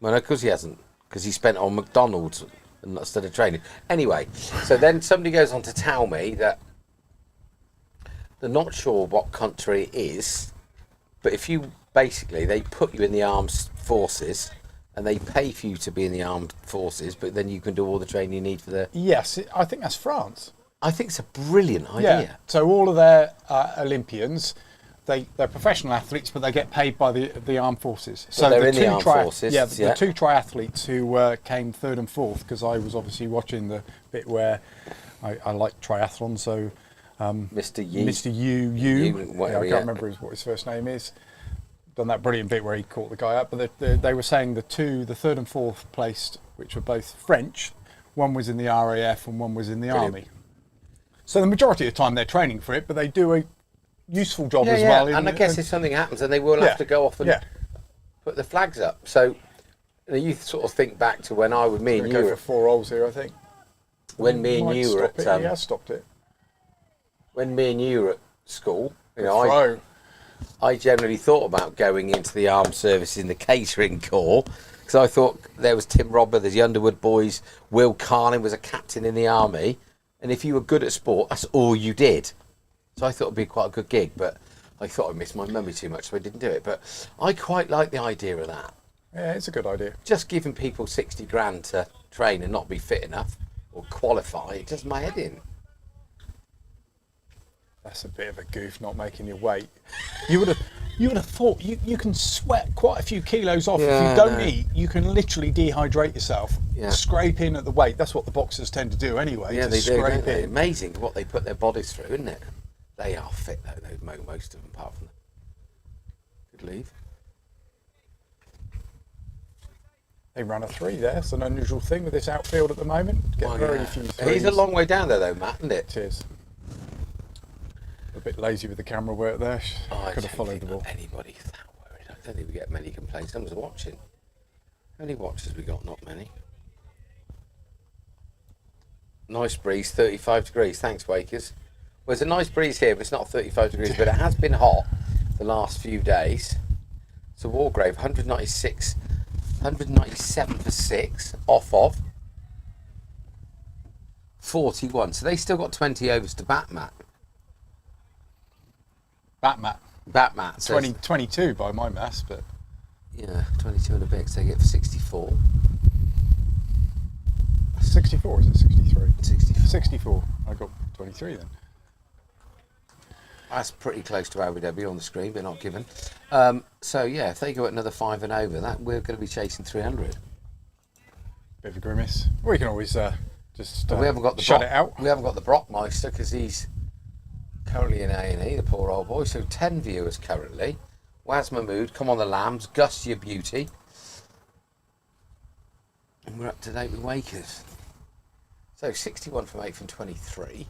Well, no, because he hasn't. Because he spent on McDonald's instead of training. Anyway, so then somebody goes on to tell me that they're not sure what country it is, but if you basically, they put you in the armed forces and they pay for you to be in the armed forces, but then you can do all the training you need for the... Yes, I think that's France. I think it's a brilliant idea. Yeah. So all of their Olympians they're professional athletes, but they get paid by the armed forces. So they're the in the armed forces. Yeah, Yeah. the two triathletes who came third and fourth, because I was obviously watching the bit where I like triathlon. So Mr. Yu. Mr. Yu, I can't remember what his first name is. Done that brilliant bit where he caught the guy up, but they were saying the third and fourth placed, which were both French, one was in the RAF and one was in the army. So the majority of the time they're training for it, but they do a useful job as well. And I guess if something happens, then they will have to go off and put the flags up. So you sort of think back to when me and you go were for 4 holes here, I think. When me and you were at he has stopped it. When me and you were at school, I generally thought about going into the armed services in the catering corps, because I thought there was Tim Robber, there's the Underwood boys, Will Carlin was a captain in the army, and if you were good at sport, that's all you did. So I thought it'd be quite a good gig, but I thought I missed my mummy too much, so I didn't do it. But I quite like the idea of that. Yeah, it's a good idea. Just giving people 60 grand to train and not be fit enough or qualify, it does my head in. That's a bit of a goof, not making your weight. You would have thought you can sweat quite a few kilos off if you don't eat. You can literally dehydrate yourself. Yeah. Scrape in at the weight. That's what the boxers tend to do anyway. Yeah, they scrape do. Don't they? in. Amazing what they put their bodies through, isn't it? They are fit though. Most of them, apart from good leave. They run a 3 there. It's an unusual thing with this outfield at the moment. Get very few threes. He's a long way down there though, Matt, isn't it? It is. A bit lazy with the camera work there. Could have followed the ball. Anybody's that worried. I don't think we get many complaints. Someone's watching. How many watchers we got? Not many. Nice breeze, 35 degrees. Thanks, Wakers. Well, there's a nice breeze here, but it's not 35 degrees. But it has been hot the last few days. So Wargrave, 196, 197 for 6, off of 41. So they still got 20 overs to bat, Matt. Batmat. 22 by my maths, but yeah, 22 and a bit. So they get for 64. 64, is it 63? 64. 64. I got 23 then. That's pretty close to Abu Dhabi on the screen, but not given. So yeah, if they go at another 5 and over, that we're going to be chasing 300. Bit of a grimace. We can always just we haven't got the shut it out. We haven't got the Brockmeister because he's currently in A&E, the poor old boy. So 10 viewers currently. Waz Mahmood, come on the lambs, Gus your beauty. And we're up to date with Wakers. So 61 from 8 from 23.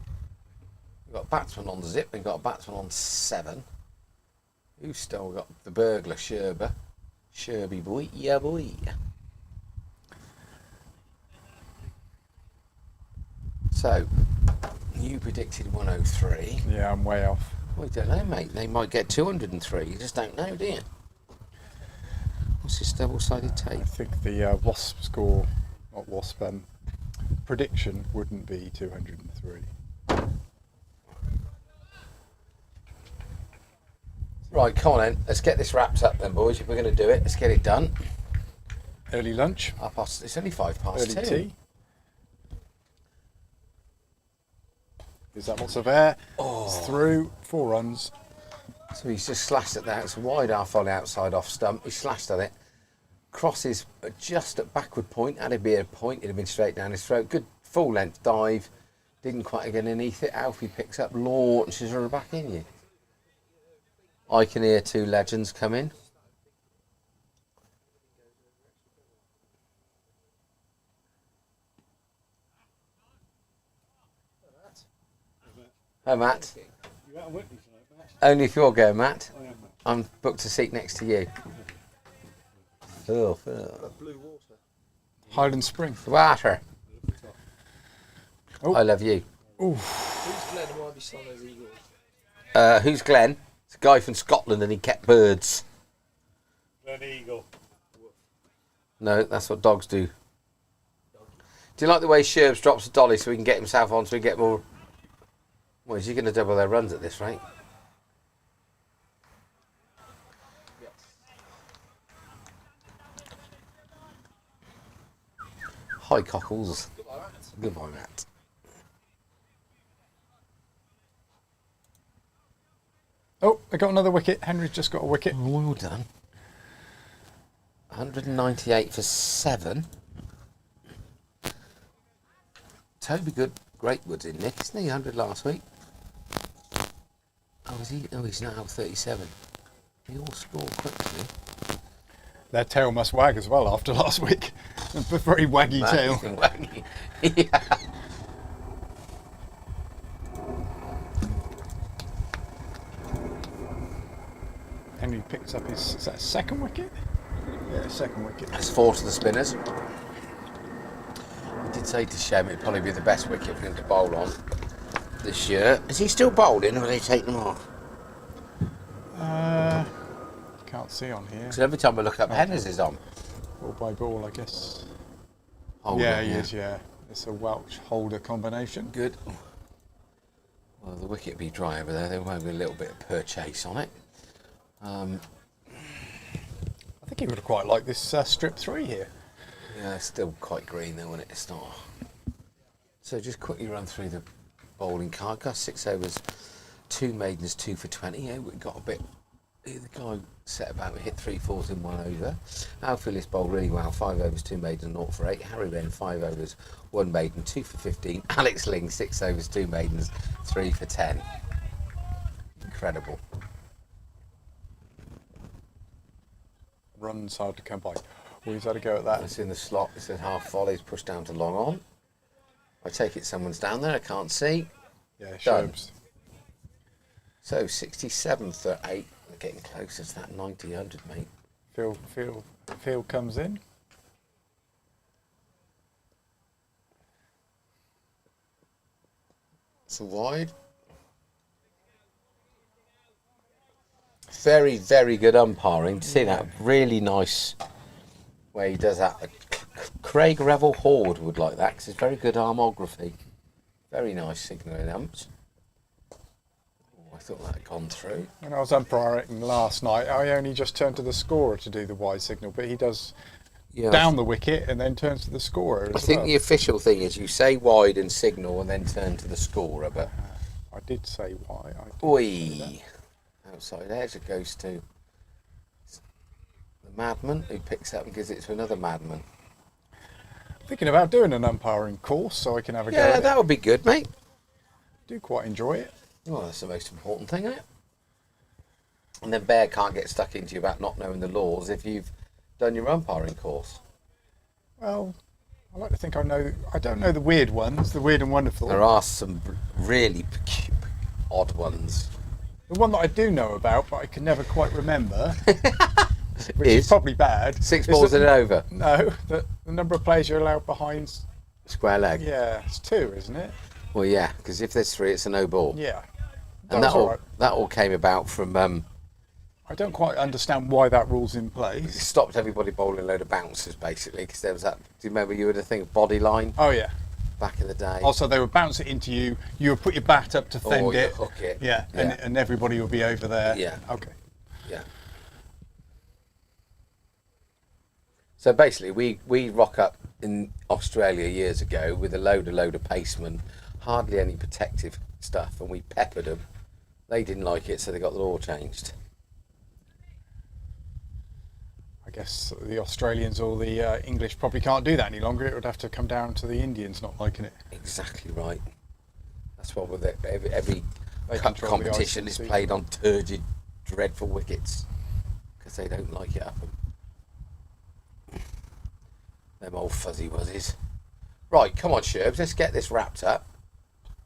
We've got a batsman on zip, we've got a batsman on 7. Who's still got the burglar, Sherber? Sherby boy, yeah boy. So, you predicted 103. Yeah, I'm way off. We don't know, mate. They might get 203. You just don't know, do you? What's this double-sided tape? I think the Wasp score, not Wasp, prediction wouldn't be 203. Right, come on then. Let's get this wrapped up then, boys. If we're going to do it, let's get it done. Early lunch. It's only 2:05. Early tea. Gives that lots of air. Oh. It's through, 4 runs. So he's just slashed at that. It's a wide half on the outside off stump. He slashed at it. Crosses just at backward point. Had it been a point, it'd have been straight down his throat. Good full length dive. Didn't quite get underneath it. Alfie picks up, launches her back in you. I can hear 2 legends come in. Hi, Matt. Only if you're going, Matt. I'm booked a seat next to you. Phil. Blue water. Highland Spring. Water. Oh. I love you. Who's Glenn and why have you signed those Eagles? Who's Glenn? It's a guy from Scotland and he kept birds. Glen Eagle. No, that's what dogs do. Do you like the way Sherbs drops a dolly so he can get himself on so he can get more... Well, is he going to double their runs at this rate? Yes. Hi, cockles. Goodbye, Matt. Goodbye, Matt. Oh, they got another wicket. Henry's just got a wicket. Oh, well done. 198 for 7. Toby Greatwood's in Nick, isn't he? 100 last week. Oh, is he? Oh, he's now 37. They all score quickly. Their tail must wag as well after last week. A very waggy tail. Waggy. Yeah. Henry picks up his, is that second wicket? Yeah, second wicket. That's 4 to the spinners. I did say to Shem it'd probably be the best wicket for him to bowl on this year. Is he still bowling or have they taken him off? Can't see on here. Because every time I look up, Henry's is on. Ball by ball, I guess. Holder, Yeah, he is, yeah. It's a Welsh holder combination. Good. Well, the wicket will be dry over there. There won't be a little bit of purchase on it. I think he would have quite liked this strip 3 here. Yeah, it's still quite green though, isn't it? It's not. So just quickly run through the bowling card. Got 6 overs, 2 maidens, 2 for 20. Yeah, we got a bit. The guy set about hit 3 fours in 1 over. Al Phillips bowled really well. 5 overs, 2 maidens, 0 for 8. Harry Wren 5 overs, 1 maiden, 2 for 15. Alex Ling 6 overs, 2 maidens, 3 for 10. Incredible. Runs hard to come by. Well, he's had a go at that. It's in the slot. It says half volleys pushed down to long on. I take it someone's down there. I can't see. Yeah, Done. Shobes. So 67 for 8. We're getting closer to that 90, 100, mate. Field comes in. So wide. Very, very good umpiring. See that really nice way he does that. Craig Revel Horde would like that because it's very good armography. Very nice signalling umps. Oh, I thought that had gone through. When I was umpiring last night, I only just turned to the scorer to do the wide signal, but he does down the wicket and then turns to the scorer. I think the official thing is you say wide and signal and then turn to the scorer, but... I did say wide. Oi! Outside edge, it goes to the madman who picks up and gives it to another madman. Thinking about doing an umpiring course so I can have a go Yeah, at it. that would be good, mate. Do quite enjoy it. Well, that's the most important thing, isn't it? And then Bear can't get stuck into you about not knowing the laws if you've done your umpiring course. Well, I like to think I know. I don't know the weird ones, the weird and wonderful. There are some really odd ones. The one that I do know about, but I can never quite remember, which is probably bad. 6 is balls that- and over. No, the number of players you're allowed behind. Square leg. Yeah, it's 2, isn't it? Well, yeah, because if there's 3, it's a no ball. Yeah. And was that all, alright. that all came about from I don't quite understand why that rule's in it place. stopped everybody bowling a load of bouncers, basically, because there was that. Do you remember you had a thing of body line Oh yeah. back in the day? Also, they would bounce it into you. You would put your bat up to fend Or you it. hook it. Yeah, Yeah. and everybody would be over there. Yeah. Okay. Yeah. So basically, we rock up in Australia years ago with a load of pacemen, hardly any protective stuff, and we peppered them. They didn't like it, so they got the law changed. I guess the Australians or the English probably can't do that any longer. It would have to come down to the Indians not liking it. Exactly right. That's what with it. Every They cup control the competition is ICC. played on turgid, dreadful wickets because they don't like it up 'em. Them old fuzzy wuzzies. Right, come on, Sherbs, let's get this wrapped up.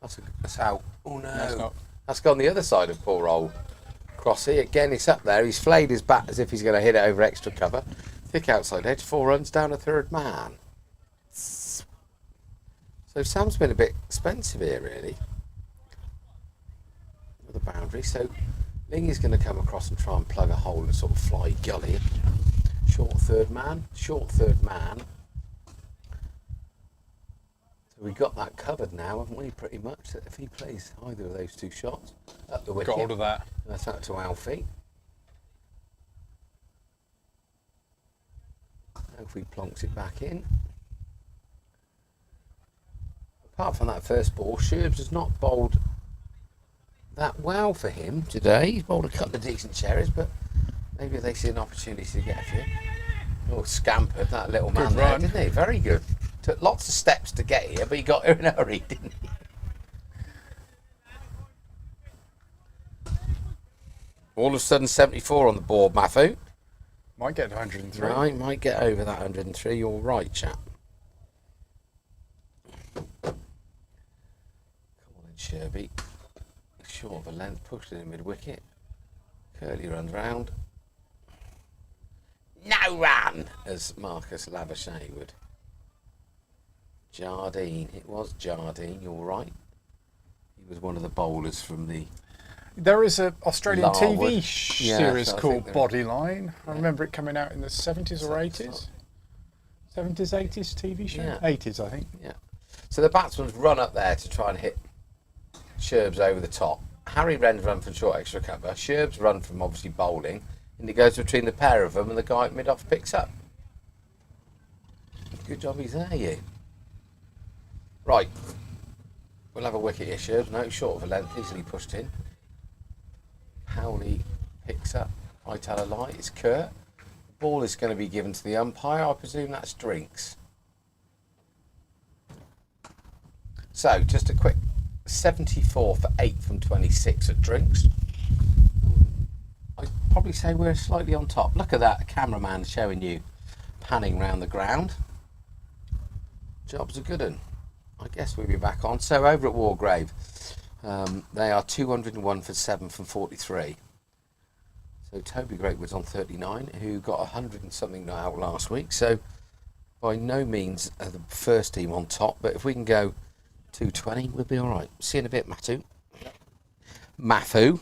That's how. Oh no, That's not. that's gone the other side of poor old Crossy. Again, it's up there. He's flayed his bat as if he's going to hit it over extra cover. Thick outside edge, 4 runs down a third man. So Sam's been a bit expensive here, really. With the boundary. So Ling is going to come across and try and plug a hole and sort of fly gully. Short third man. So we got that covered now, haven't we, pretty much? That if he plays either of those 2 shots, up the wicket. Got hold of that. That's out to Alfie. Alfie plonks it back in. Apart from that first ball, Sherbs has not bowled that well for him today. He's bowled a couple of decent cherries, but maybe they see an opportunity to get a few. Oh, scampered that little man Good there, run. didn't he? Very good. Took lots of steps to get here, but he got here in a hurry, didn't he? All of a sudden, 74 on the board, Matthew. Might get 103. Right, might get over that 103. You're right, chap. Come on in, Sherby. Short of a length, pushed in mid-wicket. Curly runs round. No run, as Marcus Lavachet would. Jardine. It was Jardine, you're right. He was one of the bowlers from the... There is an Australian Larwood. TV Yeah, series so I called think there is. Bodyline. I remember it coming out in the 70s or 80s. 70s, 80s TV show? Yeah. 80s, I think. Yeah. So the batsman's run up there to try and hit Sherbs over the top. Harry Wren's run from short extra cover. Sherbs run from obviously bowling. And he goes between the pair of them and the guy at mid-off picks up. Good job he's there, you. Right. We'll have a wicket here, Sherbs. No, short of a length, easily pushed in. Howley picks up. I tell a lie, it's Kurt. The ball is going to be given to the umpire. I presume that's drinks. So, just a quick 74 for 8 from 26 at drinks. I'd probably say we're slightly on top. Look at that cameraman showing you panning round the ground. Job's a good one. I guess we'll be back on. So over at Wargrave, they are 201 for 7 from 43. So Toby Greatwood's on 39, who got 100 and something out last week. So by no means are the first team on top, but if we can go 220, we'll be all right. See you in a bit, Matthew. Matthew.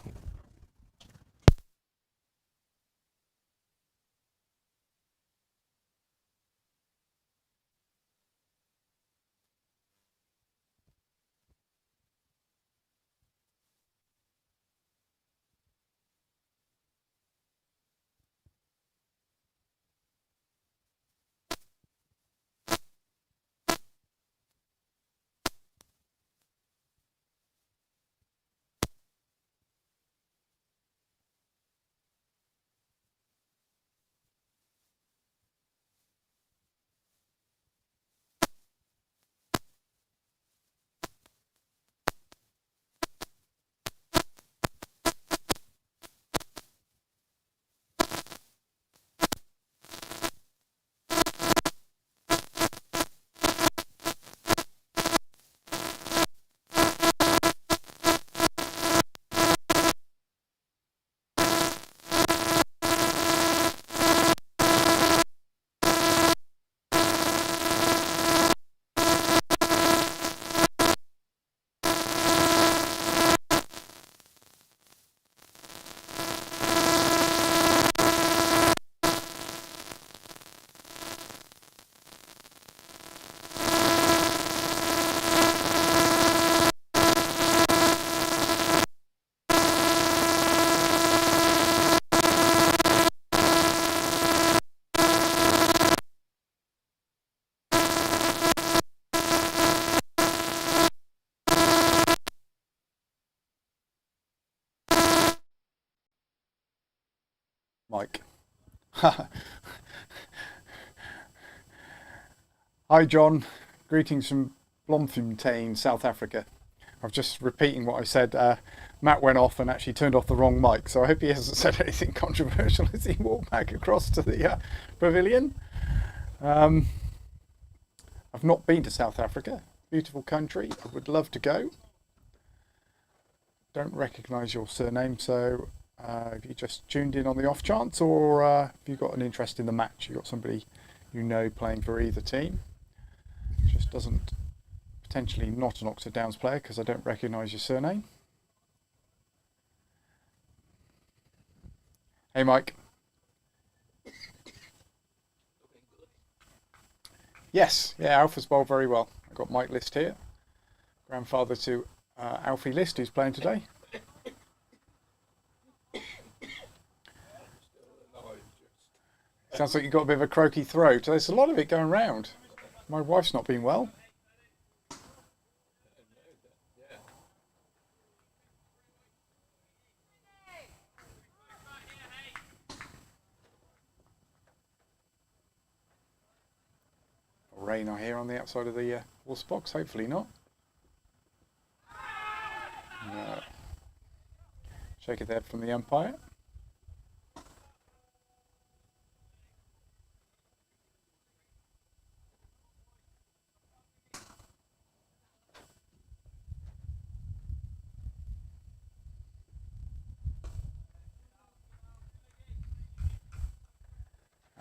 Mike. Hi, John. Greetings from Bloemfontein, South Africa. I'm just repeating what I said. Matt went off and actually turned off the wrong mic, so I hope he hasn't said anything controversial as he walked back across to the pavilion. I've not been to South Africa. Beautiful country. I would love to go. Don't recognise your surname, so have you just tuned in on the off chance, or have you got an interest in the match? You got somebody you know playing for either team? Just doesn't, potentially not an Oxford Downs player because I don't recognise your surname. Hey, Mike. Yes, yeah, Alpha's bowled very well. I've got Mike List here, grandfather to Alfie List, who's playing today. Sounds like you've got a bit of a croaky throat. There's a lot of it going round. My wife's not been well. around the outside of the horse box. Hopefully not. Shake of the head from the umpire.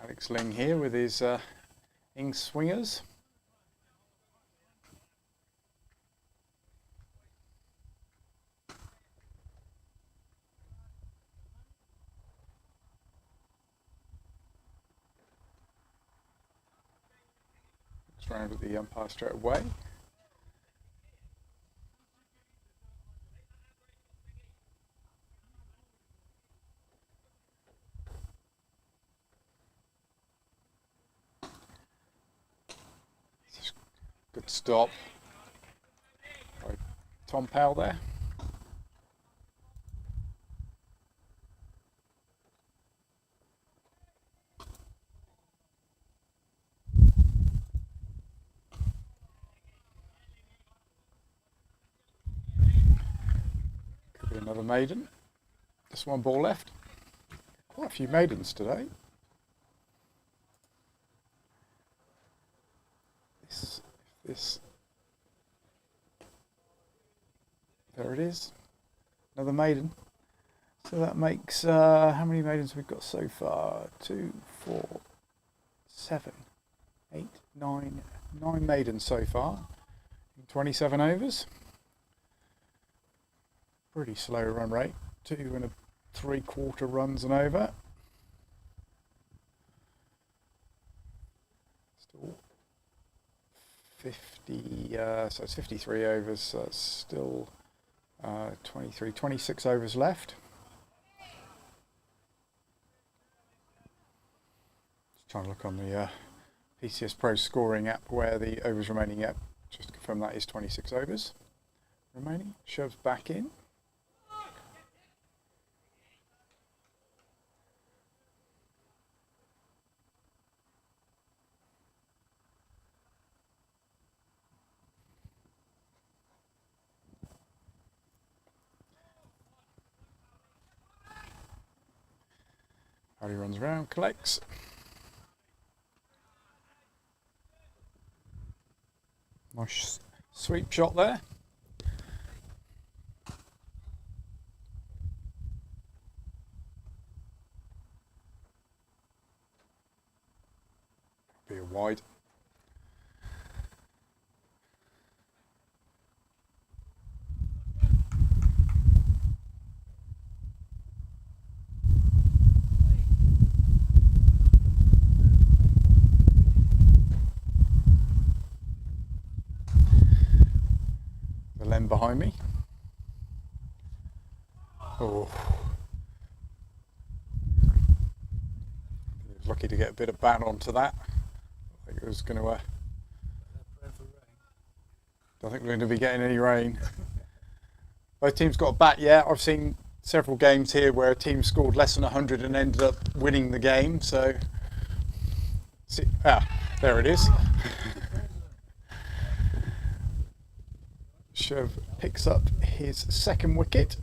Alex Ling here with his ing swingers. Looks round at the umpire straight away. Good stop by Tom Powell there. Could be another maiden. Just one ball left. Quite a few maidens today. There it is, another maiden. So that makes, how many maidens we've got so far? 2, 4, 7, 8, 9 maidens so far in 27 overs. Pretty slow run rate, 2 3/4 runs an over. Still 50, so it's 53 overs, so it's still 26 overs left. Just trying to look on the PCS Pro scoring app where the overs remaining at, just to confirm that is 26 overs remaining. Shoves back in. Harry runs around, collects. Nice sweep shot there. Be a wide. Behind me. Oh, he was lucky to get a bit of bat onto that. I think it was going to. Don't think we're going to be getting any rain. Both teams got a bat yet. I've seen several games here where a team scored less than 100 and ended up winning the game. So, see, there it is. Chev picks up his second wicket.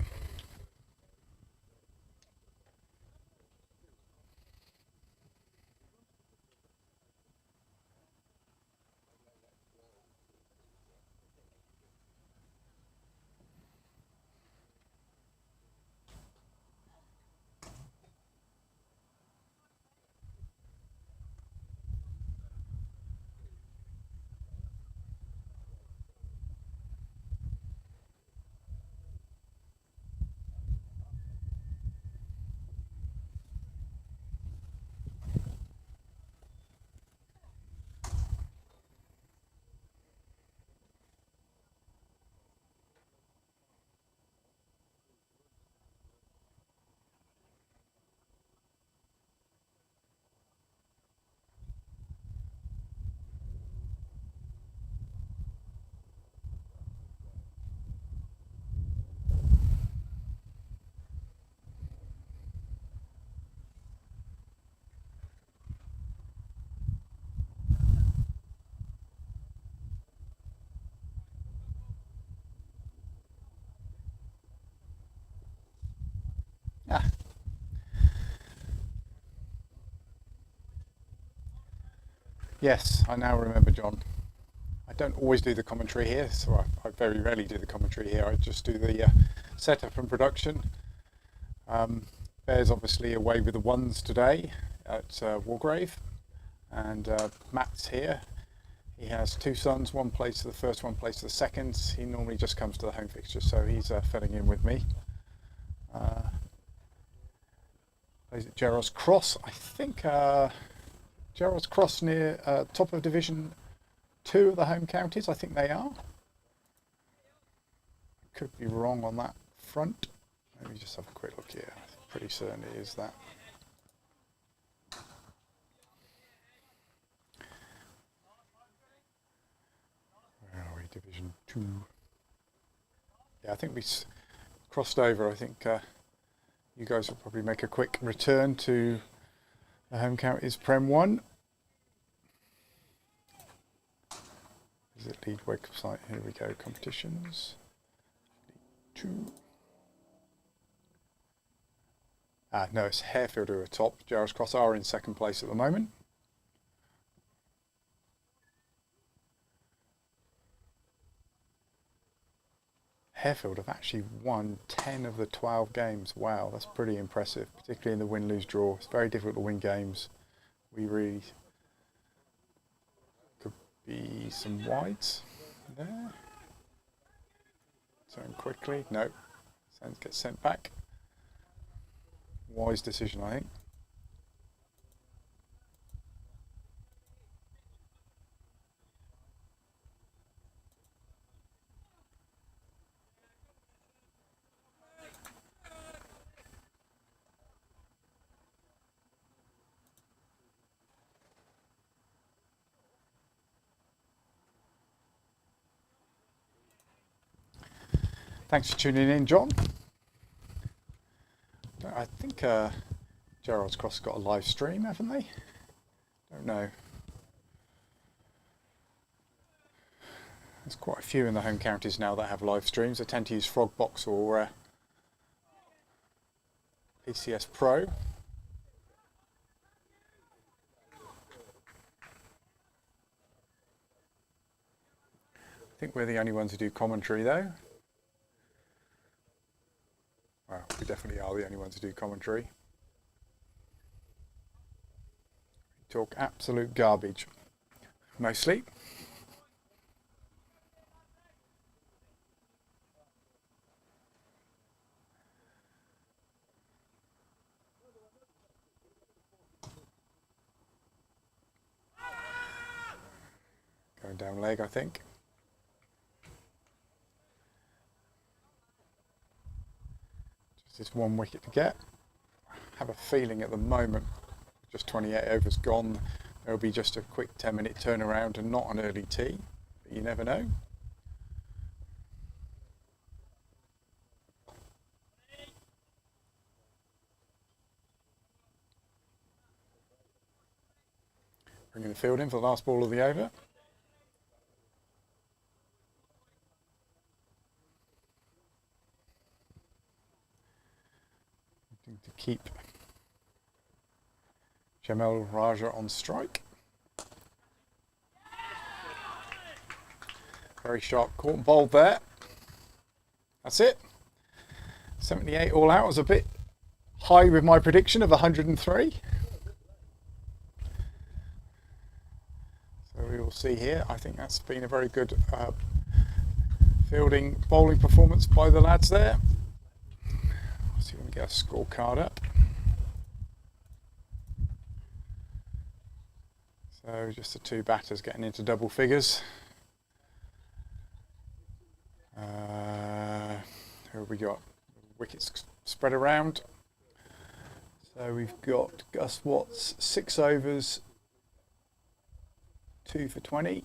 Yes, I now remember, John. I don't always do the commentary here, so I very rarely do the commentary here. I just do the setup and production. Bears obviously away with the ones today at Wargrave, and Matt's here. He has two sons, one plays to the first, one plays to the second. He normally just comes to the home fixture, so he's filling in with me. Plays at Gerrard's Cross. I think Gerrard's Cross near top of Division 2 of the home counties. I think they are. Could be wrong on that front. Let me just have a quick look here. I'm pretty certain it is that. Where are we? Division 2. Yeah, I think we crossed over. I think you guys will probably make a quick return to the home counties Prem 1. Visit League website. Here we go. Competitions. League 2. No, it's Harefield who are top. Gerrard's Cross are in second place at the moment. Harefield have actually won 10 of the 12 games. Wow, that's pretty impressive, particularly in the win-lose draw. It's very difficult to win games. We really could be some wides there. Turn quickly. No, gets sent back. Wise decision, I think. Thanks for tuning in, John. I think Gerrard's Cross got a live stream, haven't they? Don't know. There's quite a few in the home counties now that have live streams. They tend to use Frogbox or PCS Pro. I think we're the only ones who do commentary though. Well, we definitely are the only ones who do commentary. We talk absolute garbage, mostly. Going down leg, I think. Just one wicket to get. I have a feeling at the moment, just 28 overs gone, there'll be just a quick 10-minute turnaround and not an early tea, but you never know. Bringing the field in for the last ball of the over. To keep Jamel Raja on strike. Very sharp caught and bowled there. That's it. 78 all out was a bit high with my prediction of 103. So we will see here. I think that's been a very good fielding bowling performance by the lads there. See if we can get a scorecard up. So just the two batters getting into double figures. Who have we got? Wickets spread around. So we've got Gus Watts, 6 overs, 2 for 20.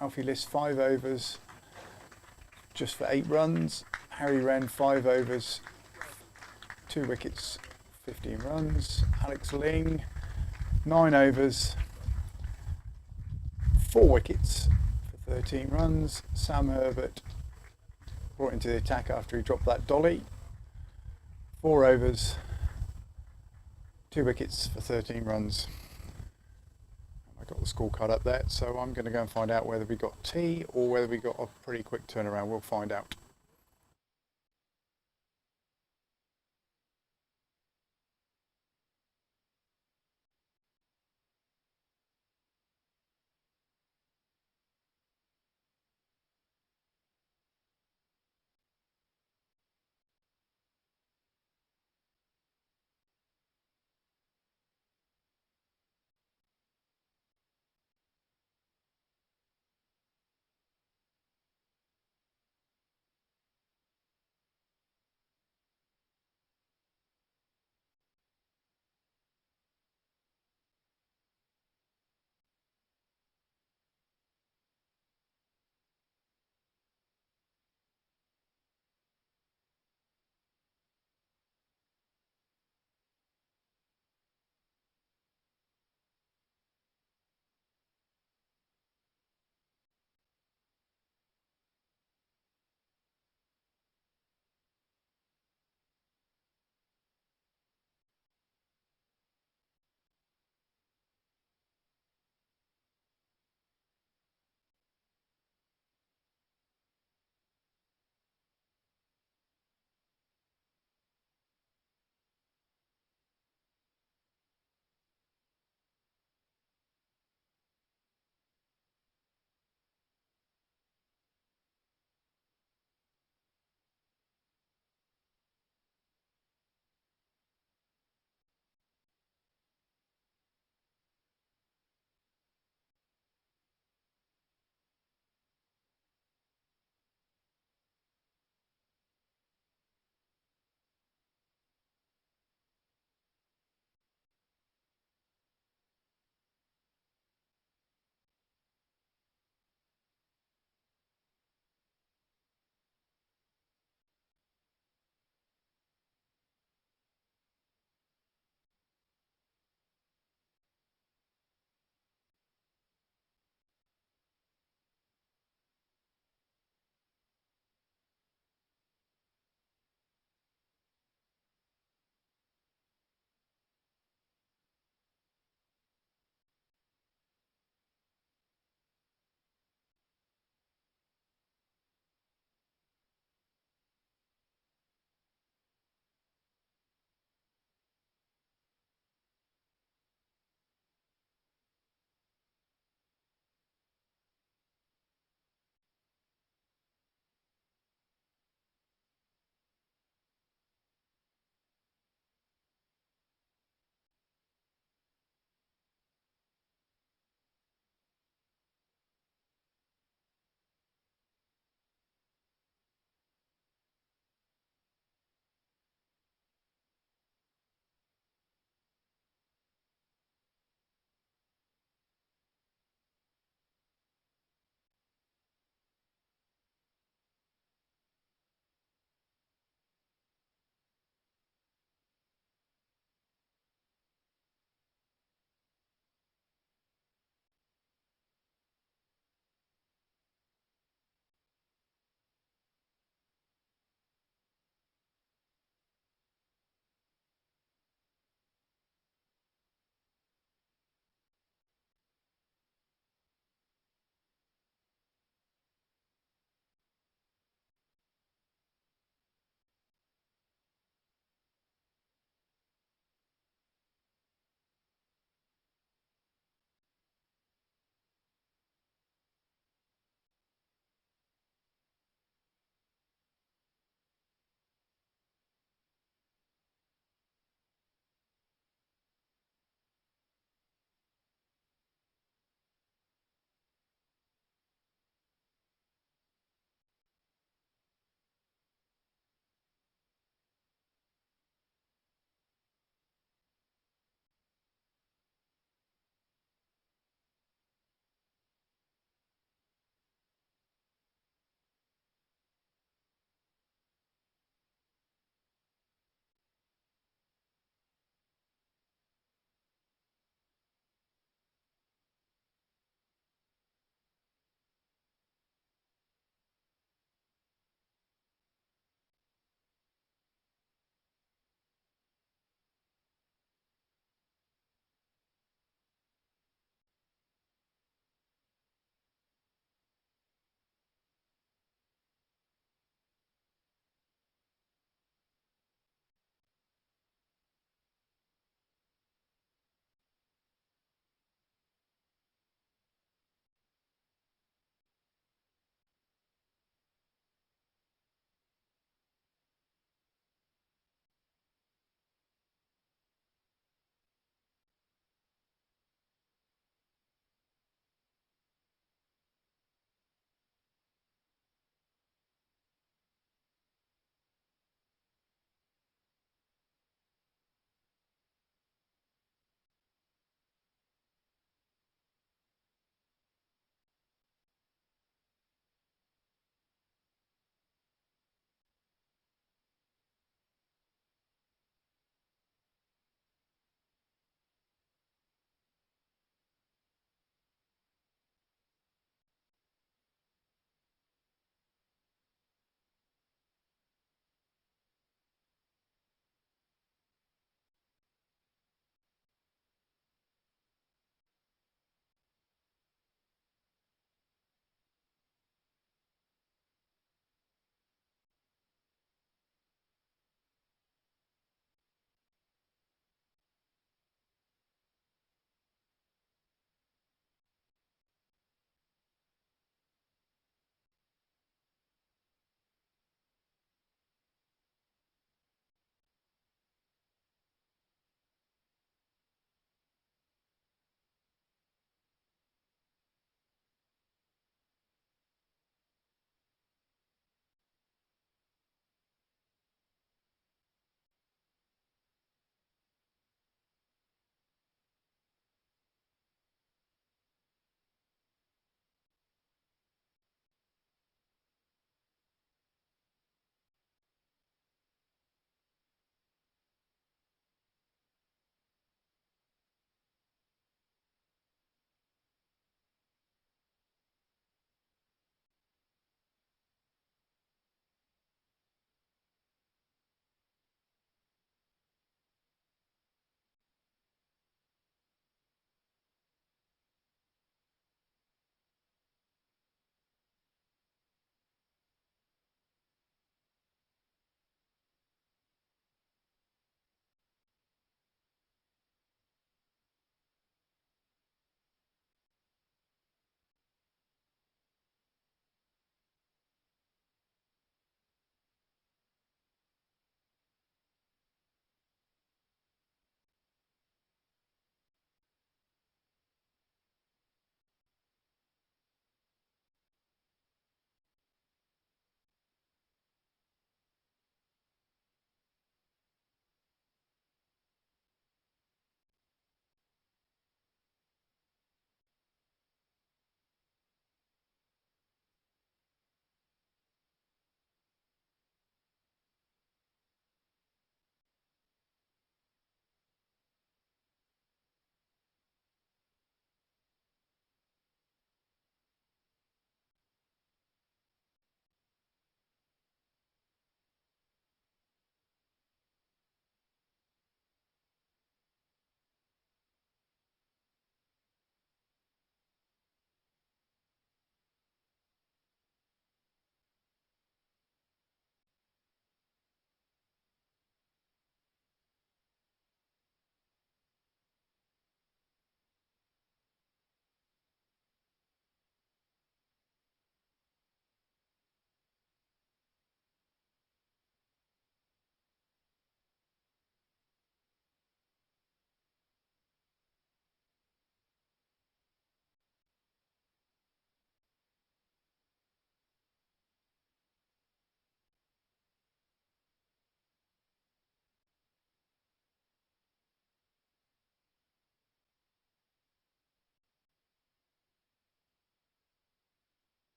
Alfie List, 5 overs, just for 8 runs. Harry Wren, 5 overs, 2 wickets, 15 runs. Alex Ling, 9 overs, 4 wickets for 13 runs. Sam Herbert brought into the attack after he dropped that dolly. 4 overs, 2 wickets for 13 runs. I got the scorecard up there, so I'm going to go and find out whether we got tea or whether we got a pretty quick turnaround. We'll find out.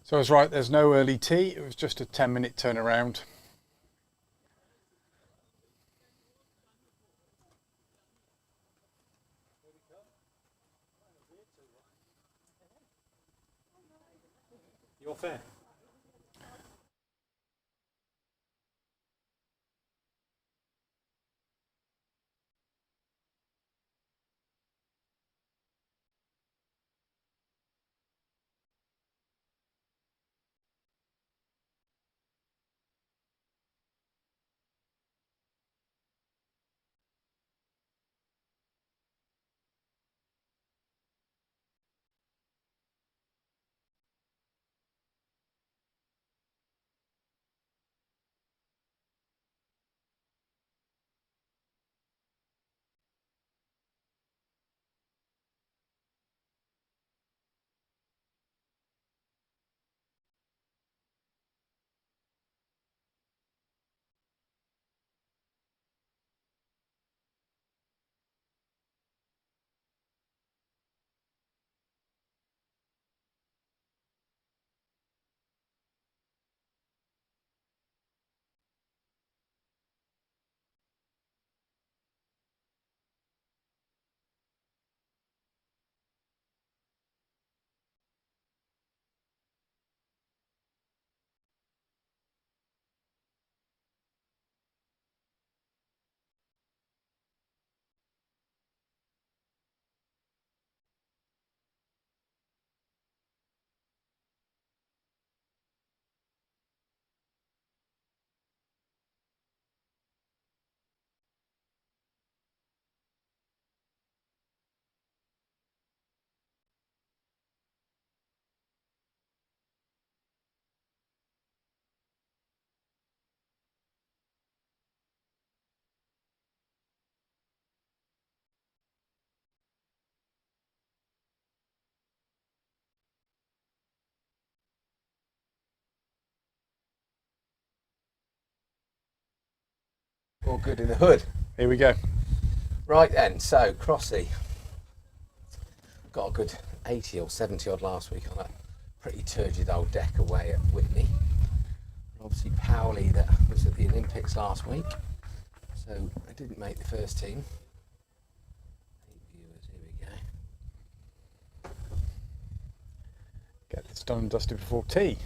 So I was right, there's no early tea. It was just a 10-minute turnaround. You're fair. All good in the hood. Here we go. Right then, so Crossy got a good 80 or 70 odd last week on a pretty turgid old deck away at Whitney. And obviously Powley that was at the Olympics last week, so I didn't make the first team. 8 viewers, here we go. Get this done and dusted before tea.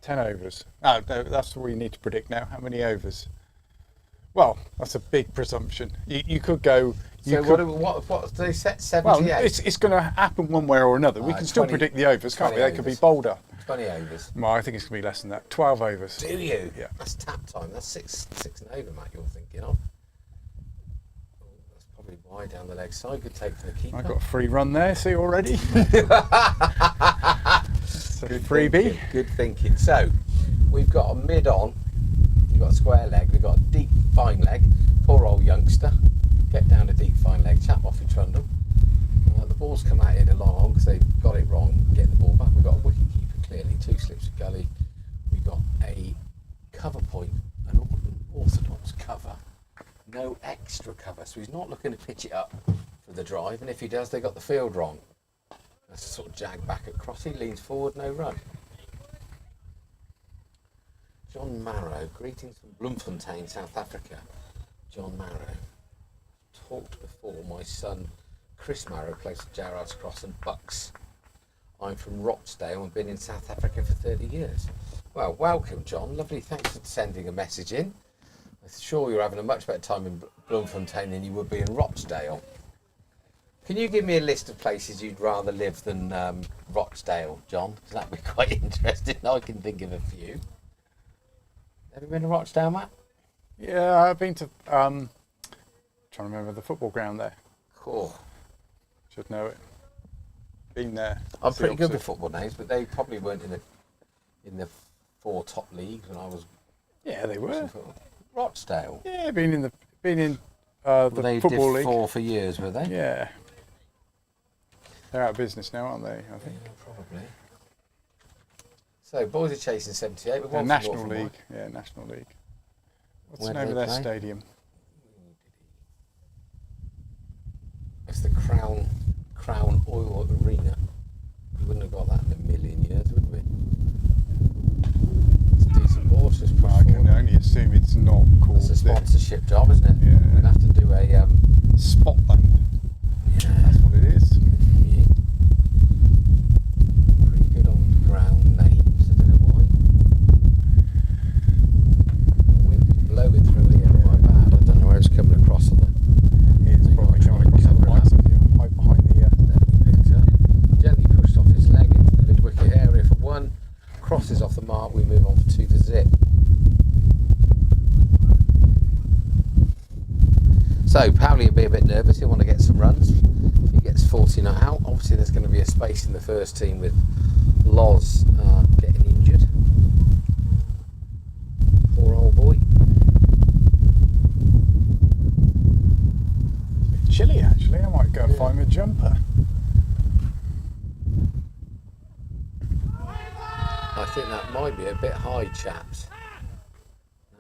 10 overs. Oh, no, that's what we need to predict now. How many overs? Well, that's a big presumption. You could go. So what do they set? 78? Well, it's going to happen one way or another. We can still 20 predict the overs, can't we? They could be overs. bolder. 20 overs. Well, I think it's going to be less than that. 12 overs. Do you? Yeah. That's tap time. That's six and over, Matt, you're thinking of. Oh, that's probably wide down the leg side. Good take for the keeper. I got a free run there, see already? So Good freebie. thinking, good thinking. So, we've got a mid on. You've got a square leg. We've got a deep fine leg. Poor old youngster. Get down a deep fine leg. Chap off your trundle. The ball's come out here to long on because they've got it wrong. Get the ball back. We've got a wicket keeper clearly. 2 slips of gully. We've got a cover point. An orthodox cover. No extra cover. So he's not looking to pitch it up for the drive. And if he does, they got the field wrong. That's a sort of jag back at cross. He leans forward. No run. John Marrow, greetings from Bloemfontein, South Africa. John Marrow. Talked before, my son Chris Marrow plays for Gerrards Cross and Bucks. I'm from Rochdale and been in South Africa for 30 years. Well, welcome John, lovely, thanks for sending a message in. I'm sure you're having a much better time in Bloemfontein than you would be in Rochdale. Can you give me a list of places you'd rather live than Rochdale, John? Because that'd be quite interesting. I can think of a few. Have you been to Rochdale, Matt? Yeah, I've been to, trying to remember the football ground there. Cool. Should know it. Been there. I'm It's the pretty good opposite. with football names, but they probably weren't in the 4 top leagues when I was Yeah, they were. football. Rochdale. Yeah, been in the Well, they football did league. 4 for years, were they? Yeah. They're out of business now, aren't they? I think. Yeah, probably. So, boys are chasing 78. But The one National from League. Yeah, National League. What's Where the do name of they their play? stadium? It's the Crown Oil Arena. We wouldn't have got that in a million years, would we? apprenticeship job, isn't it? Yeah. We'll have to do a Spot band. yeah, That's what it is. pretty good on ground names. I don't know why. The wind's blowing through here quite bad. I don't know where it's coming across on the. It's probably coming across the right if you're hide behind the. Definitely picked up. Gently pushed off his leg into the mid-wicket area for 1. Crosses off the mark. We move on for 2 for Zip. So Powley will be a bit nervous. He'll want to get some runs. If he gets 40 not out, obviously there's going to be a space in the first team with Loz getting injured. Poor old boy. It's chilly actually. I might go and find me a jumper. I think that might be a bit high, chaps.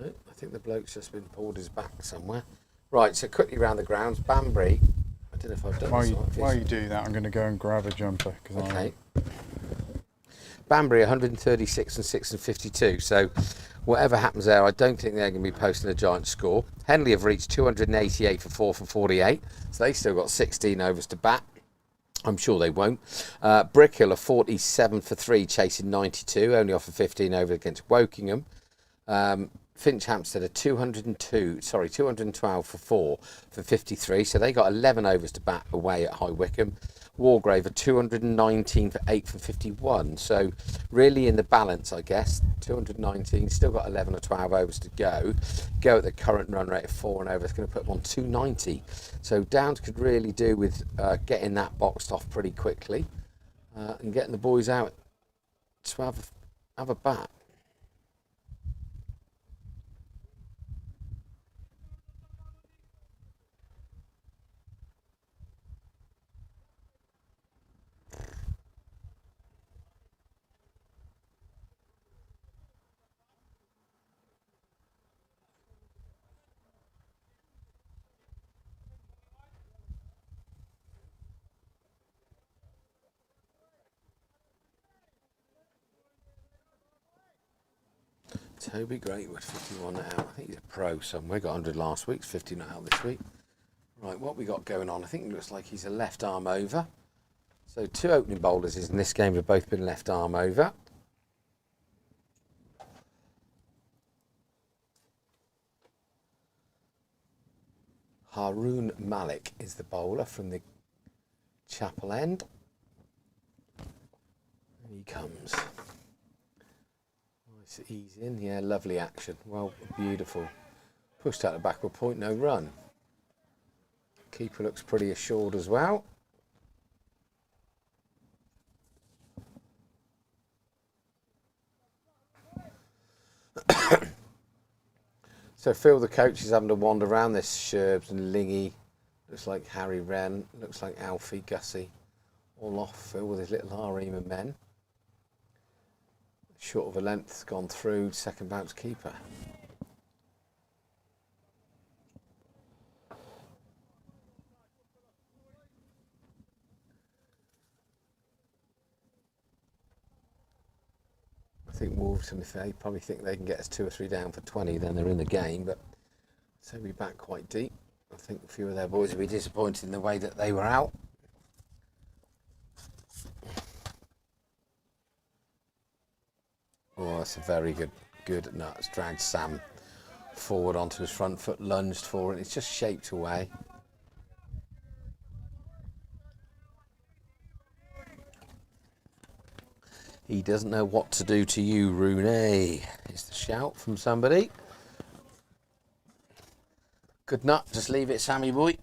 No, I think the bloke's just been pulled his back somewhere. Right, so quickly round the grounds. Banbury. I don't know if I've done While this. you do that, I'm going to go and grab a jumper. Okay. Banbury 136 and 6 and 52. So whatever happens there, I don't think they're going to be posting a giant score. Henley have reached 288 for 4 for 48. So they still got 16 overs to bat. I'm sure they won't. Brickhill are 47 for 3, chasing 92, only off a 15 over against Wokingham. Finch Hampstead are 212 for 4 for 53, so they got 11 overs to bat away at High Wycombe. Wargrave are 219 for 8 for 51, so really in the balance, I guess. 219, still got 11 or 12 overs to go. Go at the current run rate of 4 and over, it's going to put them on 290. So Downs could really do with getting that boxed off pretty quickly and getting the boys out to have a bat. Toby Greatwood, 51 out. I think he's a pro somewhere. Got 100 last week, 50 not out this week. Right, what we got going on? I think it looks like he's a left arm over. So 2 opening bowlers in this game have both been left arm over. Haroon Malik is the bowler from the Chapel End. And he comes. Nice ease in, yeah, lovely action. Well, beautiful. Pushed out the backward point, no run. Keeper looks pretty assured as well. So Phil, the coach, is having to wander around this. Sherbs and Lingy. Looks like Harry Wren. Looks like Alfie, Gussie. All off Phil with his little harem of men. Short of a length, gone through. Second bounce keeper. I think Wolverton, if they probably think they can get us 2 or 3 down for 20, then they're in the game. But so we back quite deep. I think a few of their boys will be disappointed in the way that they were out. Oh, that's a very good nuts. Dragged Sam forward onto his front foot, lunged forward. It's just shaped away. He doesn't know what to do to you, Rooney. Is the shout from somebody. Good nut. Just leave it, Sammy boy.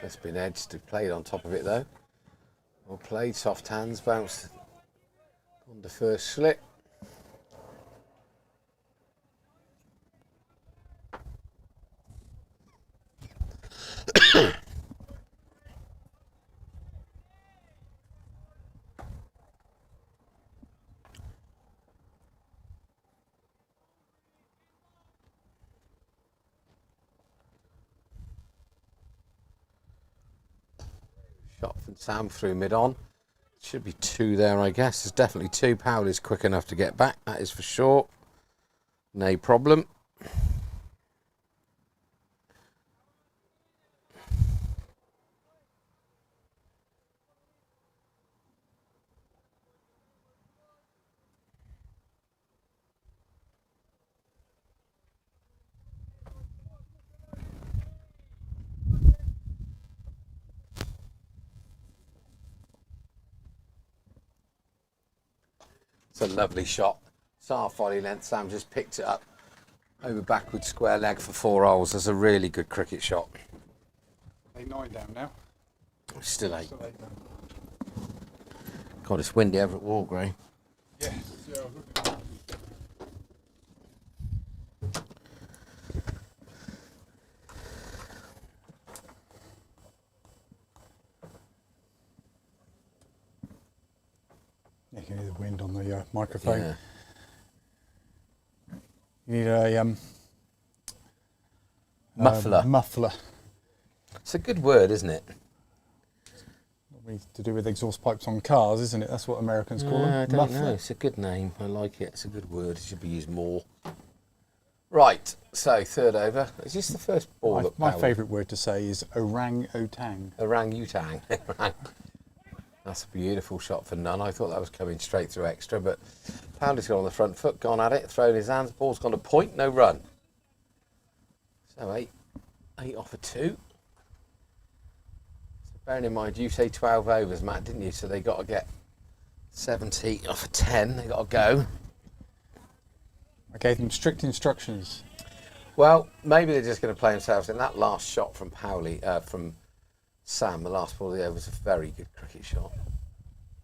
It's been edged. Played on top of it though. Well played. Soft hands. Bounced on the first slip. Shot from Sam through mid-on. Should be 2 there, I guess. There's definitely 2. Powley's quick enough to get back, that is for sure. No problem. It's a lovely shot. It's half volley length. Sam just picked it up over backward square leg for 4 holes. That's a really good cricket shot. 8-9 down now. Still 8. Still 8 down. God, it's windy over at Wargrave. Yeah. You can hear the wind on the microphone. Yeah. You need a Muffler. muffler. It's a good word, isn't it? Probably to do with exhaust pipes on cars, isn't it? That's what Americans call them. I don't muffler. know. It's a good name. I like it. It's a good word. It should be used more. Right. So 3rd over. Is this the first ball? My favourite word to say is orang-utang. Orang-utang. That's a beautiful shot for none. I thought that was coming straight through extra, but Powley's gone on the front foot, gone at it, thrown his hands, ball's gone to point, no run. So 8 off of 2. So bearing in mind, you say 12 overs, Matt, didn't you? So they got to get 70 off of 10. They got to go. I gave them strict instructions. Well, maybe they're just going to play themselves in. That last shot from Powley, from Sam, the last ball of the over, was a very good cricket shot.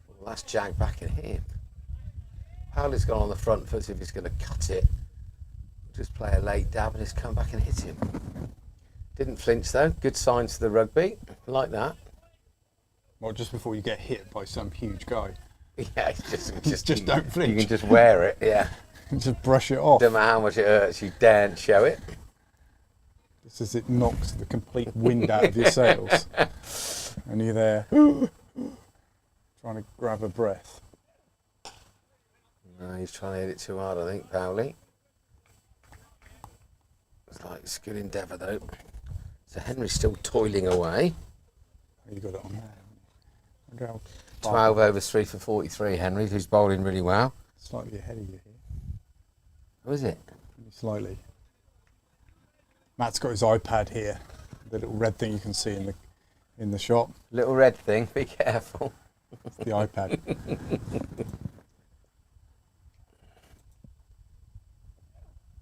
Well, that's jagged back and hit him. Powley's gone on the front foot if he's going to cut it. Just play a late dab and he's come back and hit him. Didn't flinch though. Good signs for the rugby. Like that. Well, just before you get hit by some huge guy. Yeah, it's just don't flinch. You can just wear it, yeah. Just brush it off. Don't matter how much it hurts, you daren't show it. Just as it knocks the complete wind out of your sails. And you're there trying to grab a breath. No, he's trying to hit it too hard, I think, Powley. It's like it's a good endeavour though. So Henry's still toiling away. You got it on there. 12 overs, 3 for 43, Henry, who's bowling really well. Slightly ahead of you here. Who is it? Slightly. Matt's got his iPad here. The little red thing you can see in the shot. Little red thing, be careful. It's the iPad.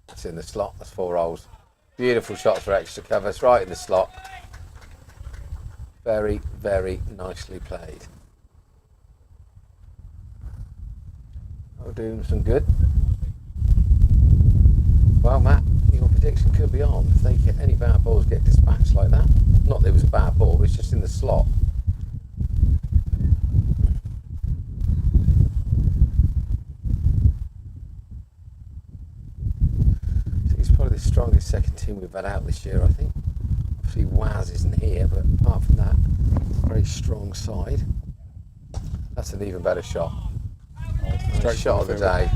It's in the slot, that's 4 holes. Beautiful shot for extra cover, it's right in the slot. Very, very nicely played. That'll do him some good. Well, Matt, your prediction could be on. If they get any bad balls get dispatched like that. Not that it was a bad ball, it's just in the slot. So he's probably the strongest second team we've had out this year, I think. Obviously Waz isn't here, but apart from that, very strong side. That's an even better shot. Nice shot of the day.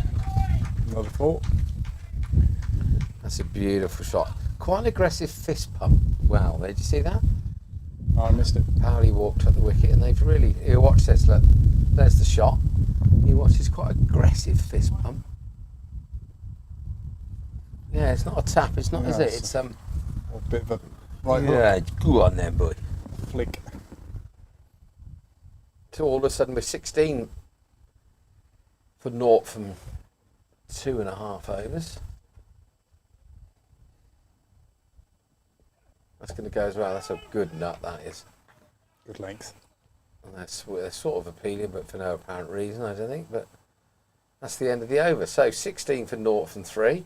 Another 4. That's a beautiful shot. Quite an aggressive fist pump. Wow, did you see that? Oh, I missed it. Powley walked up the wicket and they've really... You watch this, look. There's the shot. You watch this quite aggressive fist pump. Yeah, it's not a tap, it's not, No, is it? it's It's a bit of a right yeah, go on then, boy. flick. So all of a sudden we're 16 for naught from 2.5 overs. That's going to go as well. That's a good nut, that is. Good length. And they're sort of appealing, but for no apparent reason, I don't think. But that's the end of the over. So 16 for naught from 3.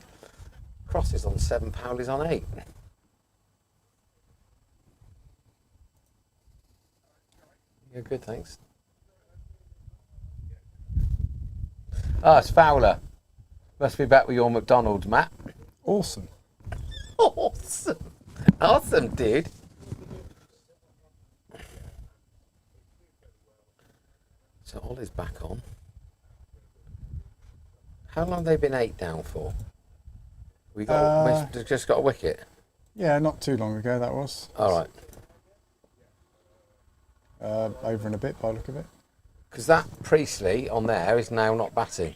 Crosses on 7, Powley's on 8. You're good, thanks. Ah, it's Fowler. Must be back with your McDonald's, Matt. Awesome. Awesome. Awesome, dude. So Ollie's back on. How long have they been 8 down for? We just got a wicket. Yeah, not too long ago that was. All right. Over in a bit by the look of it. Because that Priestley on there is now not batting.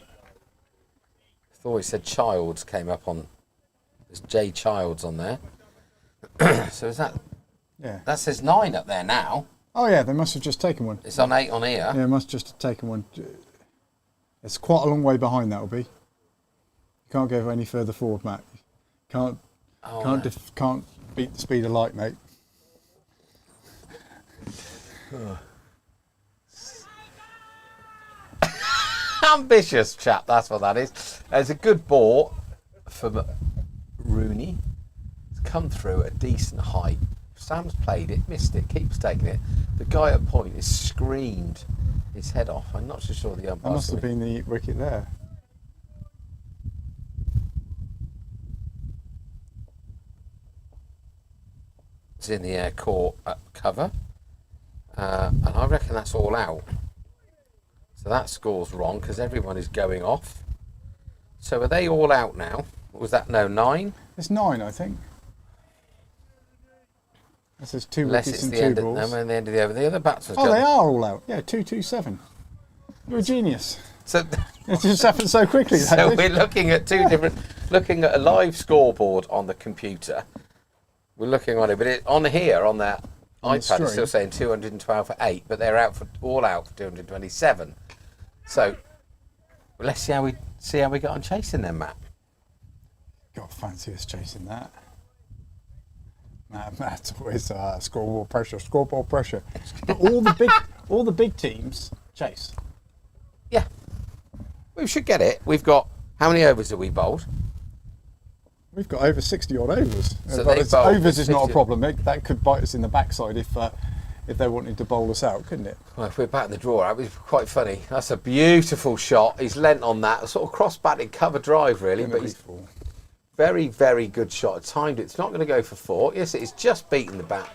I thought he said Childs came up on. There's J Childs on there. So is that? Yeah. That says 9 up there now. Oh yeah, they must have just taken one. It's on 8 on here. Yeah, must just have taken one. It's quite a long way behind. That'll be. You can't go any further forward, Matt. Can't beat the speed of light, mate. Ambitious chap, that's what that is. It's a good ball from Rooney. It's come through at a decent height. Sam's played it, missed it, keeps taking it. The guy at point has screamed his head off. I'm not so sure the umpire. That must have been the wicket there. It's in the air court cover. And I reckon that's all out. So that score's wrong because everyone is going off. So are they all out now? Was that 9? It's 9, I think. This is 2 Unless wickets it's and the 2 end balls. of the end of the over. The other batsman's Oh, got they are all out. Yeah, 2-2-7. You're a genius. So, It just happened so quickly. so we're looking at looking at a live scoreboard on the computer. We're looking on it, but on here on that On the iPad, it's still stream. saying 212 for 8, but they're all out for 227. So let's see how we get on chasing them, Matt. God, fancy us chasing that. Matt's always scoreboard pressure. But all the big teams chase. Yeah, we should get it. We've got how many overs have we bowled? We've got over 60 odd overs. So But they've bowled overs is not a 60. problem. That could bite us in the backside if they wanted to bowl us out, couldn't it? Well, if we're back in the draw, it was quite funny. That's a beautiful shot. He's leant on that, sort of cross-batted cover drive, really, but he's very, very good shot. Timed it. It's not going to go for 4. Yes, it's just beaten the bat.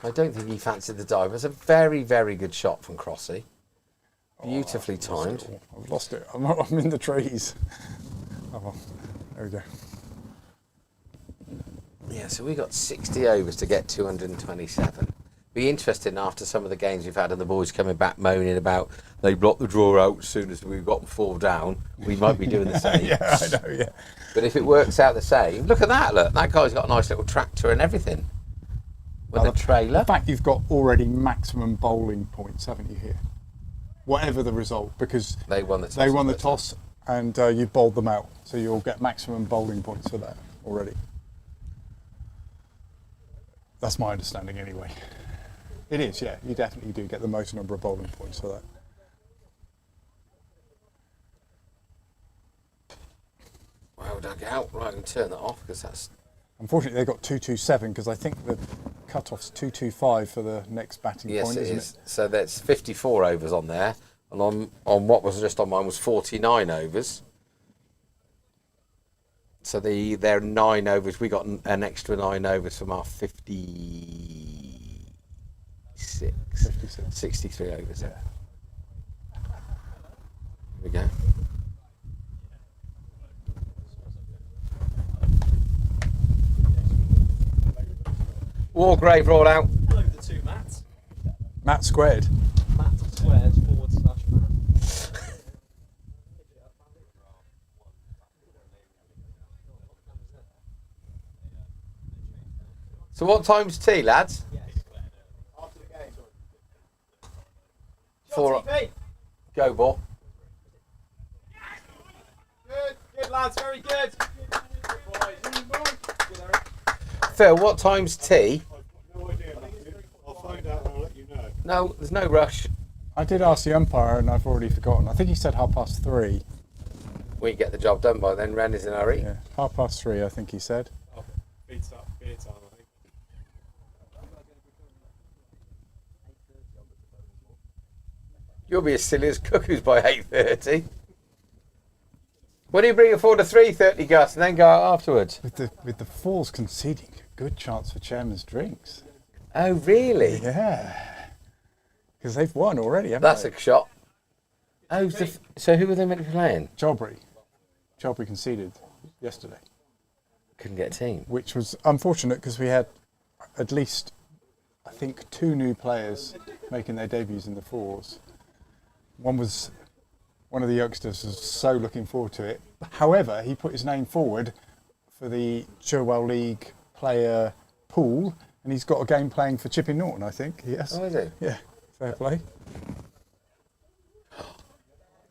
I don't think he fancied the dive. It's a very, very good shot from Crossy. Beautifully timed. I've lost it. I'm in the trees. Oh, well, there we go. Yeah, so we got 60 overs to get 227. Be interesting after some of the games we've had and the boys coming back moaning about they blocked the draw out as soon as we've got 4 down. We might be doing the same. Yeah, I know, yeah. But if it works out the same, look at that, look. That guy's got a nice little tractor and everything. With a trailer. In fact, you've got already maximum bowling points, haven't you, here? Whatever the result, because They won the toss. And you bowled them out. So you'll get maximum bowling points for that already. That's my understanding anyway. It is, yeah. You definitely do get the most number of bowling points for that. Well dug out. Right, I can turn that off because that's... Unfortunately, they got 227 because I think the cut-off's 225 for the next batting Yes, point, it isn't is. it? So that's 54 overs on there. And on what was just on mine was 49 overs. So they're 9 overs. We got an extra 9 overs from our 63 overs. Yeah. Here we go. Wargrave roll out. Hello, the 2 Matts. Matt squared. Matt squared / Matt. So what time's tea, lads? After the game. 4. Go, ball. Good lads, very good. Phil, what time's tea? No idea, Matthew. I'll find out and I'll let you know. No, there's no rush. I did ask the umpire and I've already forgotten. I think he said 3:30. We get the job done by then. Ren is in a hurry. Yeah, 3:30. I think he said. Beats up beer time, I think. You'll be as silly as cuckoos by 8:30. When do you bring it forward to 3:30, Gus, and then go out afterwards? With the Falls conceding, a good chance for chairman's drinks. Oh, really? Yeah, because they've won already, haven't That's they? a shot. Oh, so who were they meant to be playing? Chelbury conceded yesterday, Couldn't get a team. which was unfortunate because we had at least, I think, 2 new players making their debuts in the fours. One of the youngsters was so looking forward to it. However, he put his name forward for the Cherwell League player pool, and he's got a game playing for Chipping Norton, I think. Yes. Oh, is it? Yeah, fair play.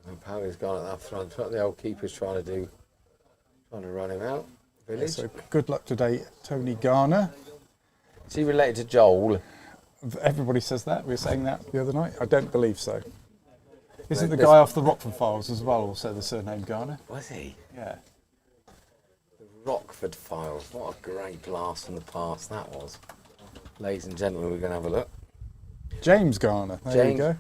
And Powley's gone at that front. What the old keeper's trying to run him out. Village. So good luck today, Tony Garner. Is he related to Joel? Everybody says that. We were saying that the other night. I don't believe so. Isn't the There's- guy off the Rockford Files as well also the surname Garner? Was he? Yeah. The Rockford Files. What a great blast from the past that was. Ladies and gentlemen, we're going to have a look. James Garner. There you James. go.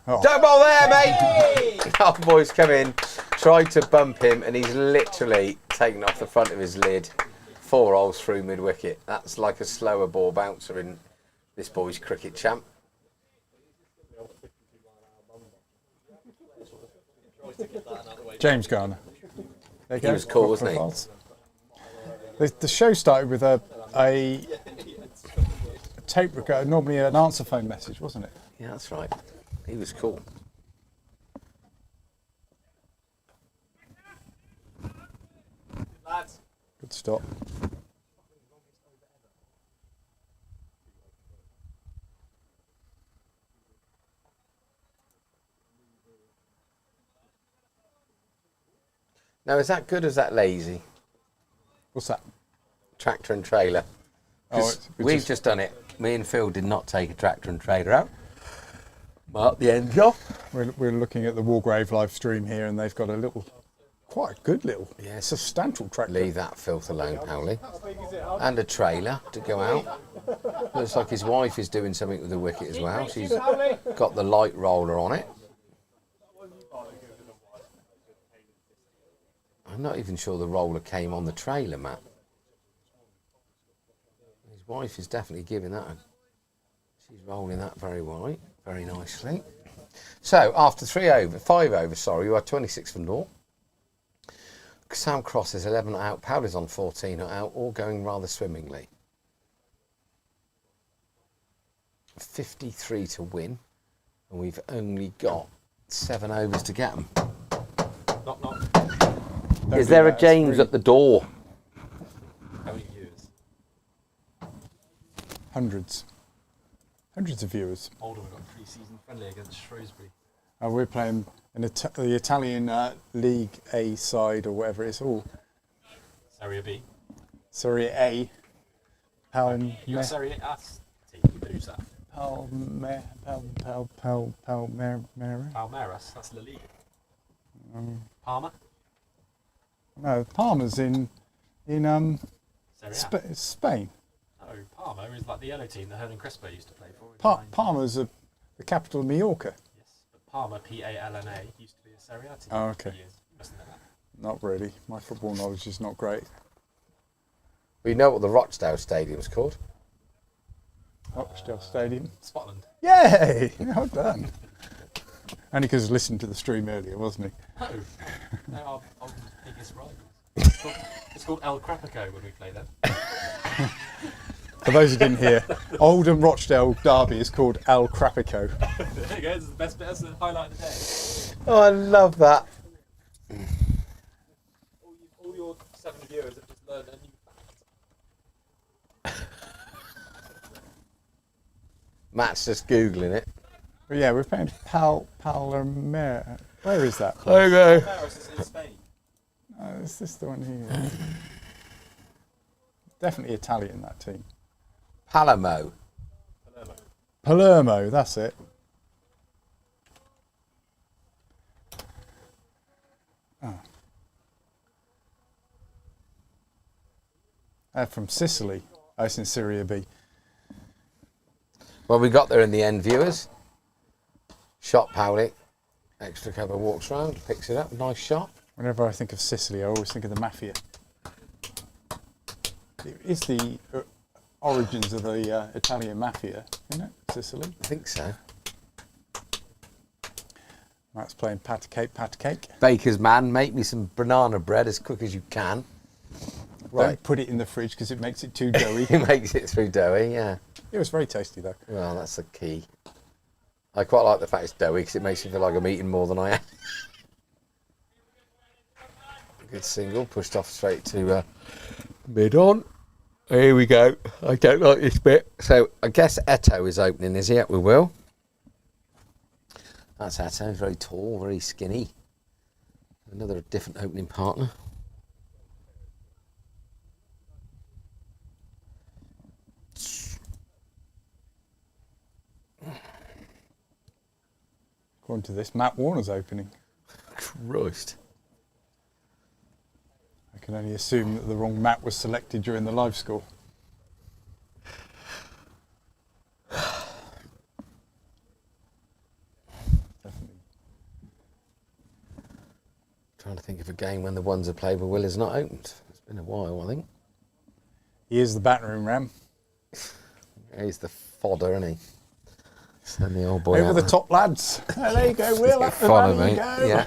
Oh, Don't ball there, mate! Our boys come in, tried to bump him, and he's literally taken off the front of his lid 4 holes through mid-wicket. That's like a slower ball bouncer in this boy's cricket champ. James Garner. There you He go. was cool, Rockford wasn't he? Files. The show started with a tape recorder, normally an answer phone message, wasn't it? Yeah, that's right. He was cool. Lads. Good stop. Now, is that good or is that lazy? What's that? Tractor and trailer. 'Cause we've just done it. Me and Phil did not take a tractor and trailer out. Mark the end off. We're looking at the Wargrave live stream here, and they've got a little, quite a good little, substantial tractor. Leave that filth alone, Howley. And a trailer to go out. Looks like his wife is doing something with the wicket as well. She's got the light roller on it. I'm not even sure the roller came on the trailer, Matt. His wife is definitely giving that a... She's rolling that very white, very nicely. So, after 5 overs, we are 26 for naught. Sam Cross is 11 not out, Powder's on 14 not out, all going rather swimmingly. 53 to win, and we've only got 7 overs to get them. Knock, knock. Is there a James at the door? How many viewers? Hundreds of viewers. Oldham have got a pre-season friendly against Shrewsbury. We're playing in the Italian League A side or whatever it's all. Serie B. Serie A. You're Serie A team. Who's that? Palmeiras. Palmeiras. That's La Liga. Parma. No, Parma's in Serie A. Spain. No, Parma is like the yellow team that Hernan Crespo used to play for. in the 90s. Parma's the capital of Mallorca. Yes, but Parma, Palna, used to be a Serie A team. Oh, for okay. years. You must know that. Not really. My football knowledge is not great. We know what the Rochdale Stadium's called. Rochdale Stadium. Scotland. Yay! Well done. Only because I listened to the stream earlier, wasn't he? No, they're our biggest rivals. It's called El Crapico when we play them. For those who didn't hear, Oldham Rochdale Derby is called El Crapico. There you go. This is the best bit. That's the highlight of the day. Oh, I love that. All your 7 viewers have just learned a new fact. Matt's just Googling it. But yeah, we're playing Palmeiras. Where is that? There you go. Paris is in Spain. Is this the one here? Definitely Italian, that team. Palermo. Palermo, that's it. From Sicily. Oh, it's in Serie B. Well, we got there in the end, viewers. Shot Powley. Extra cover walks round, picks it up. Nice shot. Whenever I think of Sicily, I always think of the mafia. It is the origins of the Italian mafia, isn't it? Sicily. I think so. Matt's playing patty cake, patty cake. Baker's man, make me some banana bread as quick as you can. Don't put it in the fridge because it makes it too doughy. It makes it through doughy, yeah. It was very tasty though. Well, that's the key. I quite like the fact it's doughy because it makes me feel like I'm eating more than I am. Good single, pushed off straight to mid-on. Here we go. I don't like this bit. So I guess Eto is opening, is he? We will. That's Eto, very tall, very skinny. Another different opening partner. According to this, Matt Warner's opening. Christ. I can only assume that the wrong Matt was selected during the live score. Definitely. Trying to think of a game when the ones are played but Will is not opened. It's been a while, I think. He is the battering ram. He's the fodder, isn't he? Send the old boy Over out the there. top, lads. There you go, Will. Up the Follow valley me. you go. Yeah.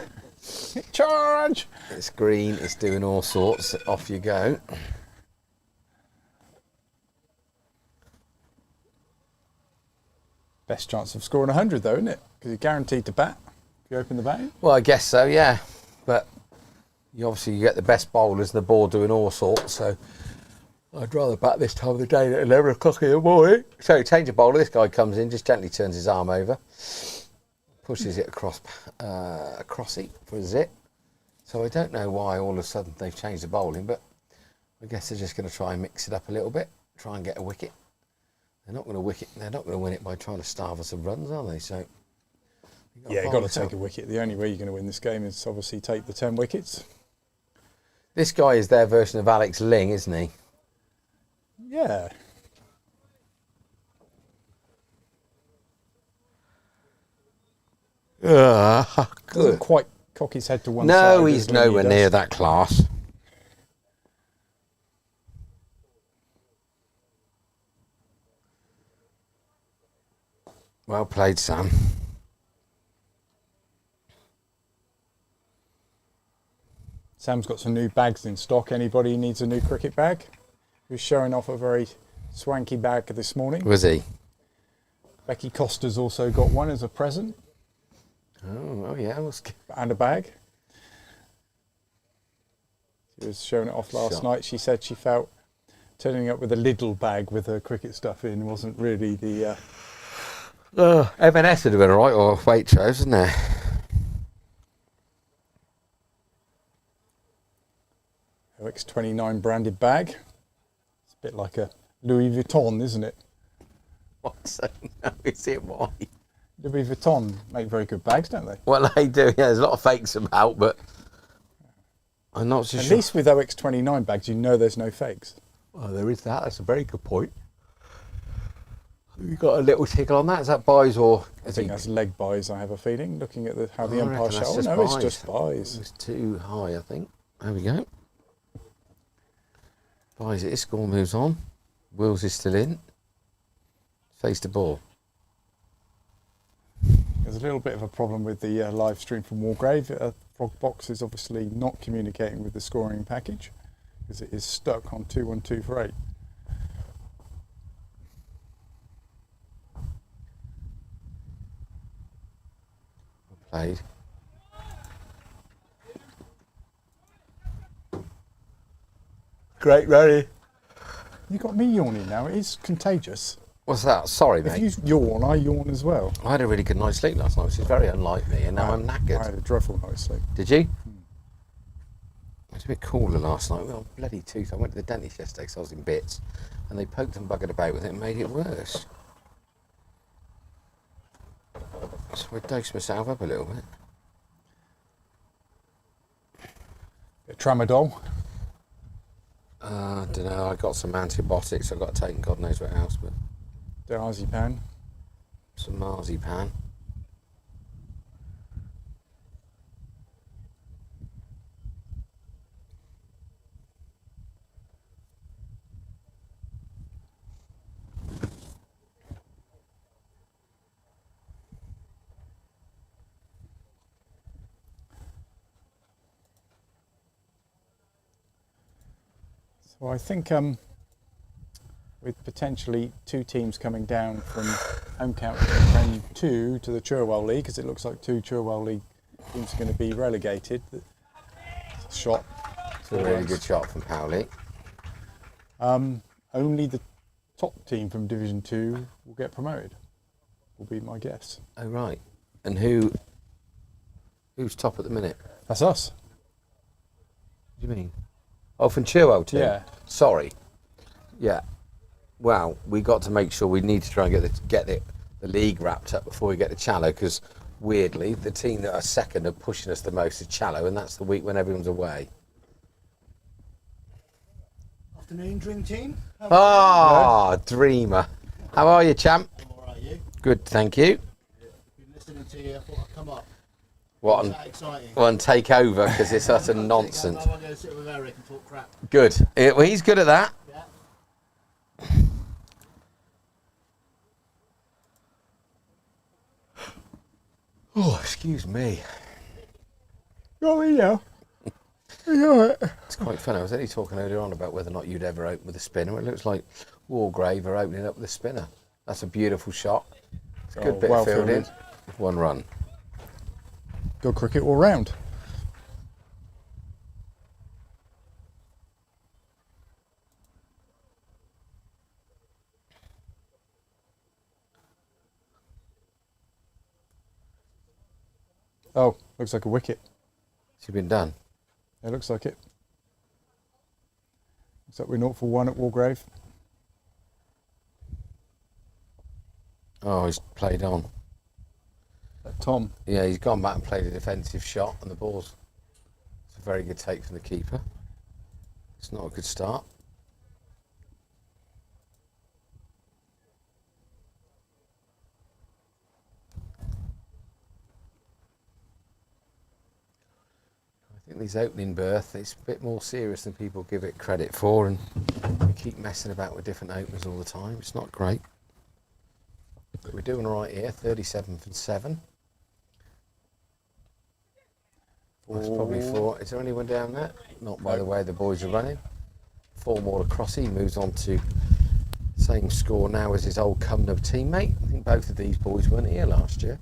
Charge. It's green, it's doing all sorts. Off you go. Best chance of scoring 100 though, isn't it? Because you're guaranteed to bat if you open the batting. Well, I guess so, yeah. But you get the best bowlers and the ball doing all sorts, so I'd rather bat this time of the day at 11 o'clock in the morning. So change of bowler, this guy comes in, just gently turns his arm over, pushes it across it for a zip. So I don't know why all of a sudden they've changed the bowling, but I guess they're just going to try and mix it up a little bit, try and get a wicket. They're not going to win it by trying to starve us of runs, are they? So Yeah, you've got to take a wicket. The only way you're going to win this game is obviously take the 10 wickets. This guy is their version of Alex Ling, isn't he? Yeah. Doesn't quite cock his head to one side. No, he's nowhere near that class. Well played, Sam. Sam's got some new bags in stock. Anybody needs a new cricket bag? He was showing off a very swanky bag this morning. Was he? Becky Costa's also got one as a present. Oh yeah. And a bag. She was showing it off last night. She said she felt turning up with a Lidl bag with her cricket stuff in wasn't really the... M&S would have been alright, or Waitrose, isn't there? OX29 branded bag. It's a bit like a Louis Vuitton, isn't it? What's that? No, is it why? Louis Vuitton make very good bags, don't they? Well, they do, yeah. There's a lot of fakes about, but I'm not so At sure. least with OX29 bags, you know there's no fakes. Oh, there is that. That's a very good point. You got a little tickle on that? Is that buys or? I think that's leg buys, I have a feeling, looking at how the I umpire reckon that's shot. just No, it's buys. just buys. It was too high, I think. There we go. Buys it. Score moves on. Wills is still in. Face the ball. There's a little bit of a problem with the live stream from Wargrave. Frogbox is obviously not communicating with the scoring package because it is stuck on 212 for 8. Played. Great rally. You got me yawning now. It is contagious. What's that? Sorry, If mate. you yawn, I yawn as well. I had a really good night's sleep last night, which is very unlike me, and now I'm knackered. I had a dreadful night's sleep. Did you? It was a bit cooler last night. Well, bloody tooth. I went to the dentist yesterday because I was in bits, and they poked and buggered about with it and made it worse. So I dosed myself up a little bit. Tramadol. I don't know. I got some antibiotics. I got taken God knows where else, but Diazepam. some marzipan. So I think with potentially 2 teams coming down from home county Prem 2 to the Cherwell League, because it looks like 2 Cherwell League teams are going to be relegated. Shot. It's a really good shot from Powley. Only the top team from Division 2 will get promoted, will be my guess. Oh, right. And who's top at the minute? That's us. What do you mean? Oh, from Cherwell too? Yeah. Sorry. Yeah. Well, we got to make sure we need to try and get the league wrapped up before we get to Challow, because weirdly, the team that are second are pushing us the most is Challow, and that's the week when everyone's away. Afternoon, Dream Team. Dreamer. How are you, champ? All right, you? Good, thank you. Been listening to you. I thought I'd come up. What? Is that exciting? Well, and take over, because it's utter nonsense. I'm going to sit with Eric and talk crap. Good. Well, he's good at that. Yeah. Oh, excuse me. Oh, yeah. Yeah. It's quite funny. I was only talking earlier on about whether or not you'd ever open with a spinner. It looks like Wargrave are opening up with a spinner. That's a beautiful shot. It's a good bit of fielding. 1 run. Good cricket all round. Oh, looks like a wicket. It's been done. It looks like it. Looks like we're 0 for 1 at Wargrave. Oh, he's played on. Tom. Yeah, he's gone back and played a defensive shot, and the ball's. It's a very good take from the keeper. It's not a good start. I think this opening berth, it's a bit more serious than people give it credit for, and we keep messing about with different openers all the time. It's not great. But we're doing all right here, 37 from 7. That's probably 4. Is there anyone down there? Not by the way the boys are running. 4 more to Crossy. He moves on to same score now as his old Cumnor teammate. I think both of these boys weren't here last year.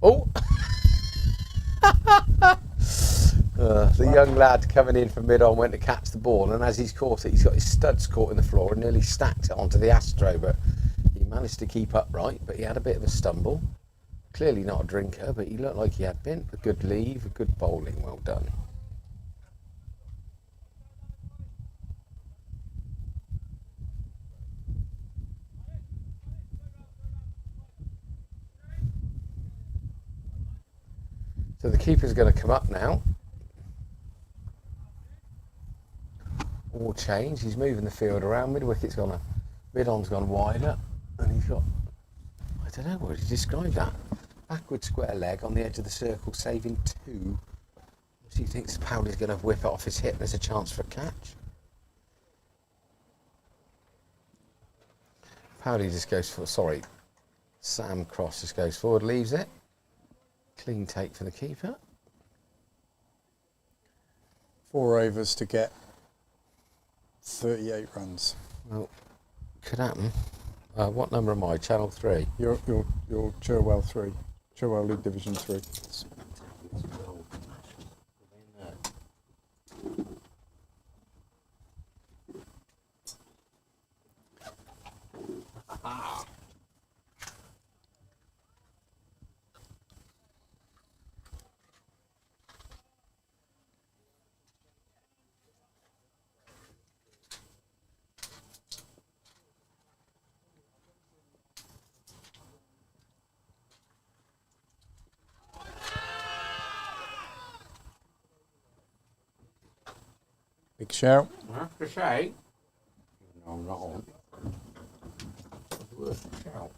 Oh! The young lad coming in from mid-on went to catch the ball, and as he's caught it, he's got his studs caught in the floor and nearly stacked it onto the Astro, but he managed to keep upright, but he had a bit of a stumble. Clearly not a drinker, but he looked like he had been. A good leave, a good bowling, well done. So the keeper's going to come up now. All change. He's moving the field around. Mid-on's gone wider, and he's got, I don't know, what did you describe that? Backward square leg on the edge of the circle, saving 2. So he thinks Powley's going to whip it off his hip. There's a chance for a catch. Powley just goes for, Sam Cross just goes forward, leaves it. Clean take for the keeper. 4 overs to get 38 runs. Well, could happen. What number am I? Channel 3? You're Cherwell 3. Cherwell League Division 3. Big shout. I have to say, no, not on. Worth a shout.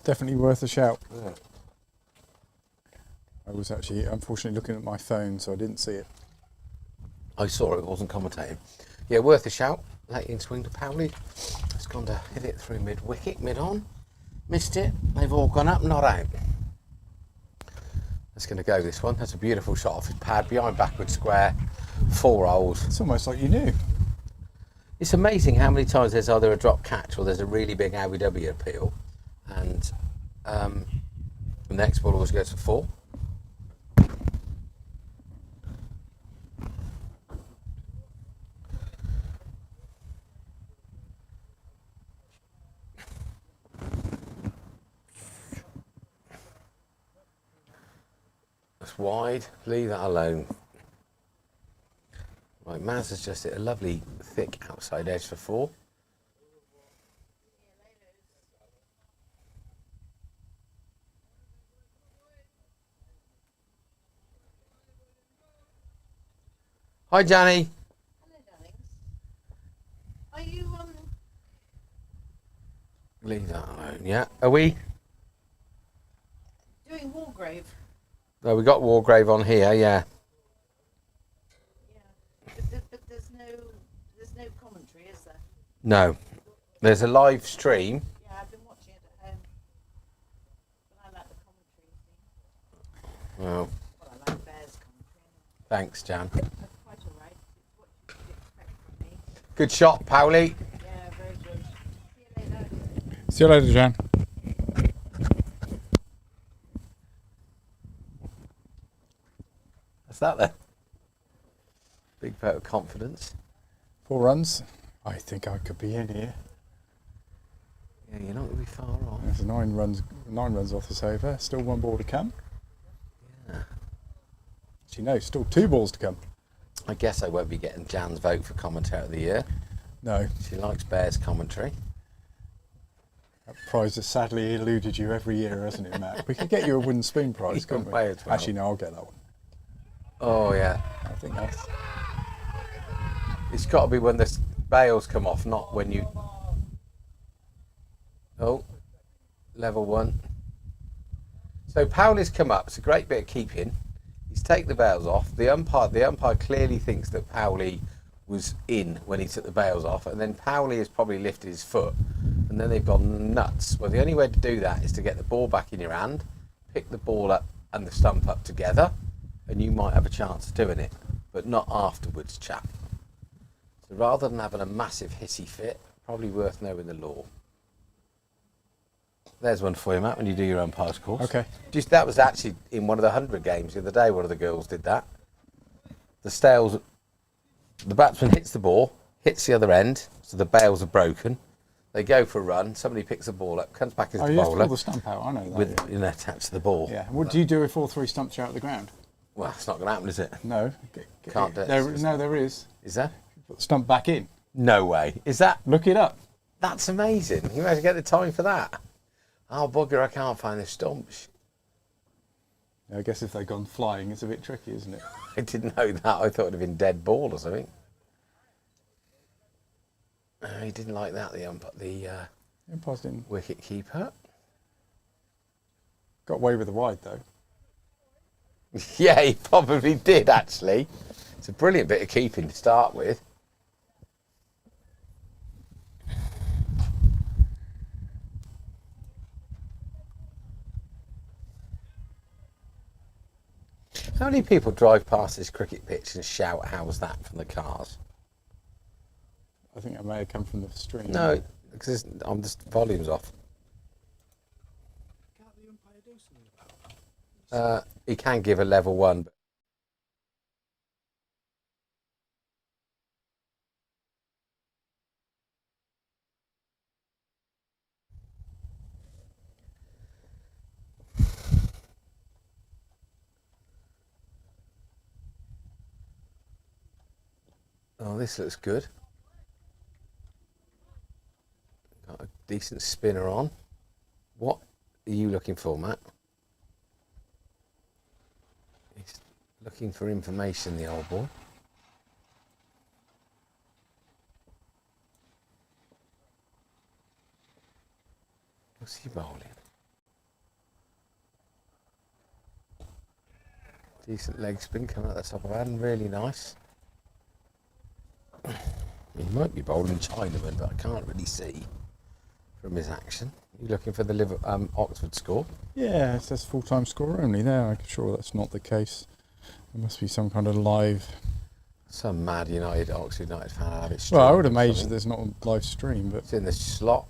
Definitely worth a shout. Yeah. I was actually, unfortunately, looking at my phone, so I didn't see it. I saw it, wasn't commentating. Yeah, worth a shout. Late in swing to Powley. It's gone to hit it through mid-wicket, mid-on. Missed it. They've all gone up, not out. It's going to go, this one. That's a beautiful shot off his pad, behind backward square, 4 holes. It's almost like you knew. It's amazing how many times there's either a drop catch or there's a really big AWW appeal, and the next ball always goes for 4. That's wide, leave that alone. Right, Maz has just hit a lovely thick outside edge for 4. Hi, Janny. Hello, darlings. Are you Leave that alone, yeah. Are we? doing Wargrave? No, we got Wargrave on here, yeah. Yeah. But there's no commentary, is there? No. There's a live stream. Yeah, I've been watching it at home. But I like the commentary. Well, Well, I like Bear's commentary. thanks, Jan. That's quite all right. It's what you should expect from me. Good shot, Powley. Yeah, very good. See you later. See you later, Jan. What's that then? Big vote of confidence. 4 runs. I think I could be in here. Yeah, you're not going to be far off. There's 9 runs off this over. Still 1 ball to come. Yeah. Actually, no, still 2 balls to come. I guess I won't be getting Jan's vote for commentator of the year. No, She likes Bear's commentary. that prize has sadly eluded you every year, hasn't it, Matt? We could get you a wooden spoon prize, You couldn't can we? pay as well. Actually, no, I'll get that one. Oh, yeah. I think that's... It's got to be when the bails come off, not when you... Oh, level 1. So Powley's come up. It's a great bit of keeping. He's taken the bails off. The umpire clearly thinks that Powley was in when he took the bails off, and then Powley has probably lifted his foot, and then they've gone nuts. Well, the only way to do that is to get the ball back in your hand, pick the ball up and the stump up together, and you might have a chance of doing it, but not afterwards, chap. So rather than having a massive hissy fit, probably worth knowing the law. There's one for you, Matt, when you do your umpire's course. Okay. Just that was actually in one of the 100 games the other day. One of the girls did that. The batsman hits the ball, hits the other end, so the bails are broken. They go for a run. Somebody picks the ball up, comes back as Oh, the you have to bowler pull the stump out, I know that. with attached to the ball. Yeah. What do you do if all 3 stumps are out of the ground? Well, it's not going to happen, is it? No. Can't do it. There is. Is there? Put the stump back in. No way. Is that? Look it up. That's amazing. You have to get the time for that. Oh, bugger, I can't find the stumps. I guess if they've gone flying, it's a bit tricky, isn't it? I didn't know that. I thought it'd have been dead ball or something. He didn't like that, the Umpire's didn't. wicket keeper. Got away with the wide, though. Yeah, he probably did, actually. It's a brilliant bit of keeping to start with. How many people drive past this cricket pitch and shout, "How was that?" from the cars? I think that may have come from the stream. No, because I'm just volumes off. Can't the umpire do something about that? He can give a level 1. Oh, this looks good. Got a decent spinner on. What are you looking for, Matt? He's looking for information, the old boy. What's he bowling? Decent leg spin coming out the top of the hand, really nice. He might be bowling Chinaman, but I can't really see from his action. You looking for the Oxford score? Yeah, it says full-time score only there. I'm sure that's not the case. There must be some kind of live... Some mad Oxford United fan have it. Well, I would imagine there's not a live stream, but... It's in the slot.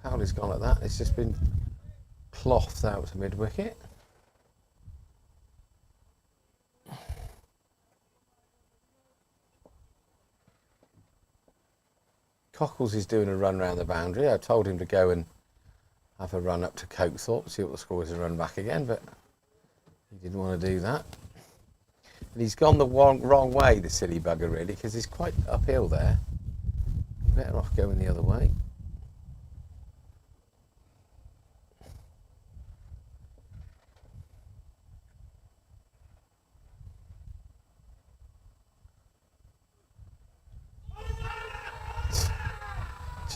Powley's gone at that. It's just been clothed out to mid-wicket. Cockles is doing a run round the boundary. I told him to go and have a run up to Cokethorpe, see what the score is and run back again, but he didn't want to do that. And he's gone the wrong way, the silly bugger, really, because he's quite uphill there. Better off going the other way.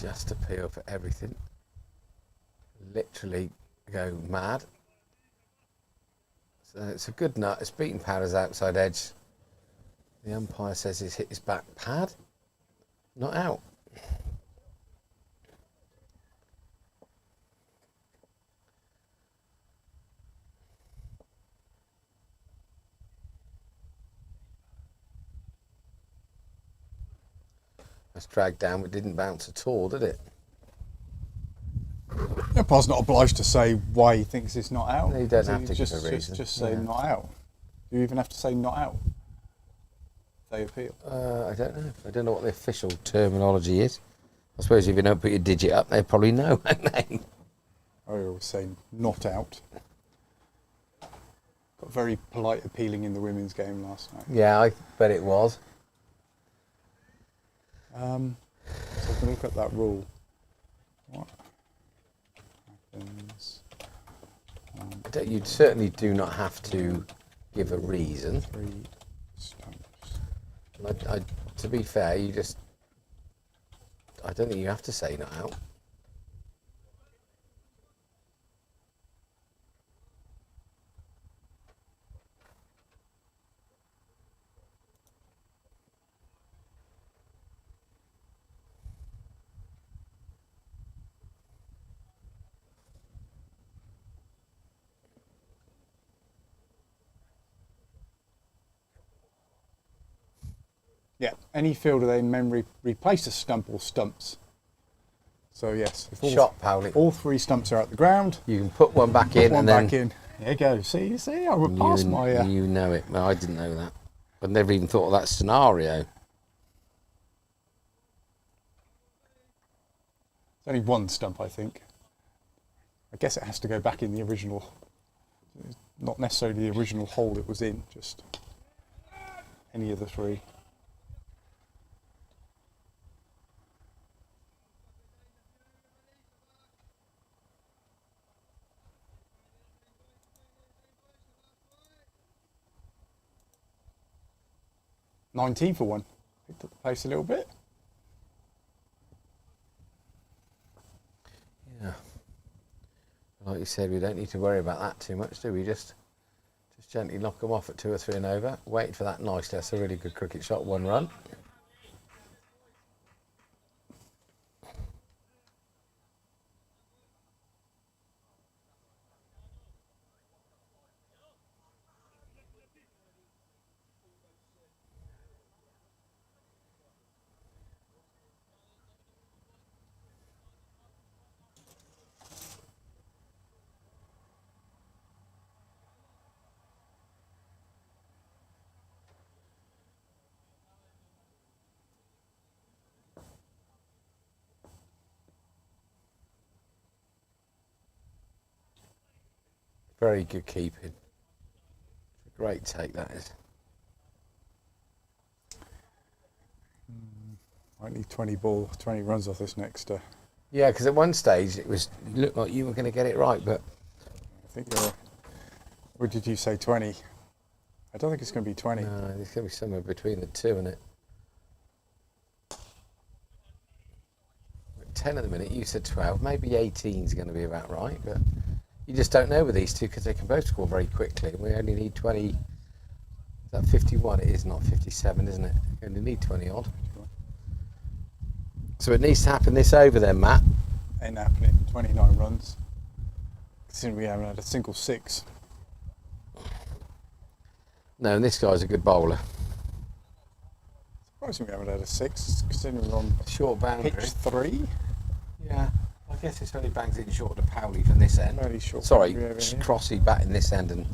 Just appeal for everything. Literally go mad. So it's a good nut. It's beaten Powder's outside edge. The umpire says he's hit his back pad. Not out. That's dragged down, but didn't bounce at all, did it? The umpire's not obliged to say why he thinks it's not out. You don't have to just, give a reason. Just say Yeah. not out. Do you even have to say not out? They appeal. I don't know. I don't know what the official terminology is. I suppose if you don't put your digit up, they probably know, don't they? I always say not out. Got very polite appealing in the women's game last night. Yeah, I bet it was. So if we look at that rule, what happens? You certainly do not have to give a reason. 3 stumps. To be fair, I don't think you have to say not out. Yeah, any fielder they memory replace a stump or stumps. So yes, if Shot, Powley. all 3 stumps are at the ground. You can put one back in One and then back in. There you go. See, I would pass my. You know it. No, I didn't know that. I'd never even thought of that scenario. There's only 1 stump, I think. I guess it has to go back in the original, not necessarily the original hole it was in, just any of the 3. $19 for 1. Picked up the pace a little bit. Yeah. Like you said, we don't need to worry about that too much, do we? Just gently knock them off at 2 or 3 and over. Wait for that nicely. That's a really good cricket shot. 1 run. Very good keeping. Great take that is. Might need 20 runs off this next. Yeah, because at one stage it looked like you were going to get it right, but I think you're. What did you say? 20? I don't think it's going to be 20. no, there's going to be somewhere between the 2 and it. 10 at the minute. You said 12. Maybe 18 is going to be about right, but you just don't know with these two because they can both score very quickly. We only need 20. Is that 51? It is not 57, isn't it? You only need 20 odd. So it needs to happen this over then, Matt. Ain't happening. 29 runs. Considering we haven't had a single six. No, and this guy's a good bowler. Surprising we haven't had a six, considering we're on Short boundary. pitch 3. Yeah, I guess it's only bangs in short to Powley from this end. Fairly short. Sorry, boundary over here. Crossy batting this end and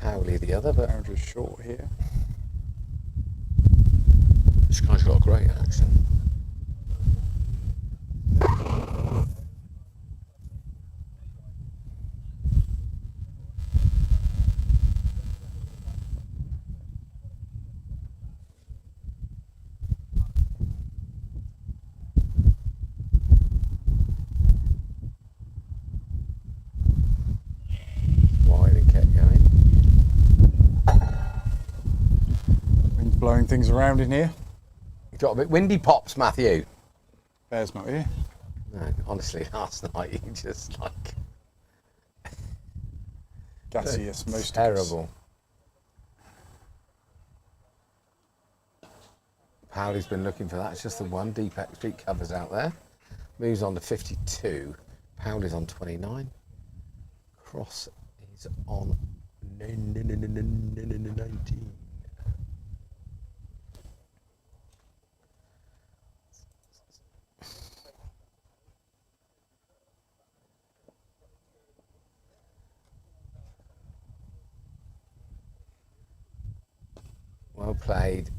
Powley the other, but Boundary's short here. this guy's got a great accent. Wide and kept going. Wind's blowing things around in here. You got a bit windy pops, Matthew. Bear's not here. No, honestly, last night you just like Gaseous, most terrible. Powley's been looking for that. It's just the one. Deepak Street covers out there. Moves on to 52. Powley's on 29. Cross is on 19. Well played.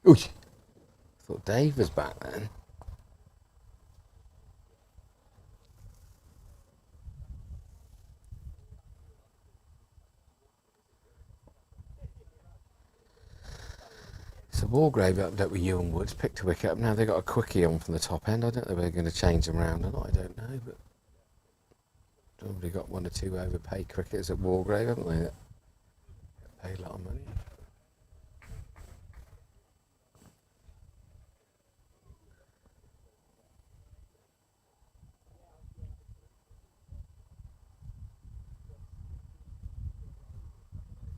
Ooh. I thought Dave was back then. So Wargrave up with Ewan Woods, picked a wicket up. Now they've got a quickie on from the top end. I don't know whether they're going to change them around or not. I don't know, but probably got one or two overpaid cricketers at Wargrave, haven't they? That pay a lot of money.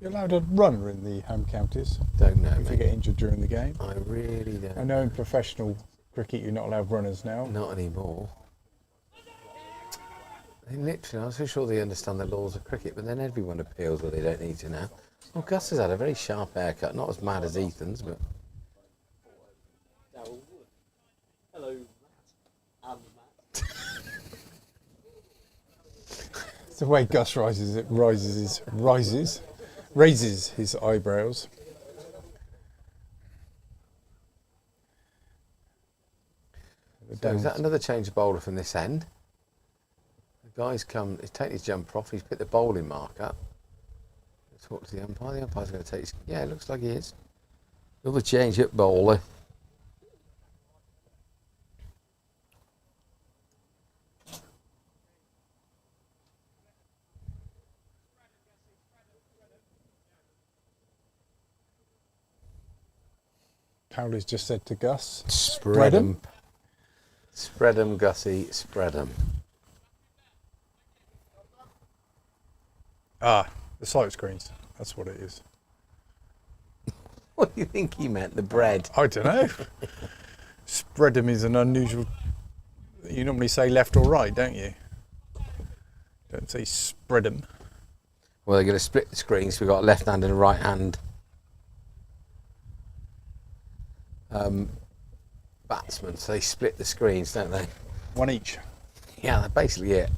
You're allowed a runner in the home counties Don't know, if you mate. get injured during the game. I really don't. I know in professional cricket you're not allowed runners now. Not anymore. They literally, I'm so sure they understand the laws of cricket, but then everyone appeals where they don't need to now. Well, Gus has had a very sharp haircut, not as mad as Ethan's, but Hello, Matt. And Matt. It's the way Gus raises his eyebrows. so is that another change of bowler from this end? The guy's come, he's taken his jumper off, he's put the bowling mark up. Talk to the umpire's going to take his, yeah, it looks like he is. Another change up bowler. Powley's just said to Gus, Spread 'em. Spread 'em, Gussie, spread 'em. Ah, the sight screens. That's what it is. What do you think he meant? The bread? I don't know. Spread 'em is an unusual. You normally say left or right, don't you? Don't say spread 'em. Well, they're going to split the screens. So we've got a left hand and a right hand batsman. So they split the screens, don't they? One each. Yeah, that's basically it.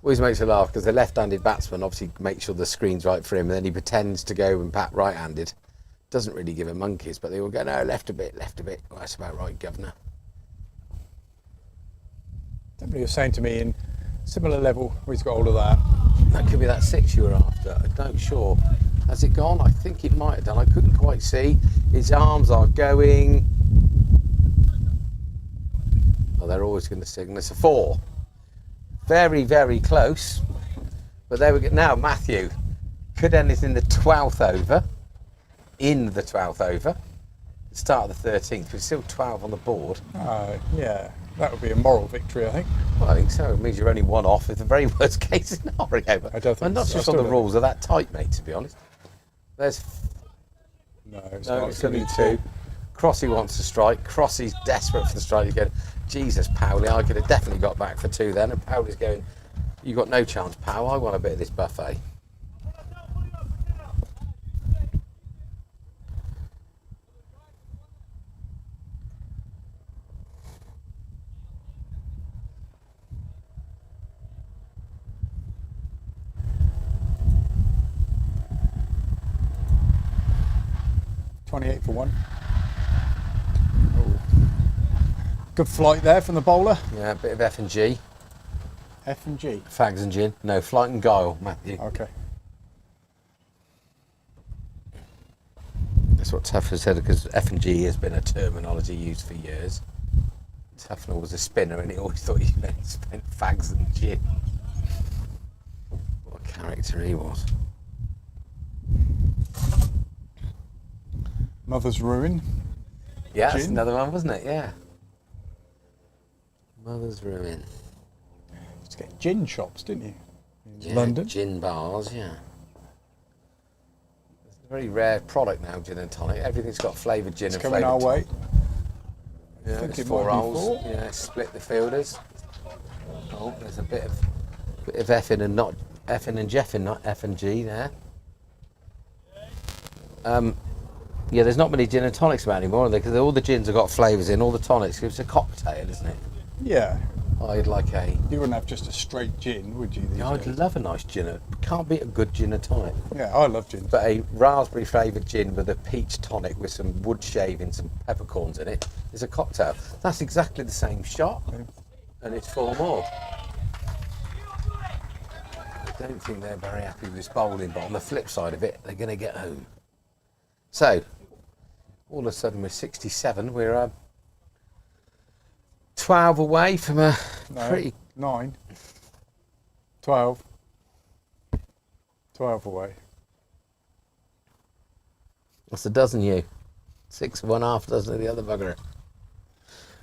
Always makes me laugh because the left-handed batsman obviously makes sure the screen's right for him, and then he pretends to go and bat right-handed. Doesn't really give a monkeys, but they all go, no, left a bit, left a bit. Well, that's about right, governor. Somebody was saying to me in similar level, he's got all of that. That could be that six you were after. I'm not sure. Has it gone? I think it might have done. I couldn't quite see. His arms are going. Oh, they're always going to signal us a 4. Very, very close. But there we go. Now, Matthew could end this in the 12th over. In the 12th over. Start of the 13th, but it's still 12 on the board. Yeah, that would be a moral victory, I think. Well, I think so. It means you're only one off. It's the very worst case scenario. But I don't think I'm not so. I just still on the don't rules are that tight, mate, to be honest. There's No, it's no, not. it's only two. Crossy wants to strike. Crossy's desperate for the strike. He's going, Jesus, Powley, I could have definitely got back for two then. And Powley's going, you got no chance, Pow. I want a bit of this buffet. $28 for one. Oh. Good flight there from the bowler. Yeah, a bit of F and G. F and G. Fags and gin. No, flight and guile, Matthew. Okay. That's what Tufner said, because F and G has been a terminology used for years. Tufner was a spinner and he always thought he meant spent fags and gin. What a character he was. Mother's Ruin. Yeah, that's Gin? another one, wasn't it? Yeah. Mother's Ruin. Used to get gin shops, didn't you? In Yeah, London. gin bars, yeah. It's a very rare product now, gin and tonic. Everything's got flavoured gin It's and coming flavoured our way. Yeah, think it's it four might be holes. four. Yeah, split the fielders. Oh, there's a bit of effing and not effing and jeffing, not F and G there. Yeah, there's not many gin and tonics about anymore, are there? Because all the gins have got flavours in, all the tonics. It's a cocktail, isn't it? Yeah. I'd like a. You wouldn't have just a straight gin, would you? these I'd days? love a nice gin. Can't beat a good gin and tonic. Yeah, I love gin. But a raspberry flavoured gin with a peach tonic with some wood shavings, some peppercorns in it is a cocktail. That's exactly the same shot, and it's 4 more. I don't think they're very happy with this bowling, but on the flip side of it, they're going to get home. So, all of a sudden we're 67. We're 12 away from a pretty... 9. 12. 12 away. That's a dozen, you. 6 of one, half dozen of the other bugger.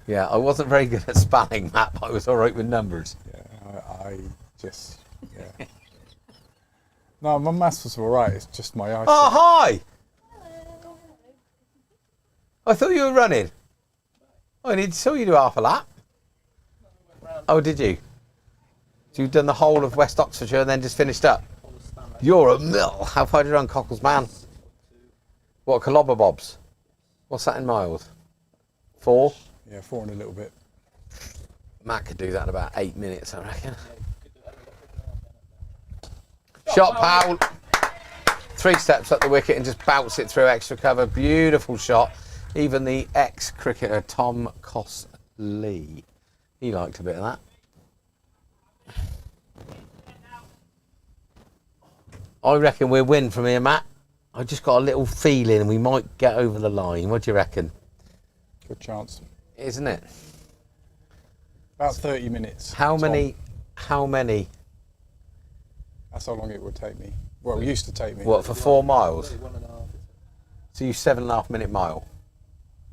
Yeah, I wasn't very good at spelling, Matt, but I was all right with numbers. Yeah, I just, yeah. No, my maths was all right. It's just my eyesight. Oh, hi! I thought you were running. I saw you do half a lap. Oh, did you? So you've done the whole of West Oxfordshire and then just finished up? You're a mill. How far did you run, Cockles, man? What, Colobber Bobs? What's that in miles? 4? Yeah, 4 and a little bit. Matt could do that in about 8 minutes, I reckon. Shot, Powell. 3 steps up the wicket and just bounce it through extra cover. Beautiful shot. Even the ex-cricketer Tom Costley, he liked a bit of that. I reckon we'll win from here, Matt. I just got a little feeling we might get over the line. What do you reckon? Good chance. Isn't it? About 30 minutes. How Tom. many? That's how long it would take me. Well, it used to take me. What, for 4 miles? 1.5. So you 7.5 minute mile?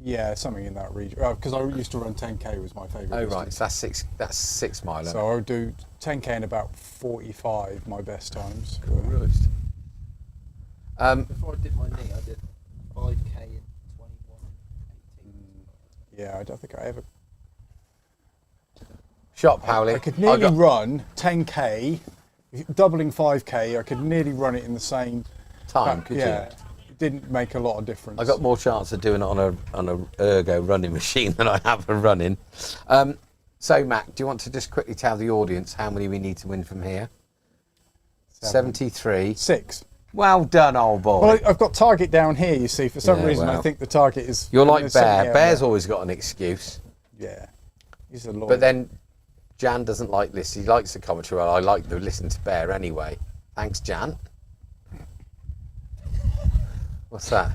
Yeah, something in that region. Because I used to run 10k was my favourite. Oh right, distance. so that's 6 mile. So I would do 10k in about 45, my best times. Christ. Before I did my knee, I did 5k in 21, 18. Yeah, I don't think I ever. Shot, Powley. I could nearly run 10k, doubling 5k. I could nearly run it in the same time, could yeah, you? it didn't make a lot of difference. I got more chance of doing it on a ergo running machine than I have of running. So, Mac, do you want to just quickly tell the audience how many we need to win from here? 73. 6. Well done, old boy. Well, I've got target down here. You see, for some reason, I think the target is. You're in like the same Bear. area. Bear's always got an excuse. Yeah, he's a lawyer. But then Jan doesn't like this. He likes the commentary. Well, I like to listen to Bear anyway. Thanks, Jan. What's that?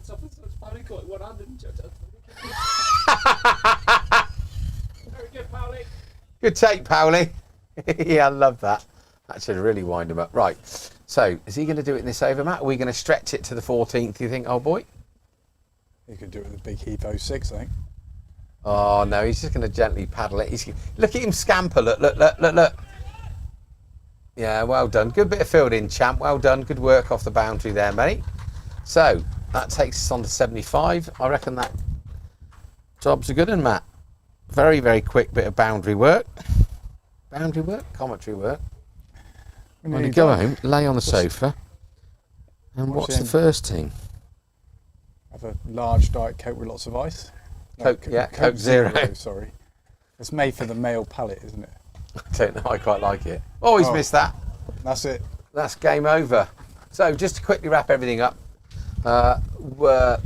Very good, Powley. Good take, Powley. Yeah, I love that. That should really wind him up. Right. So, is he going to do it in this over, Matt? Are we going to stretch it to the 14th, you think, old boy? You could do it with a big Heath 06, I think. Oh no, he's just going to gently paddle it. Look at him scamper. Look. Yeah, well done. Good bit of fielding, champ. Well done. Good work off the boundary there, mate. So that takes us on to 75. I reckon that job's a good one, Matt. Very, very quick bit of boundary work. Boundary work, commentary work. When you go home, lay on the sofa. And what's the first thing? Have a large Diet Coke with lots of ice. Coke Zero. Sorry. It's made for the male palate, isn't it? I don't know, I quite like it. Always miss that. That's it. That's game over. So just to quickly wrap everything up, I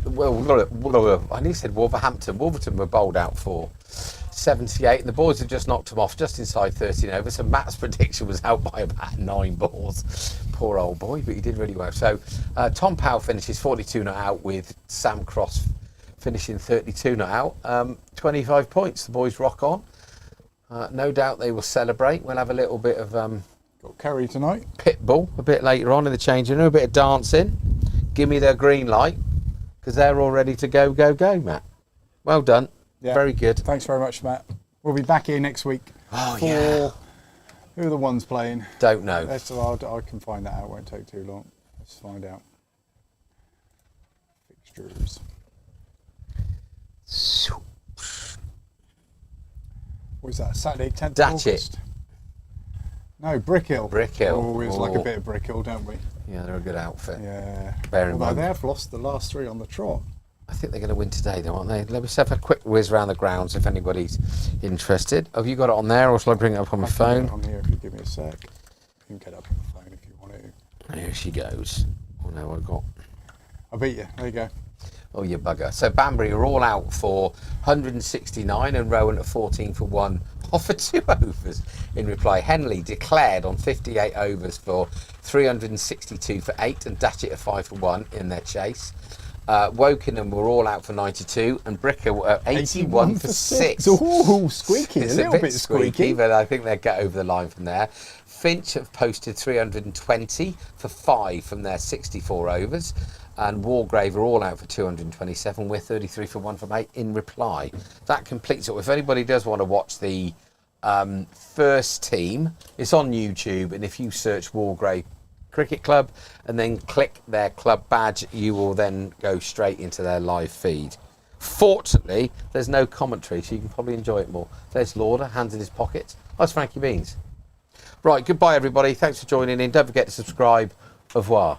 nearly said Wolverhampton. Wolverton were bowled out for 78, and the boys have just knocked them off just inside 13 over. So Matt's prediction was out by about 9 balls. Poor old boy, but he did really well. So Tom Powell finishes 42 not out, with Sam Cross finishing 32 not out. 25 points. The boys rock on. No doubt they will celebrate. We'll have a little bit of got Kerry tonight. Pitbull a bit later on in the changing room. A bit of dancing. Give me their green light, because they're all ready to go, Matt. Well done. Yeah. Very good. Thanks very much, Matt. We'll be back here next week. Oh, yeah. Who are the ones playing? Don't know. I can find that out. It won't take too long. Let's find out. Fixtures. What is that? Saturday, 10th of August? No, Brickhill. Brickhill. Oh, we always like a bit of Brickhill, don't we? Yeah, they're a good outfit. Yeah. Although they have lost the last 3 on the trot. I think they're going to win today, though, aren't they? Let me have a quick whiz around the grounds if anybody's interested. Have you got it on there, or shall I bring it up on my phone? On here, if you give me a sec. You can get up on the phone if you want to. Here she goes. Oh no, I beat you. There you go. Oh, you bugger. So Banbury are all out for 169, and Rowan at 14 for 1 off for 2 overs. In reply, Henley declared on 58 overs for 362 for 8, and Datchett at 5 for 1 in their chase. Wokingham were all out for 92, and Bricker were 81 for 6. Ooh, squeaky. It's a little bit squeaky. But I think they'll get over the line from there. Finch have posted 320 for 5 from their 64 overs. And Wargrave are all out for 227. We're 33 for 1 from 8 in reply. That completes it. If anybody does want to watch the first team, it's on YouTube. And if you search Wargrave Cricket Club and then click their club badge, you will then go straight into their live feed. Fortunately, there's no commentary, so you can probably enjoy it more. There's Lauder, hands in his pockets. That's Frankie Beans. Right, goodbye everybody. Thanks for joining in. Don't forget to subscribe. Au revoir.